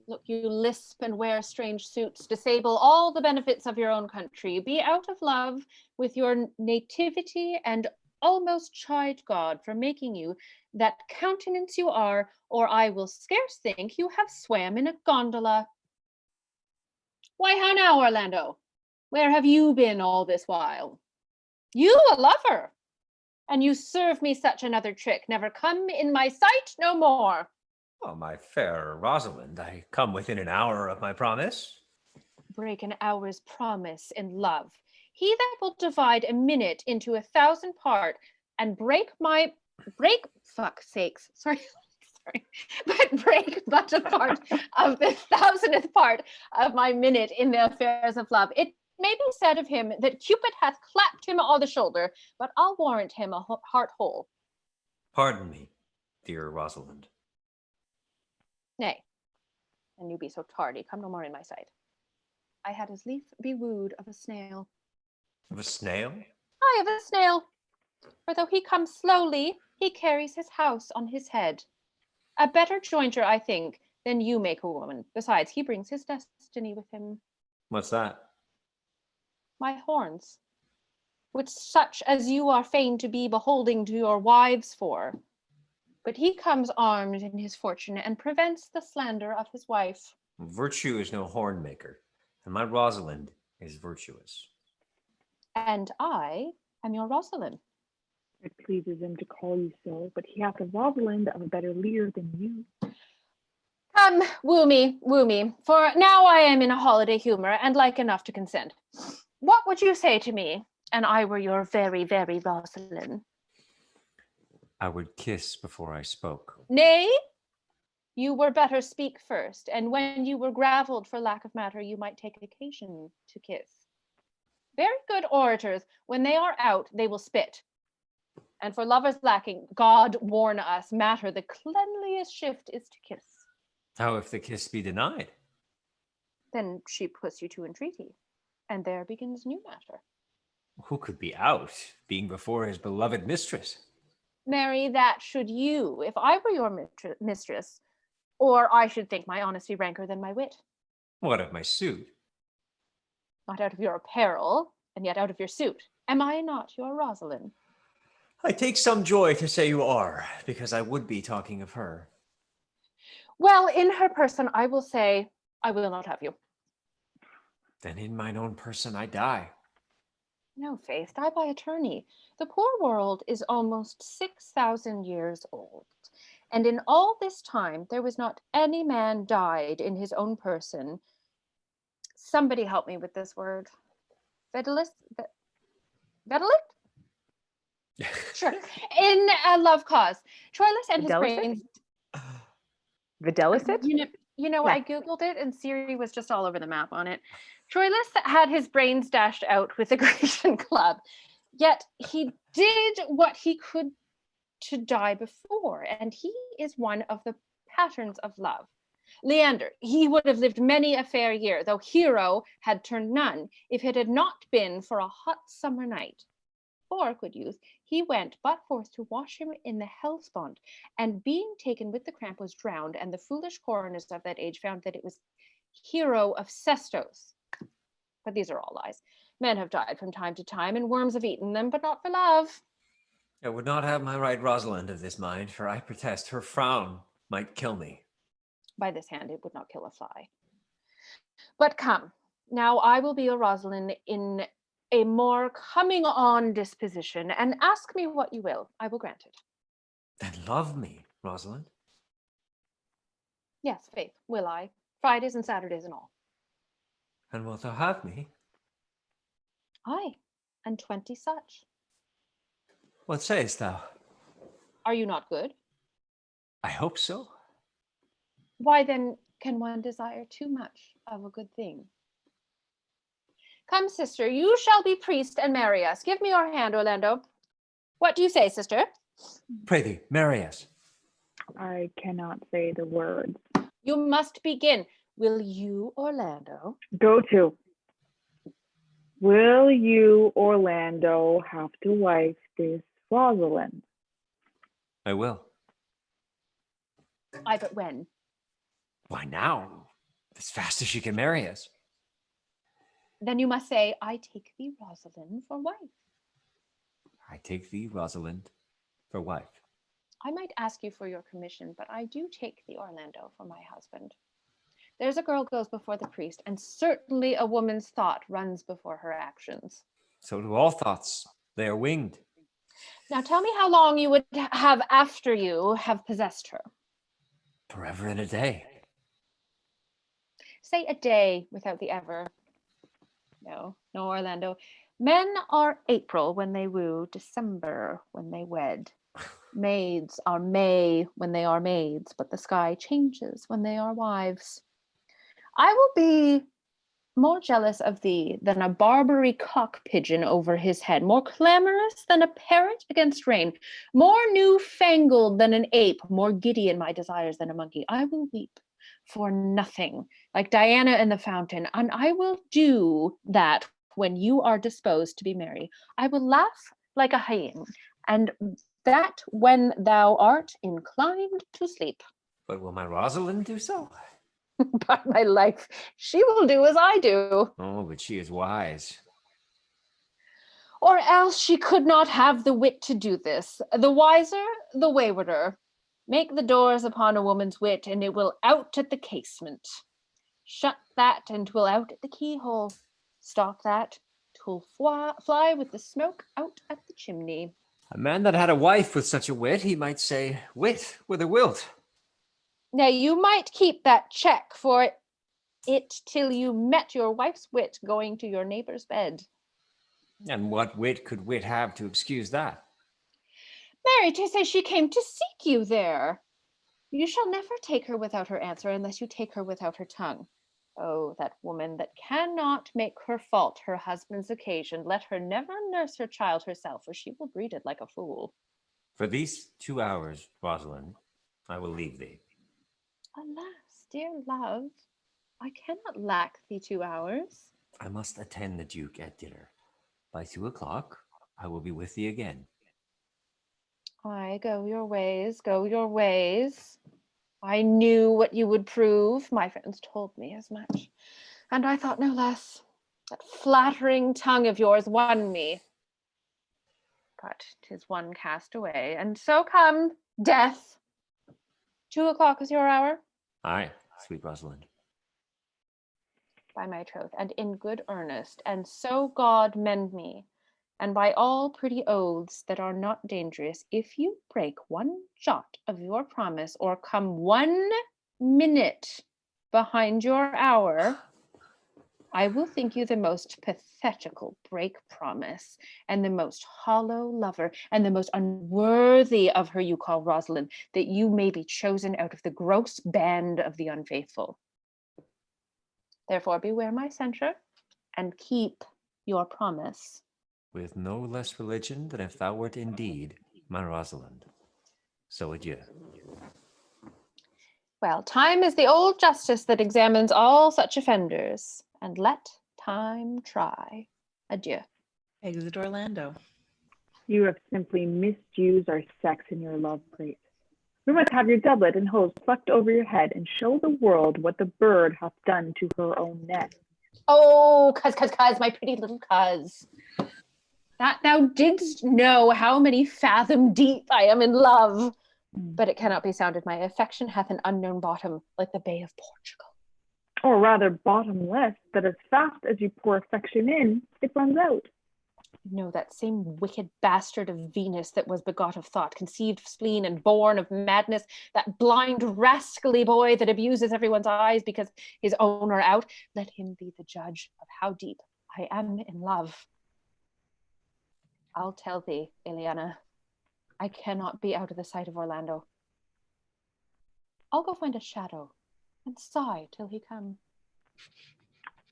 Look, you lisp and wear strange suits, disable all the benefits of your own country, be out of love with your nativity, and almost chide God for making you that countenance you are, or I will scarce think you have swam in a gondola. Why, how now, Orlando? Where have you been all this while? You a lover, and you serve me such another trick, never come in my sight no more. Oh, my fair Rosalind, I come within an hour of my promise. Break an hour's promise in love. He that will divide a minute into 1,000 part and fuck sakes, sorry, but break but a part of the 1,000th part of my minute in the affairs of love. It may be said of him that Cupid hath clapped him on the shoulder, but I'll warrant him a heart whole. Pardon me, dear Rosalind. Nay, and you be so tardy, come no more in my sight. I had as lief be wooed of a snail. Of a snail? Aye, of a snail. For though he comes slowly, he carries his house on his head. A better jointer, I think, than you make a woman. Besides, he brings his destiny with him. What's that? My horns, which such as you are fain to be beholding to your wives for. But he comes armed in his fortune and prevents the slander of his wife. Virtue is no horn maker, and my Rosalind is virtuous. And I am your Rosalind. It pleases him to call you so, but he hath a Rosalind of a better leer than you. Come, woo me, for now I am in a holiday humor and like enough to consent. What would you say to me, and I were your very, very Rosalind? I would kiss before I spoke. Nay, you were better speak first, and when you were gravelled for lack of matter, you might take occasion to kiss. Very good orators, when they are out, they will spit. And for lovers lacking, God warn us, matter the cleanliest shift is to kiss. How if the kiss be denied? Then she puts you to entreaty, and there begins new matter. Who could be out, being before his beloved mistress? Marry, that should you, if I were your mistress, or I should think my honesty ranker than my wit. What of my suit? Not out of your apparel, and yet out of your suit. Am I not your Rosalind? I take some joy to say you are, because I would be talking of her. Well, in her person, I will say, I will not have you. Then in mine own person I die. No, faith, die by attorney. The poor world is almost 6,000 years old, and in all this time there was not any man died in his own person. Somebody help me with this word. Vedalist? Sure. In a love cause. Troilus and his brains. Videlicet? You know, I Googled it and Siri was just all over the map on it. Troilus had his brains dashed out with the Grecian club, yet he did what he could to die before, and he is one of the patterns of love. Leander, he would have lived many a fair year, though Hero had turned none, if it had not been for a hot summer night. For, good youth, he went but forth to wash him in the Hellespont, and being taken with the cramp was drowned, and the foolish coroners of that age found that it was Hero of Sestos. But these are all lies. Men have died from time to time, and worms have eaten them, but not for love. I would not have my right Rosalind of this mind, for I protest her frown might kill me. By this hand, it would not kill a fly. But come, now I will be a Rosalind in a more coming on disposition, and ask me what you will. I will grant it. Then love me, Rosalind. Yes, faith, will I. Fridays and Saturdays and all. And wilt thou have me? Aye, and 20 such. What sayest thou? Are you not good? I hope so. Why then can one desire too much of a good thing? Come, sister, you shall be priest and marry us. Give me your hand, Orlando. What do you say, sister? Pray thee, marry us. I cannot say the words. You must begin. Will you, Orlando? Go to. Will you, Orlando, have to wife this Rosalind? I will. Aye, but when? Why now? As fast as she can marry us. Then you must say, I take thee, Rosalind, for wife. I take thee, Rosalind, for wife. I might ask you for your commission, but I do take thee, Orlando, for my husband. There's a girl goes before the priest, and certainly a woman's thought runs before her actions. So do all thoughts. They are winged. Now tell me how long you would have after you have possessed her. Forever and a day. Say a day without the ever. No, Orlando. Men are April when they woo, December when they wed. Maids are May when they are maids, but the sky changes when they are wives. I will be more jealous of thee than a Barbary cock pigeon over his head, more clamorous than a parrot against rain, more newfangled than an ape, more giddy in my desires than a monkey. I will weep for nothing, like Diana in the fountain, and I will do that when you are disposed to be merry. I will laugh like a hyena, and that when thou art inclined to sleep. But will my Rosalind do so? By my life, she will do as I do. Oh, but she is wise. Or else she could not have the wit to do this. The wiser, the waywarder. Make the doors upon a woman's wit, and it will out at the casement. Shut that, and 'twill out at the keyhole. Stop that, 'twill fly with the smoke out at the chimney. A man that had a wife with such a wit, he might say, wit, whither wilt? Now you might keep that check for it till you met your wife's wit going to your neighbor's bed. And what wit could wit have to excuse that? Mary, to say she came to seek you there. You shall never take her without her answer unless you take her without her tongue. Oh, that woman that cannot make her fault her husband's occasion, let her never nurse her child herself, or she will breed it like a fool. For these 2 hours, Rosalind, I will leave thee. Alas, dear love, I cannot lack thee 2 hours. I must attend the Duke at dinner. By 2 o'clock, I will be with thee again. Aye, go your ways, go your ways. I knew what you would prove. My friends told me as much, and I thought no less. That flattering tongue of yours won me. But 'tis one cast away, and so come death. 2 o'clock is your hour? Aye, sweet Rosalind. By my troth, and in good earnest, and so God mend me, and by all pretty oaths that are not dangerous, if you break one jot of your promise, or come 1 minute behind your hour, I will think you the most pathetical break promise, and the most hollow lover, and the most unworthy of her you call Rosalind, that you may be chosen out of the gross band of the unfaithful. Therefore beware my censure, and keep your promise. With no less religion than if thou wert indeed my Rosalind. So adieu. Well, time is the old justice that examines all such offenders, and let time try. Adieu. Exit Orlando. You have simply misused our sex in your love plate. We must have your doublet and hose plucked over your head, and show the world what the bird hath done to her own nest. Oh, cuz, my pretty little cuz. that thou didst know how many fathom deep I am in love. But it cannot be sounded. My affection hath an unknown bottom, like the Bay of Portugal. Or rather bottomless, that as fast as you pour affection in, it runs out. No, that same wicked bastard of Venus that was begot of thought, conceived of spleen and born of madness, that blind rascally boy that abuses everyone's eyes because his own are out, let him be the judge of how deep I am in love. I'll tell thee, Ileana, I cannot be out of the sight of Orlando. I'll go find a shadow and sigh till he come.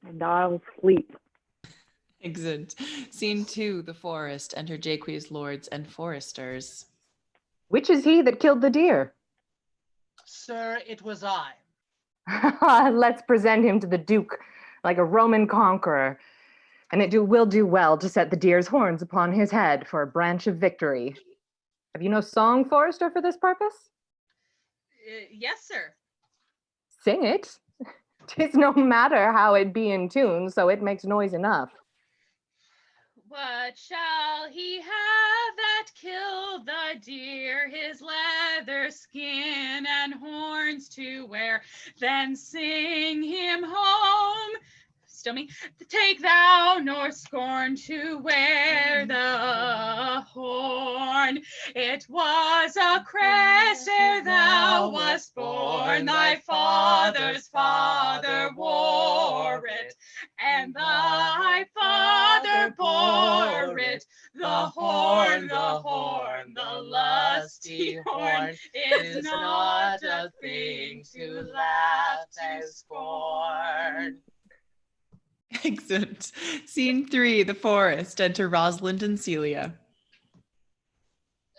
And I'll sleep. Exit. Scene 2, the forest. Enter Jaques' lords and foresters. Which is he that killed the deer? Sir, it was I. Let's present him to the Duke like a Roman conqueror, and will do well to set the deer's horns upon his head for a branch of victory. Have you no song, Forester, for this purpose? Yes, sir. Sing it. 'Tis no matter how it be in tune, so it makes noise enough. What shall he have that killed the deer, his leather skin and horns to wear? Then sing him home. Still me. Take thou nor scorn to wear the horn. It was a crest ere thou wast born. Thy father's father wore it, and thy father bore it. The horn, the lusty horn is not a thing to laugh and scorn. Exit. Scene 3, the forest. Enter Rosalind and Celia.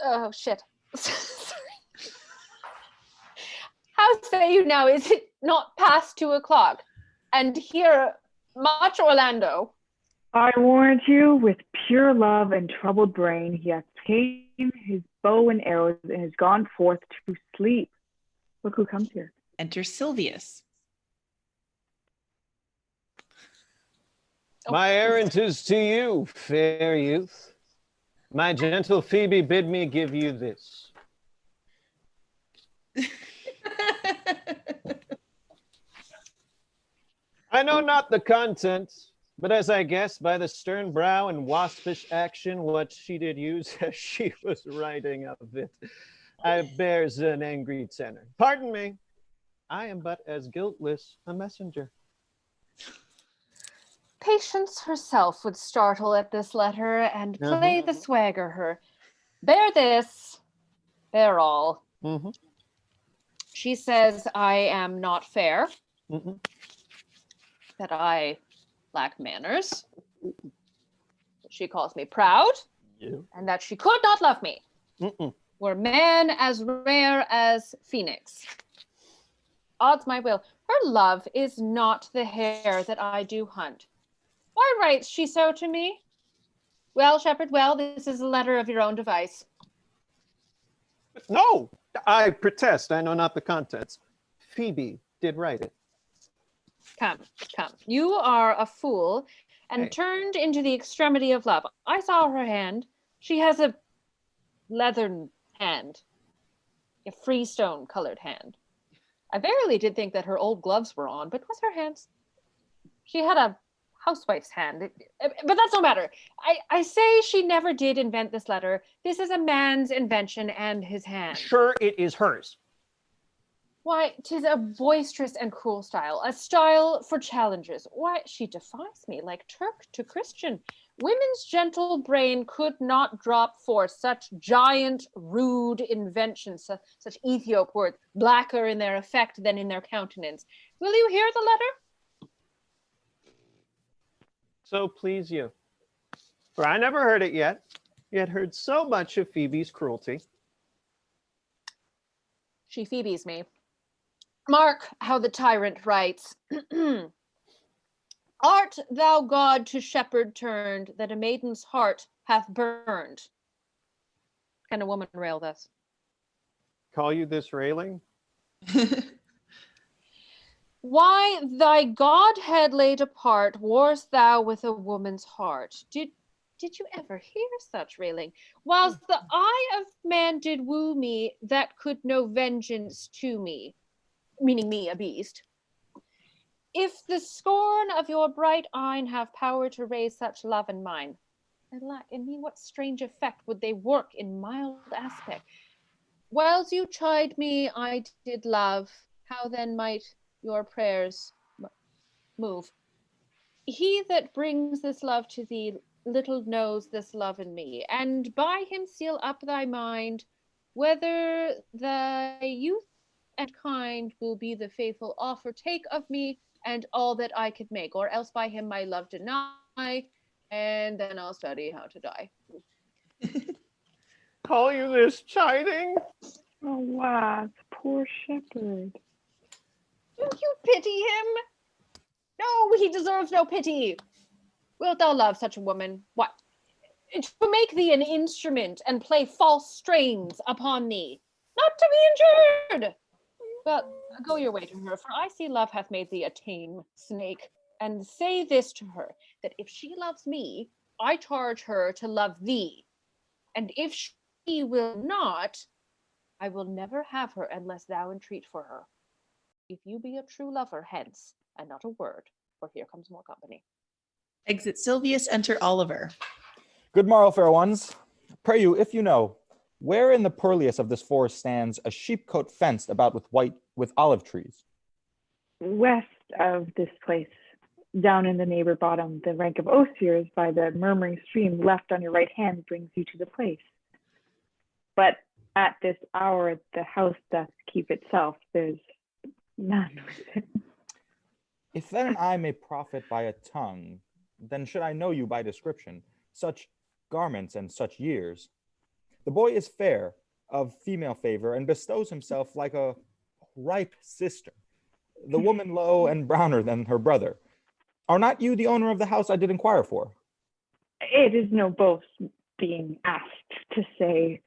Oh, shit. Sorry. How say you now? Is it not past 2 o'clock? And here, much Orlando. I warrant you, with pure love and troubled brain, he hath ta'en his bow and arrows and is gone forth to sleep. Look who comes here. Enter Silvius. My errand is to you, fair youth. My gentle Phoebe bid me give you this. I know not the contents, but as I guess by the stern brow and waspish action what she did use as she was writing of it, I bears an angry tenor. Pardon me, I am but as guiltless a messenger. Patience herself would startle at this letter and play the swagger her. Bear this, bear all. She says I am not fair, that I lack manners, she calls me proud, and that she could not love me. Were man as rare as Phoenix. Odds my will, her love is not the hare that I do hunt. Why writes she so to me? Well, shepherd, well, this is a letter of your own device. No, I protest, I know not the contents. Phoebe did write it. Come, come. You are a fool and turned into the extremity of love. I saw her hand. She has a leathern hand, a freestone colored hand. I verily did think that her old gloves were on, but was her hands? She had a housewife's hand, but that's no matter. I say she never did invent this letter. This is a man's invention and his hand. Sure, it is hers. Why, 'tis a boisterous and cruel style, a style for challengers. Why, she defies me like Turk to Christian. Women's gentle brain could not drop forth such giant, rude inventions, such Ethiop words, blacker in their effect than in their countenance. Will you hear the letter? So please you. For I never heard it yet heard so much of Phoebe's cruelty. She Phoebes me. Mark how the tyrant writes. Art thou God to shepherd turned, that a maiden's heart hath burned? Can a woman rail thus? Call you this railing? Why thy godhead laid apart, warst thou with a woman's heart? Did did you ever hear such railing? Whilst the eye of man did woo me, that could no vengeance to me, meaning me, a beast. If the scorn of your bright eyne have power to raise such love in mine, alack, in me what strange effect would they work in mild aspect? Whiles you chide me, I did love, how then might your prayers move? He that brings this love to thee little knows this love in me, and by him seal up thy mind, whether thy youth and kind will be the faithful offer take of me and all that I could make, or else by him my love deny, and then I'll study how to die. Call you this chiding? Oh, wow, poor shepherd. Do you pity him? No, he deserves no pity. Wilt thou love such a woman? What? To make thee an instrument and play false strains upon thee, not to be injured. But go your way to her, for I see love hath made thee a tame snake. And say this to her, that if she loves me, I charge her to love thee. And if she will not, I will never have her unless thou entreat for her. If you be a true lover, hence, and not a word, for here comes more company. Exit Silvius, enter Oliver. Good morrow, fair ones. Pray you, if you know, where in the purliest of this forest stands a sheepcote fenced about with olive trees? West of this place, down in the neighbor bottom, the rank of osiers by the murmuring stream left on your right hand brings you to the place. But at this hour the house doth keep itself. There's none within. If then I may profit by a tongue, then should I know you by description, such garments and such years. The boy is fair, of female favor, and bestows himself like a ripe sister. The woman low and browner than her brother. Are not you the owner of the house I did inquire for? It is no boast being asked to say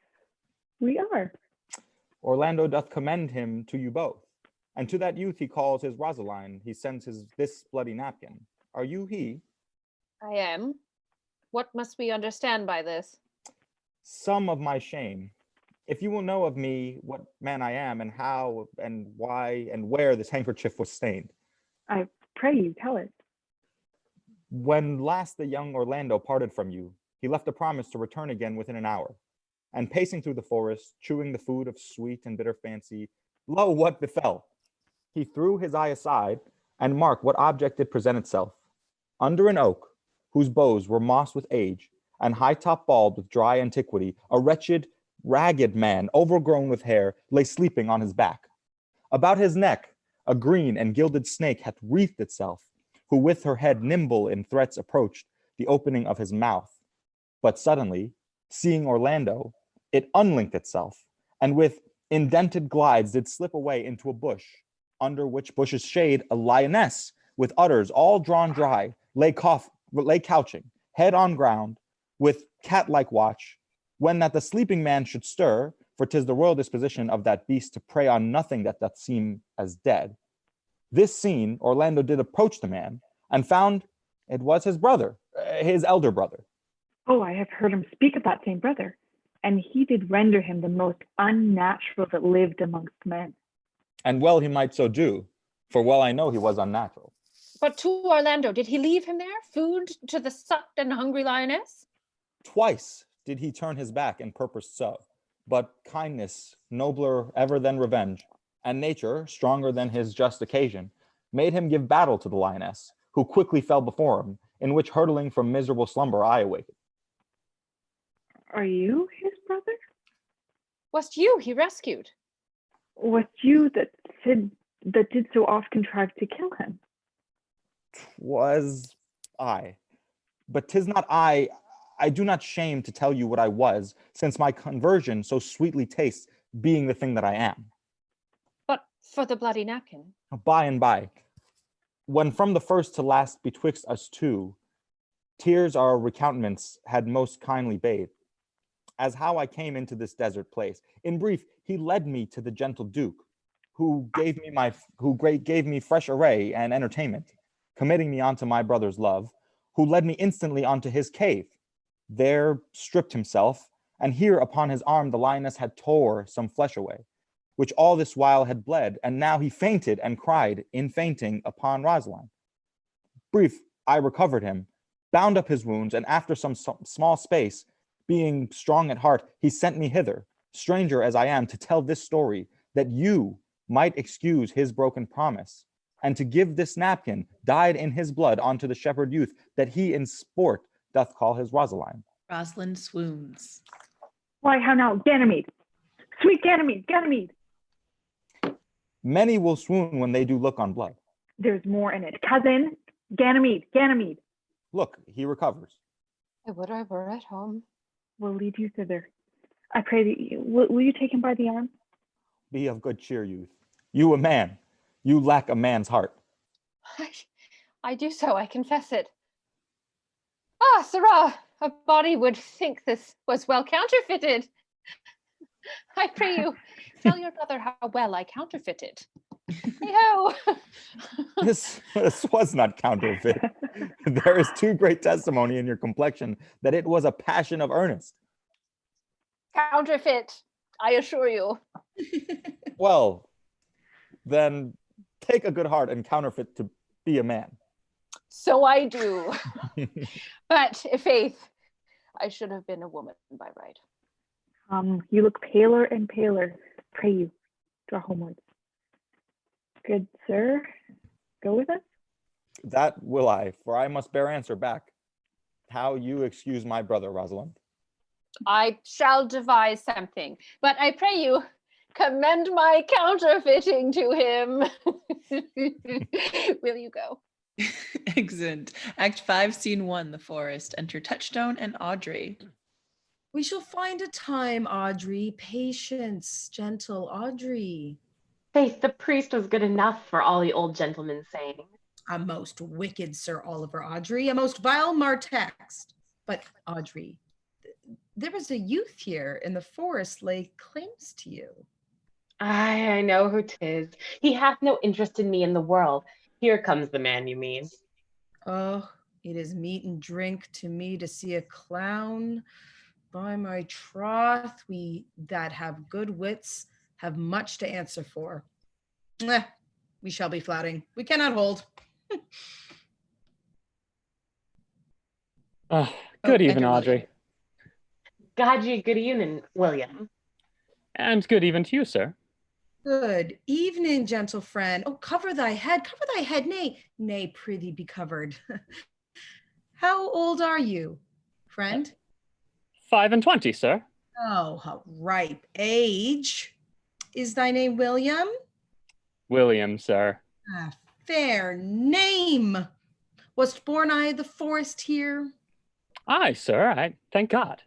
we are. Orlando doth commend him to you both, and to that youth he calls his Rosaline, he sends this bloody napkin. Are you he? I am. What must we understand by this? Some of my shame. If you will know of me what man I am, and how and why and where this handkerchief was stained. I pray you tell it. When last the young Orlando parted from you, he left a promise to return again within an hour. And pacing through the forest, chewing the food of sweet and bitter fancy, lo, what befell? He threw his eye aside, and mark what object did present itself. Under an oak, whose boughs were mossed with age, and high-top bald with dry antiquity, a wretched, ragged man, overgrown with hair, lay sleeping on his back. About his neck, a green and gilded snake hath wreathed itself, who with her head nimble in threats approached the opening of his mouth. But suddenly, seeing Orlando, it unlinked itself, and with indented glides did slip away into a bush, under which bush's shade a lioness, with udders all drawn dry, lay couching, head on ground, with cat-like watch, when that the sleeping man should stir, for 'tis the royal disposition of that beast to prey on nothing that doth seem as dead. This seen, Orlando did approach the man, and found it was his brother, his elder brother. Oh, I have heard him speak of that same brother, and he did render him the most unnatural that lived amongst men. And well he might so do, for well I know he was unnatural. But to Orlando, did he leave him there? Food to the sucked and hungry lioness? Twice did he turn his back and purposed so, but kindness, nobler ever than revenge, and nature, stronger than his just occasion, made him give battle to the lioness, who quickly fell before him, in which hurtling from miserable slumber I awakened. Are you his brother? Wast you he rescued? Was you that did so oft contrive to kill him? 'Twas I, but 'tis not I do not shame to tell you what I was, since my conversion so sweetly tastes, being the thing that I am. But for the bloody napkin? By and by, when from the first to last betwixt us two, tears our recountenance had most kindly bathed, as how I came into this desert place. In brief, he led me to the gentle Duke, who gave me fresh array and entertainment, committing me unto my brother's love, who led me instantly unto his cave, there stripped himself, and here upon his arm the lioness had tore some flesh away, which all this while had bled, and now he fainted and cried in fainting upon Rosaline. Brief, I recovered him, bound up his wounds, and after some small space, being strong at heart, he sent me hither, stranger as I am, to tell this story, that you might excuse his broken promise, and to give this napkin, dyed in his blood, unto the shepherd youth, that he in sport doth call his Rosaline. Rosalind swoons. Why, how now, Ganymede? Sweet Ganymede, Ganymede! Many will swoon when they do look on blood. There's more in it. Cousin, Ganymede, Ganymede. Look, he recovers. I would I were at home. We'll lead you thither. I pray that you, will you take him by the arm? Be of good cheer, youth. You a man. You lack a man's heart. I do so, I confess it. Ah, sirrah, a body would think this was well counterfeited. I pray you, tell your brother how well I counterfeited. Hey-ho! This was not counterfeit. There is too great testimony in your complexion that it was a passion of earnest. Counterfeit, I assure you. Well, then take a good heart and counterfeit to be a man. So I do. But, faith, I should have been a woman by right. You look paler and paler. Pray you, draw homewards. Good sir, go with us. That will I, for I must bear answer back. How you excuse my brother, Rosalind? I shall devise something, but I pray you, commend my counterfeiting to him. Will you go? Excellent. Act 5, Scene 1, The Forest. Enter Touchstone and Audrey. We shall find a time, Audrey. Patience, gentle Audrey. Faith, the priest was good enough for all the old gentlemen's saying. A most wicked Sir Oliver, Audrey, a most vile martext. But Audrey, there is a youth here in the forest lay claims to you. I know who 'tis. He hath no interest in me in the world. Here comes the man you mean. Oh, it is meat and drink to me to see a clown. By my troth, we that have good wits have much to answer for. We shall be flouting. We cannot hold. Good evening, Audrey. God you good evening, William. And good even to you, sir. Good evening, gentle friend. Oh, cover thy head, nay, prithee be covered. How old are you, friend? 25, sir. Oh, how ripe age. Is thy name William? William, sir. A fair name. Wast born I the forest here? Aye, sir, I thank God.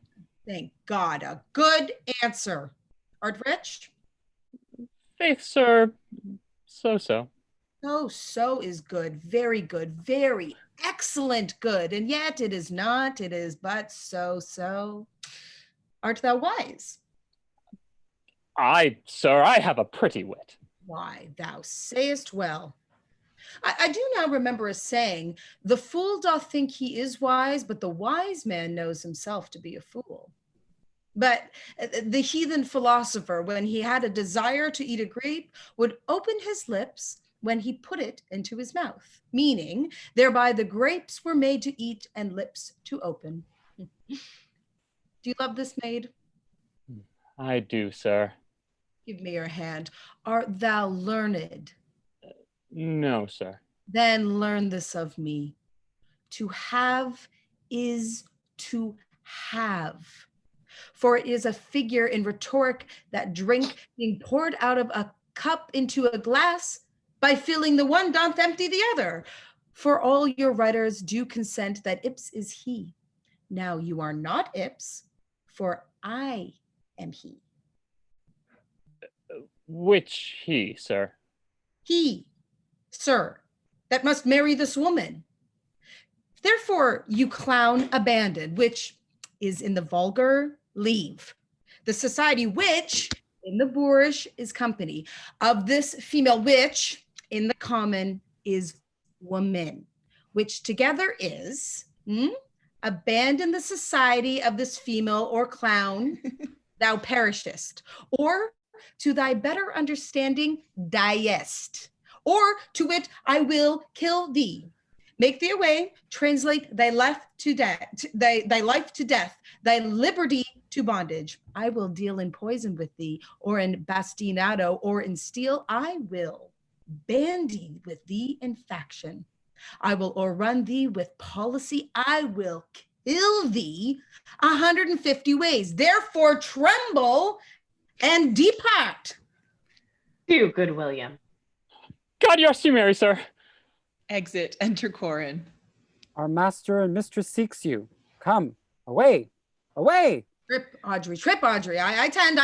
Thank God, a good answer. Art rich? Faith, sir, so. So is good, very excellent good. And yet it is not, it is but so. Art thou wise? Aye, sir, I have a pretty wit. Why, thou sayest well. I do now remember a saying, the fool doth think he is wise, but the wise man knows himself to be a fool. But the heathen philosopher, when he had a desire to eat a grape, would open his lips when he put it into his mouth, meaning thereby the grapes were made to eat and lips to open. Do you love this maid? I do, sir. Give me your hand. Art thou learned? No, sir. Then learn this of me. To have is to have. For it is a figure in rhetoric that drink being poured out of a cup into a glass, by filling the one doth empty the other. For all your writers do consent that Ips is he. Now you are not Ips, for I am he. Which he, sir? He, sir, that must marry this woman. Therefore you clown abandoned, which is in the vulgar, leave. The society which in the boorish is company of this female, which in the common is woman, which together is abandon the society of this female or clown, thou perishest, or to thy better understanding diest, or to wit, I will kill thee. Make thee away, translate thy life to death, thy life to death, thy liberty to bondage. I will deal in poison with thee, or in bastinado, or in steel. I will bandy with thee in faction. I will o'errun thee with policy. I will kill thee 150 ways. Therefore tremble and depart. Do, good William. God rest you, merry sir. Exit, enter Corin. Our master and mistress seeks you. Come, away, away. Trip, Audrey, I attend.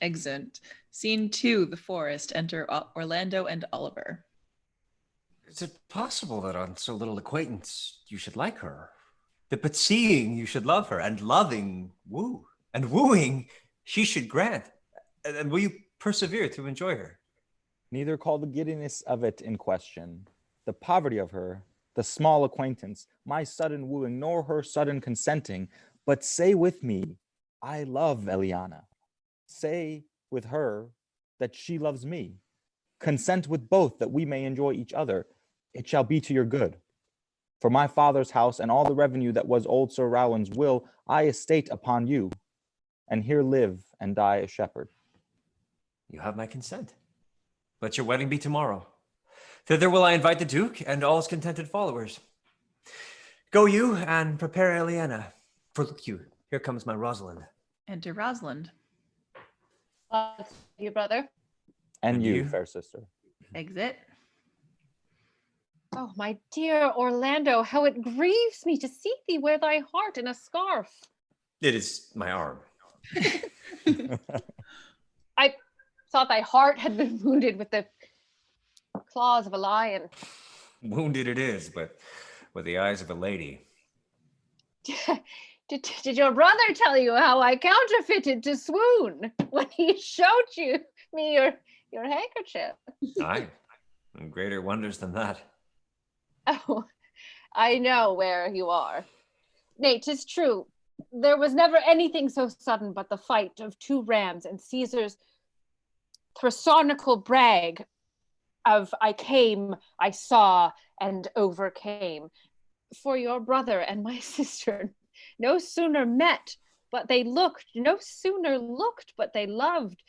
Exit. Scene 2, the forest, enter Orlando and Oliver. Is it possible that on so little acquaintance you should like her? That but seeing you should love her, and loving woo, and wooing she should grant? And will you persevere to enjoy her? Neither call the giddiness of it in question, the poverty of her, the small acquaintance, my sudden wooing, nor her sudden consenting, but say with me, I love Eliana. Say with her that she loves me. Consent with both that we may enjoy each other. It shall be to your good. For my father's house and all the revenue that was old Sir Rowan's will, I estate upon you, and here live and die a shepherd. You have my consent. Let your wedding be tomorrow. Thither will I invite the Duke and all his contented followers. Go you and prepare Eliana. For look you, here comes my Rosalind. Enter Rosalind. You, brother. And you, fair sister. Exit. Oh, my dear Orlando, how it grieves me to see thee wear thy heart in a scarf. It is my arm. I thought thy heart had been wounded with the claws of a lion. Wounded it is, but with the eyes of a lady. Did your brother tell you how I counterfeited to swoon when he showed me your handkerchief? Aye, and greater wonders than that. Oh, I know where you are. Nay, 'tis true. There was never anything so sudden but the fight of 2 rams and Caesar's thrasonical brag of I came, I saw, and overcame. For your brother and my sister no sooner met, but they looked, no sooner looked, but they loved,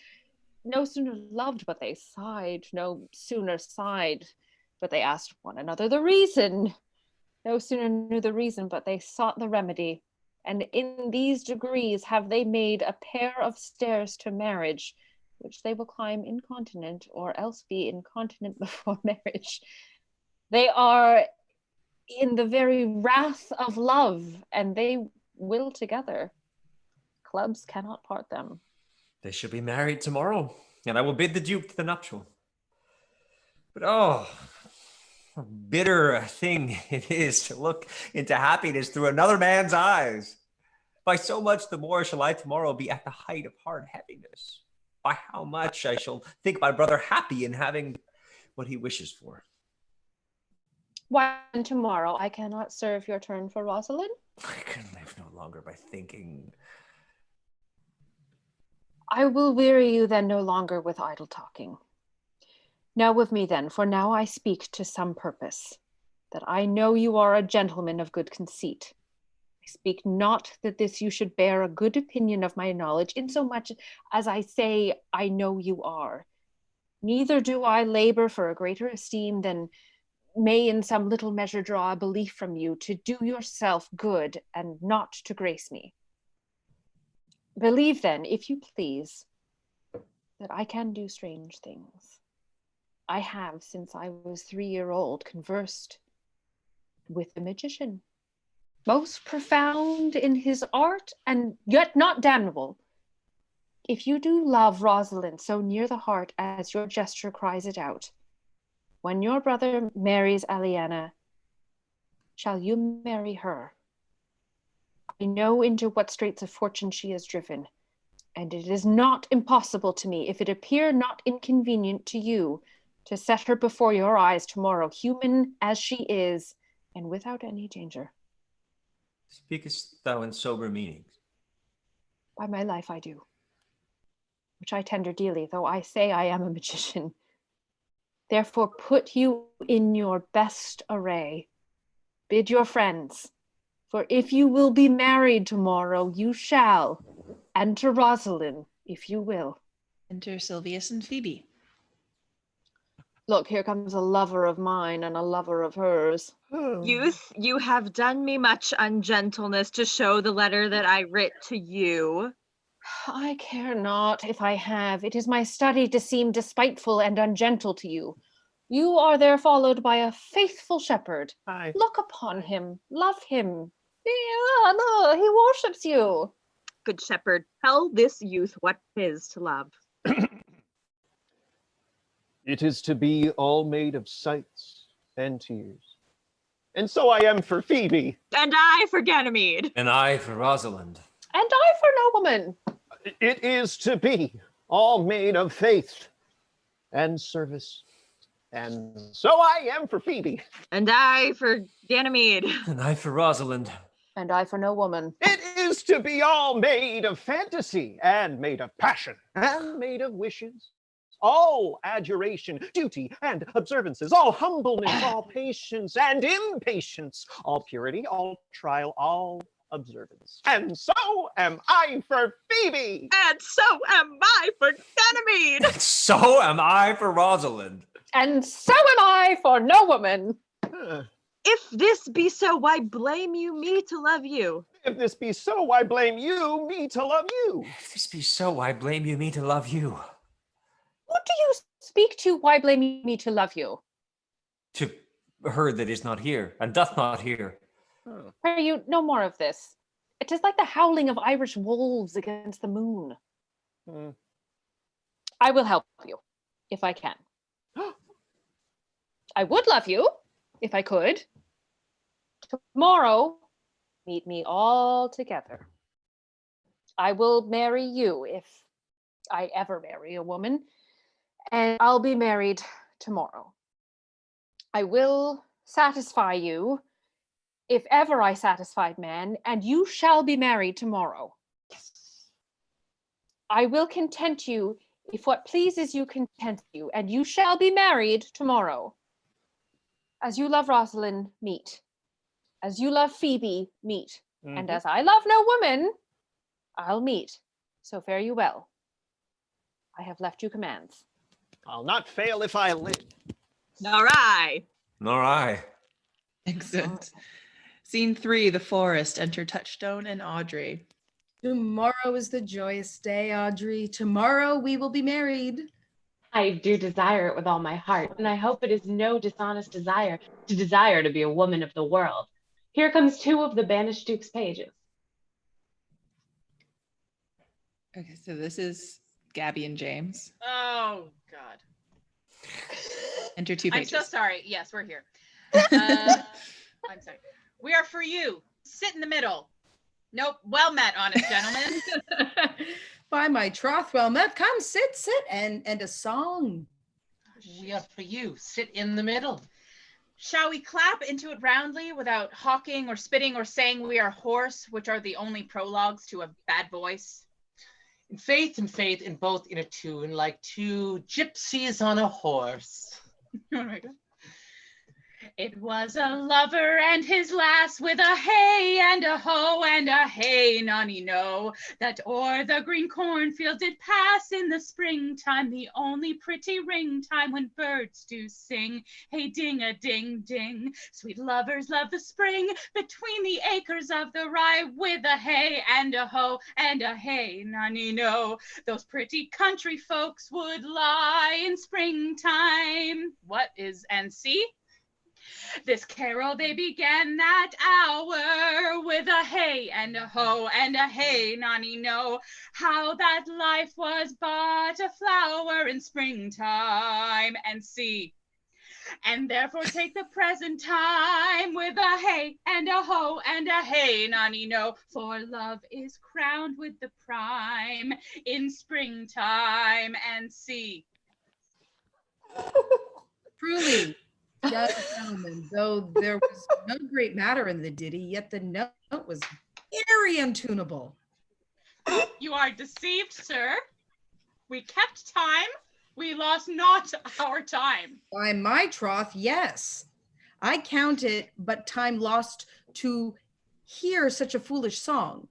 no sooner loved, but they sighed, no sooner sighed, but they asked one another the reason, no sooner knew the reason, but they sought the remedy. And in these degrees have they made a pair of stairs to marriage, which they will climb incontinent, or else be incontinent before marriage. They are in the very wrath of love, and they will together. Clubs cannot part them. They shall be married tomorrow, and I will bid the Duke to the nuptial. But oh, how bitter a thing it is to look into happiness through another man's eyes. By so much the more shall I tomorrow be at the height of hard heaviness. By how much I shall think my brother happy in having what he wishes for. Why, tomorrow I cannot serve your turn for Rosalind? I can live no longer by thinking. I will weary you then no longer with idle talking. Now with me then, for now I speak to some purpose, that I know you are a gentleman of good conceit. I speak not that this you should bear a good opinion of my knowledge, insomuch as I say I know you are. Neither do I labor for a greater esteem than may in some little measure draw a belief from you to do yourself good and not to grace me. Believe then, if you please, that I can do strange things. I have, since I was 3-year-old, conversed with a magician, most profound in his art, and yet not damnable. If you do love Rosalind so near the heart as your gesture cries it out, when your brother marries Eliana, shall you marry her? I know into what straits of fortune she is driven, and it is not impossible to me, if it appear not inconvenient to you, to set her before your eyes tomorrow, human as she is, and without any danger. Speakest thou in sober meanings? By my life I do, which I tender dearly, though I say I am a magician. Therefore put you in your best array. Bid your friends, for if you will be married tomorrow, you shall. And to Rosalind, if you will. Enter Silvius and Phoebe. Look, here comes a lover of mine and a lover of hers. Youth, you have done me much ungentleness to show the letter that I writ to you. I care not if I have. It is my study to seem despiteful and ungentle to you. You are there followed by a faithful shepherd. Look upon him, love him. He worships you. Good shepherd, tell this youth what 'tis to love. It is to be all made of sights and tears. And so I am for Phoebe. And I for Ganymede. And I for Rosalind. And I for no woman. It is to be all made of faith and service. And so I am for Phoebe. And I for Ganymede. And I for Rosalind. And I for no woman. It is to be all made of fantasy and made of passion and made of wishes. All adjuration, duty, and observances, all humbleness, all patience and impatience, all purity, all trial, all observance. And so am I for Phoebe. And so am I for Ganymede. And so am I for Rosalind. And so am I for no woman. If this be so, why blame you me to love you? If this be so, why blame you me to love you? If this be so, why blame you me to love you? What do you speak to? Why blame you me to love you? To her that is not here, and doth not hear. Pray you, no more of this. It is like the howling of Irish wolves against the moon. I will help you, if I can. I would love you, if I could. Tomorrow, meet me all together. I will marry you, if I ever marry a woman. And I'll be married tomorrow. I will satisfy you if ever I satisfied man, and you shall be married tomorrow. I will content you if what pleases you content you, and you shall be married tomorrow. As you love Rosalind, meet. As you love Phoebe, meet. And as I love no woman, I'll meet. So fare you well. I have left you commands. I'll not fail if I live. Nor I. Nor I. Excellent. Scene 3, the forest. Enter Touchstone and Audrey. Tomorrow is the joyous day, Audrey. Tomorrow we will be married. I do desire it with all my heart, and I hope it is no dishonest desire to be a woman of the world. Here comes 2 of the banished Duke's pages. Okay, so this is Gabby and James. Oh, God. Enter 2 pages. I'm so sorry. Yes, we're here. I'm sorry. We are for you. Sit in the middle. Nope. Well met, honest gentlemen. By my troth, well met. Come, sit, and a song. We are for you. Sit in the middle. Shall we clap into it roundly without hawking or spitting or saying we are hoarse, which are the only prologues to a bad voice? In faith, in both in a tune, like 2 gypsies on a horse. Oh my God. It was a lover and his lass with a hey and a ho and a hey nonny no, that o'er the green cornfield did pass in the springtime, the only pretty ring time when birds do sing. Hey ding a ding ding, sweet lovers love the spring between the acres of the rye, with a hey and a ho and a hey nonny no. Those pretty country folks would lie in springtime. What is and see? This carol they began that hour with a hey and a ho and a hey nonny no, how that life was but a flower in springtime, and see. And therefore take the present time with a hey and a ho and a hey nonny no, for love is crowned with the prime in springtime, and see. Truly, Young gentlemen, though there was no great matter in the ditty, yet the note was very untunable. You are deceived, sir. We kept time. We lost not our time. By my troth, yes. I count it but time lost to hear such a foolish song.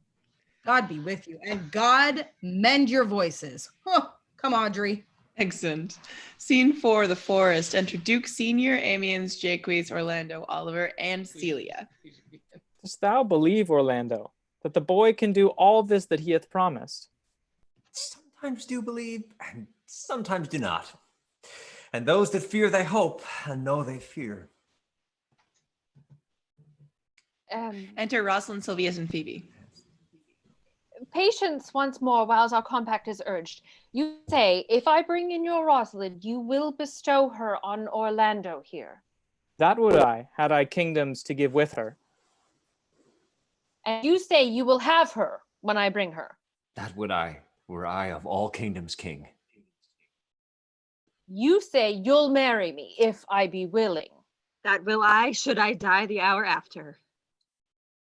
God be with you, and God mend your voices. Huh, come, Audrey. Excellent. Scene 4, the forest. Enter Duke Senior, Amiens, Jaques, Orlando, Oliver, and Celia. Dost thou believe, Orlando, that the boy can do all this that he hath promised? Sometimes do believe, and sometimes do not. And those that fear they hope, and know they fear. Enter Rosalind, Sylvius, and Phoebe. Patience once more whiles our compact is urged. You say, if I bring in your Rosalind, you will bestow her on Orlando here. That would I, had I kingdoms to give with her. And you say you will have her when I bring her. That would I, were I of all kingdoms king. You say you'll marry me if I be willing. That will I, should I die the hour after.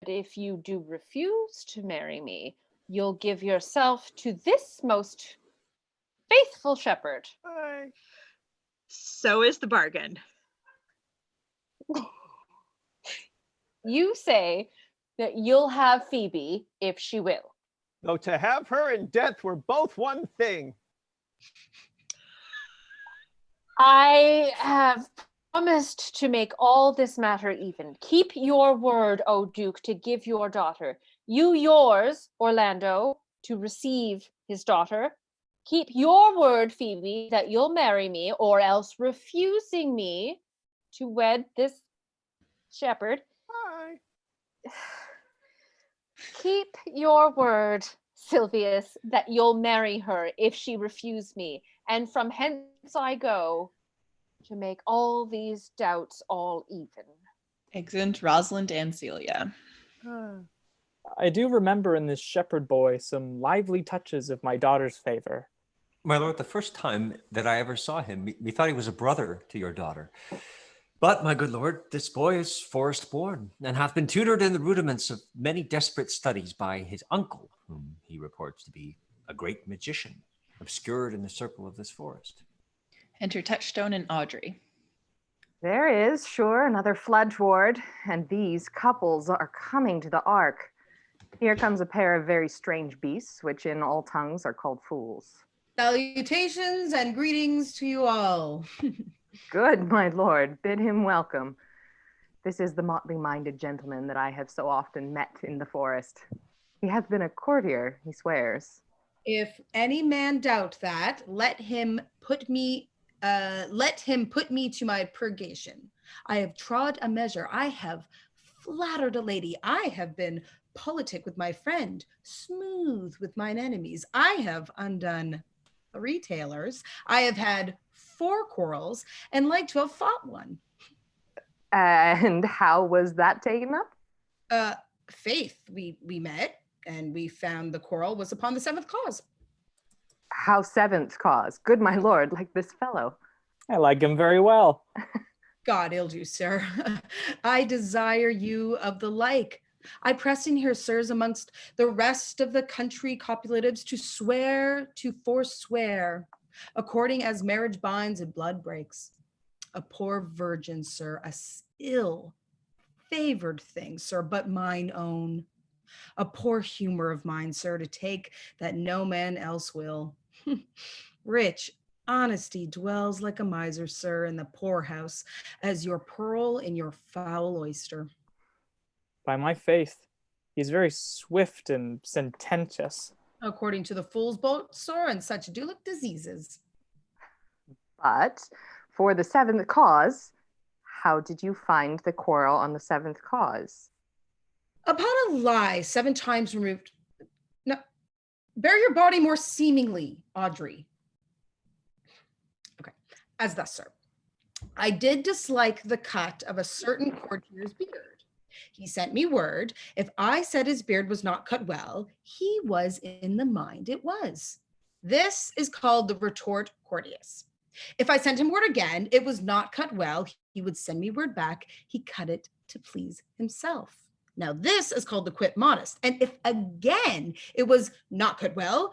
But if you do refuse to marry me, you'll give yourself to this most faithful shepherd. So is the bargain. You say that you'll have Phoebe if she will. Though to have her and death were both one thing. I have promised to make all this matter even. Keep your word, O Duke, to give your daughter. You yours, Orlando, to receive his daughter. Keep your word, Phoebe, that you'll marry me, or else refusing me to wed this shepherd. Keep your word, Sylvius, that you'll marry her if she refuse me, and from hence I go to make all these doubts all even. Excellent. Rosalind and Celia. I do remember in this shepherd boy some lively touches of my daughter's favor. My lord, the first time that I ever saw him, methought he was a brother to your daughter. But, my good lord, this boy is forest born, and hath been tutored in the rudiments of many desperate studies by his uncle, whom he reports to be a great magician, obscured in the circle of this forest. Enter Touchstone and Audrey. There is, sure, another Fludge ward, and these couples are coming to the Ark. Here comes a pair of very strange beasts, which in all tongues are called fools. Salutations and greetings to you all. Good, my lord, bid him welcome. This is the motley-minded gentleman that I have so often met in the forest. He hath been a courtier, he swears. If any man doubt that, let him put me to my purgation. I have trod a measure. I have flattered a lady. I have been politic with my friend, smooth with mine enemies. I have undone 3 tailors. I have had 4 quarrels and like to have fought one. And how was that taken up? Faith, we met and we found the quarrel was upon the 7th cause. How 7th cause? Good, my lord, like this fellow. I like him very well. God ill do, sir. I desire you of the like. I press in here, sirs, amongst the rest of the country copulatives to swear, to forswear, according as marriage binds and blood breaks. A poor virgin, sir, a ill favored thing, sir, but mine own. A poor humor of mine, sir, to take that no man else will. Rich honesty dwells like a miser, sir, in the poorhouse, as your pearl in your foul oyster. By my faith, he's very swift and sententious. According to the fool's boat, sir, and such do look diseases. But for the 7th cause, how did you find the quarrel on the 7th cause? Upon a lie 7 times removed. No, bear your body more seemingly, Audrey. Okay, as thus, sir. I did dislike the cut of a certain courtier's beard. He sent me word, if I said his beard was not cut well, he was in the mind it was. This is called the retort courteous. If I sent him word again, it was not cut well, he would send me word back, he cut it to please himself. Now this is called the quit modest. And if again it was not cut well,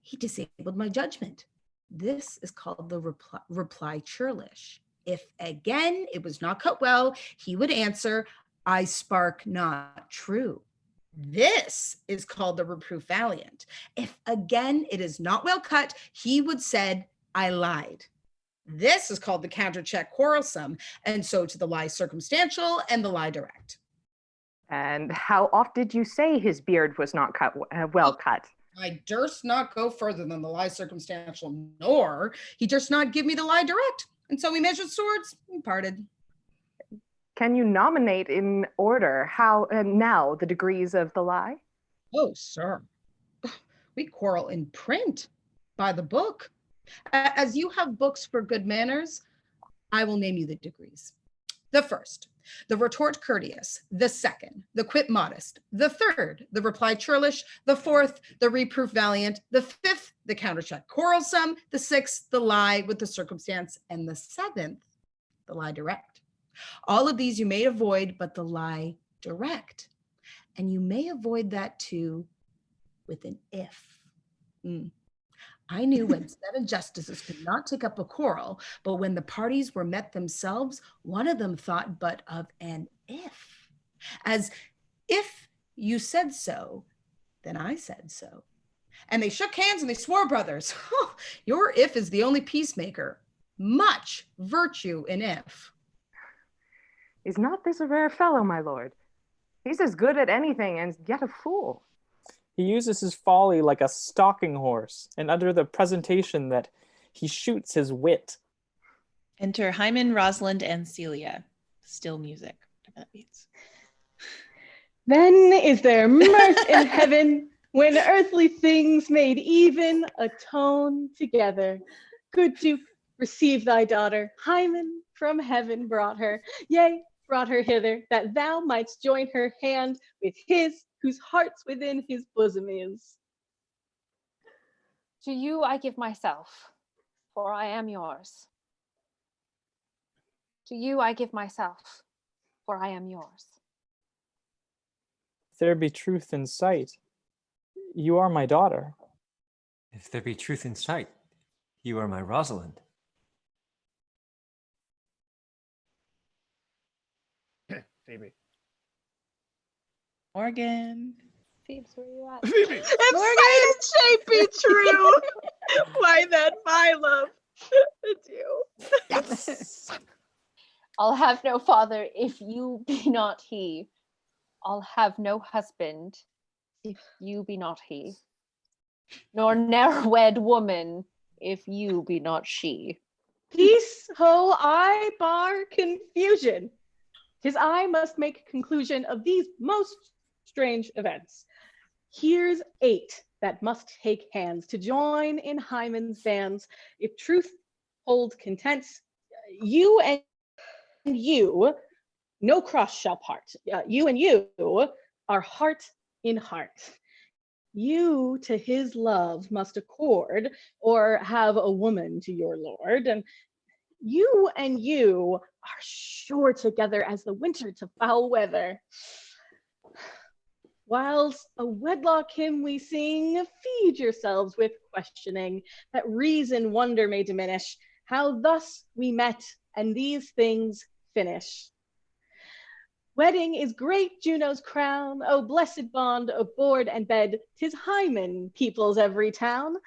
he disabled my judgment. This is called the reply churlish. If again it was not cut well, he would answer, I spark not true. This is called the reproof valiant. If again it is not well cut, he would said, I lied. This is called the countercheck quarrelsome, and so to the lie circumstantial and the lie direct. And how oft did you say his beard was not well cut? I durst not go further than the lie circumstantial, nor he durst not give me the lie direct. And so we measured swords and parted. Can you nominate in order how now the degrees of the lie? Oh, sir. We quarrel in print, by the book. As you have books for good manners, I will name you the degrees. The first, the retort courteous. The second, the quit modest. The third, the reply churlish. The fourth, the reproof valiant. The fifth, the countercheck quarrelsome. The sixth, the lie with the circumstance. And the seventh, the lie direct. All of these you may avoid, but the lie direct. And you may avoid that too with an if. I knew when 7 justices could not take up a quarrel, but when the parties were met themselves, one of them thought but of an if. As if you said so, then I said so. And they shook hands and they swore, brothers, your if is the only peacemaker. Much virtue in if. Is not this a rare fellow, my lord? He's as good at anything and yet a fool. He uses his folly like a stalking horse, and under the presentation that he shoots his wit. Enter Hymen, Rosalind, and Celia. Still music, whatever that means. Then is there mirth in heaven when earthly things made even atone together. Good Duke, receive thy daughter. Hymen from heaven brought her, yea, brought her hither, that thou mightst join her hand with his, whose heart's within his bosom is. To you I give myself, for I am yours. To you I give myself, for I am yours. If there be truth in sight, you are my daughter. If there be truth in sight, you are my Rosalind. Phoebe. Morgan. Phoebes, where are you at? Phoebe. If sight and shape be true, why then my love is you. Yes. I'll have no father if you be not he. I'll have no husband if you be not he. Nor ne'er wed woman if you be not she. Peace, ho, I bar confusion. 'Tis I must make conclusion of these most strange events. Here's 8 that must take hands to join in Hymen's bands. If truth hold content, you and you, no cross shall part. You and you are heart in heart. You to his love must accord, or have a woman to your lord, and you and you are sure together as the winter to foul weather. Whilst a wedlock hymn we sing, feed yourselves with questioning, that reason wonder may diminish, how thus we met and these things finish. Wedding is great Juno's crown, O blessed bond of board and bed, 'tis Hymen peoples every town.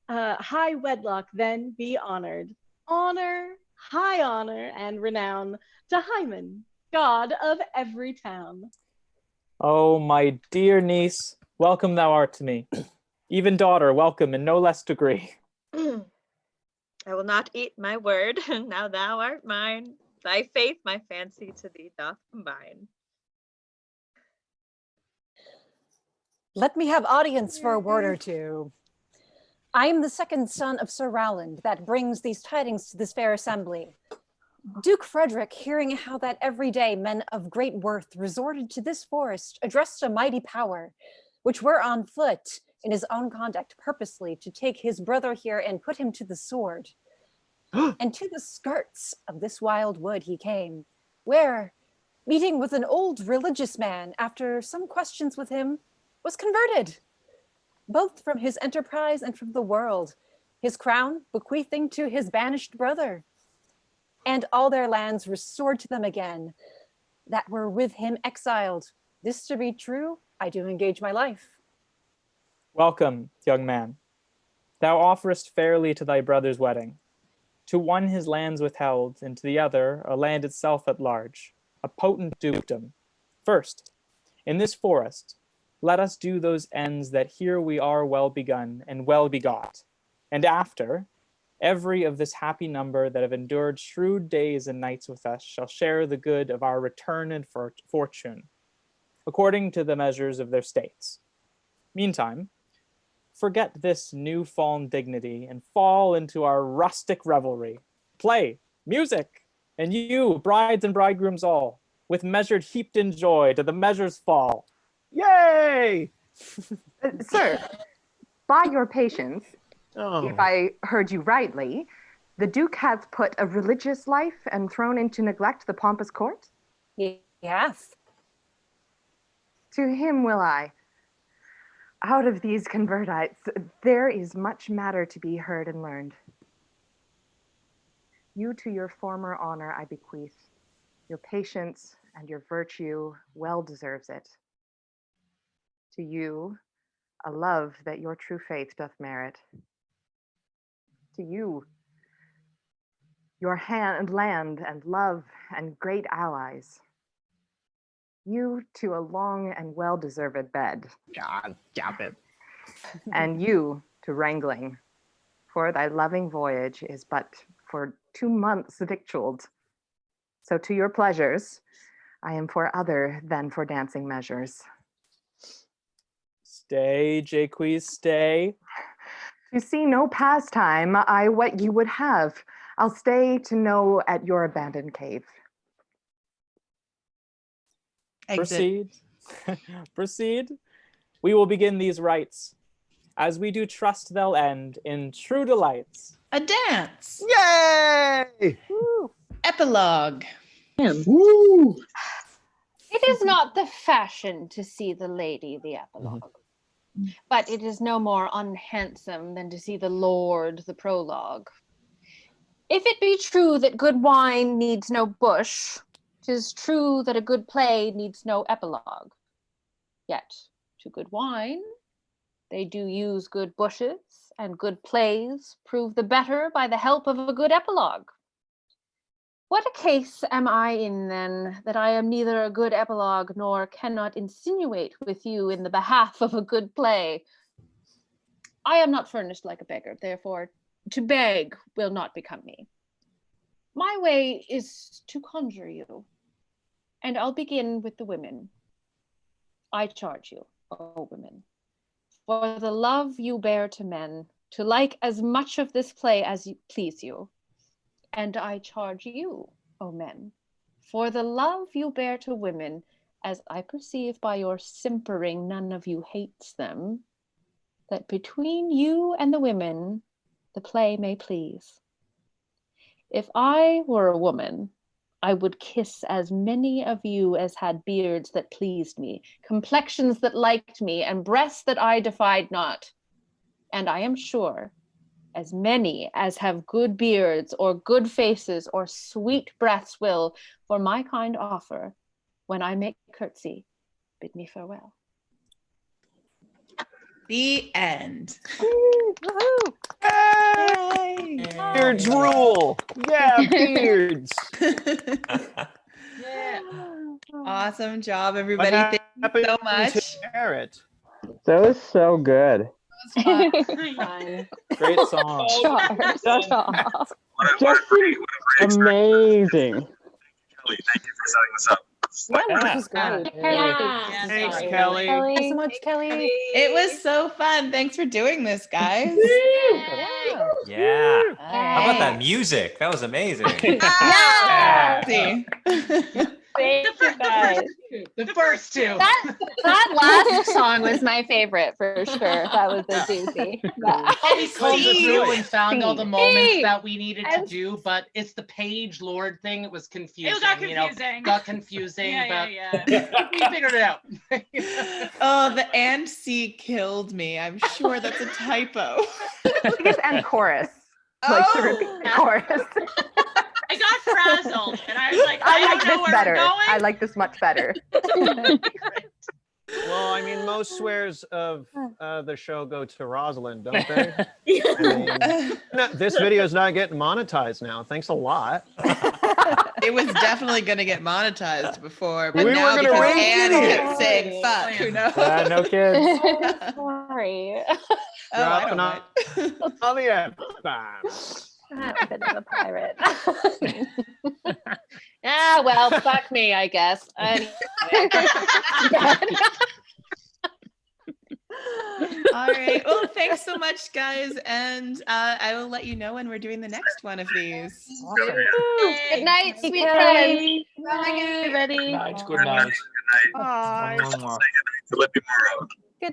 High wedlock then be honored. Honor, high honor and renown to Hymen, god of every town. Oh, my dear niece, welcome thou art to me. Even daughter, welcome in no less degree. I will not eat my word, now thou art mine. Thy faith my fancy to thee doth combine. Let me have audience for a word or two. I am the second son of Sir Rowland that brings these tidings to this fair assembly. Duke Frederick, hearing how that every day men of great worth resorted to this forest, addressed a mighty power, which were on foot in his own conduct purposely to take his brother here and put him to the sword. And to the skirts of this wild wood he came, where, meeting with an old religious man, after some questions with him, was converted, both from his enterprise and from the world, his crown bequeathing to his banished brother, and all their lands restored to them again, that were with him exiled. This to be true, I do engage my life. Welcome, young man. Thou offerest fairly to thy brother's wedding. To one his lands withheld, and to the other a land itself at large, a potent dukedom. First, in this forest, let us do those ends that here we are well begun and well begot. And after, every of this happy number that have endured shrewd days and nights with us shall share the good of our return and fortune, according to the measures of their states. Meantime, forget this new-fallen dignity and fall into our rustic revelry. Play, music, and you, brides and bridegrooms all, with measured heaped in joy, to the measures fall. Yay! Sir, by your patience, if I heard you rightly, the Duke hath put a religious life and thrown into neglect the pompous court? Yes. To him will I. Out of these convertites, there is much matter to be heard and learned. You to your former honor I bequeath. Your patience and your virtue well deserves it. To you, a love that your true faith doth merit. To you, your hand, land and love and great allies. You to a long and well-deserved bed. God, stop it. And you to wrangling, for thy loving voyage is but for 2 months victualled. So to your pleasures, I am for other than for dancing measures. Stay, Jaques, stay. To see no pastime, I what you would have. I'll stay to know at your abandoned cave. Proceed. Proceed. We will begin these rites. As we do trust they'll end in true delights. A dance. Yay! Woo. Epilogue. Woo! It is not the fashion to see the lady the epilogue, but it is no more unhandsome than to see the lord the prologue. If it be true that good wine needs no bush, 'tis true that a good play needs no epilogue. Yet to good wine they do use good bushes, and good plays prove the better by the help of a good epilogue. What a case am I in, then, that I am neither a good epilogue nor cannot insinuate with you in the behalf of a good play? I am not furnished like a beggar, therefore to beg will not become me. My way is to conjure you, and I'll begin with the women. I charge you, O women, for the love you bear to men, to like as much of this play as you please you. And I charge you, O men, for the love you bear to women, as I perceive by your simpering none of you hates them, that between you and the women the play may please. If I were a woman, I would kiss as many of you as had beards that pleased me, complexions that liked me, and breasts that I defied not. And I am sure as many as have good beards or good faces or sweet breaths will, for my kind offer, when I make curtsy, bid me farewell. The end. Woohoo! Yay! Beards rule. Yeah, beards. Yeah. Awesome job, What everybody. Thank you happened so to much. Barrett? That was so good. Fun. Great song. Shut off. Justin, amazing. Kelly, thank you for setting this up. Yeah, this was great. Yeah. Thanks, Kelly. Thanks so much, Kelly. It was so fun. Thanks for doing this, guys. Yeah. Yeah. How about that Right. music? That was amazing. Yeah. See. Thank you guys. The first two. That last song was my favorite for sure. That was a doozy. We combed through and found all the moments Steve. that we needed to do, but it's the page lord thing. It was confusing. It got confusing. Got confusing, Yeah. but we figured it out. Oh, the and C killed me. I'm sure that's a typo. I think it's and chorus. Like to repeat the chorus. I got frazzled, and I was like, I I like don't know this where better. we're going. I like this much better. Well, I mean, most swears of the show go to Rosalind, don't they? I mean, this video is not getting monetized now. Thanks a lot. It was definitely going to get monetized before, but We now were gonna because raise Anne idiots. kept saying fuck, who knows? No kids. Sorry. Dropping on the F. I'm a bit of a pirate. Ah, well, fuck me, I guess. Anyway. All right. Well, thanks so much, guys. And I will let you know when we're doing the next one of these. Good night, sweet Kelly. friends. Bye, everybody. Good night. Bye. Say good night to Lippy Morrow.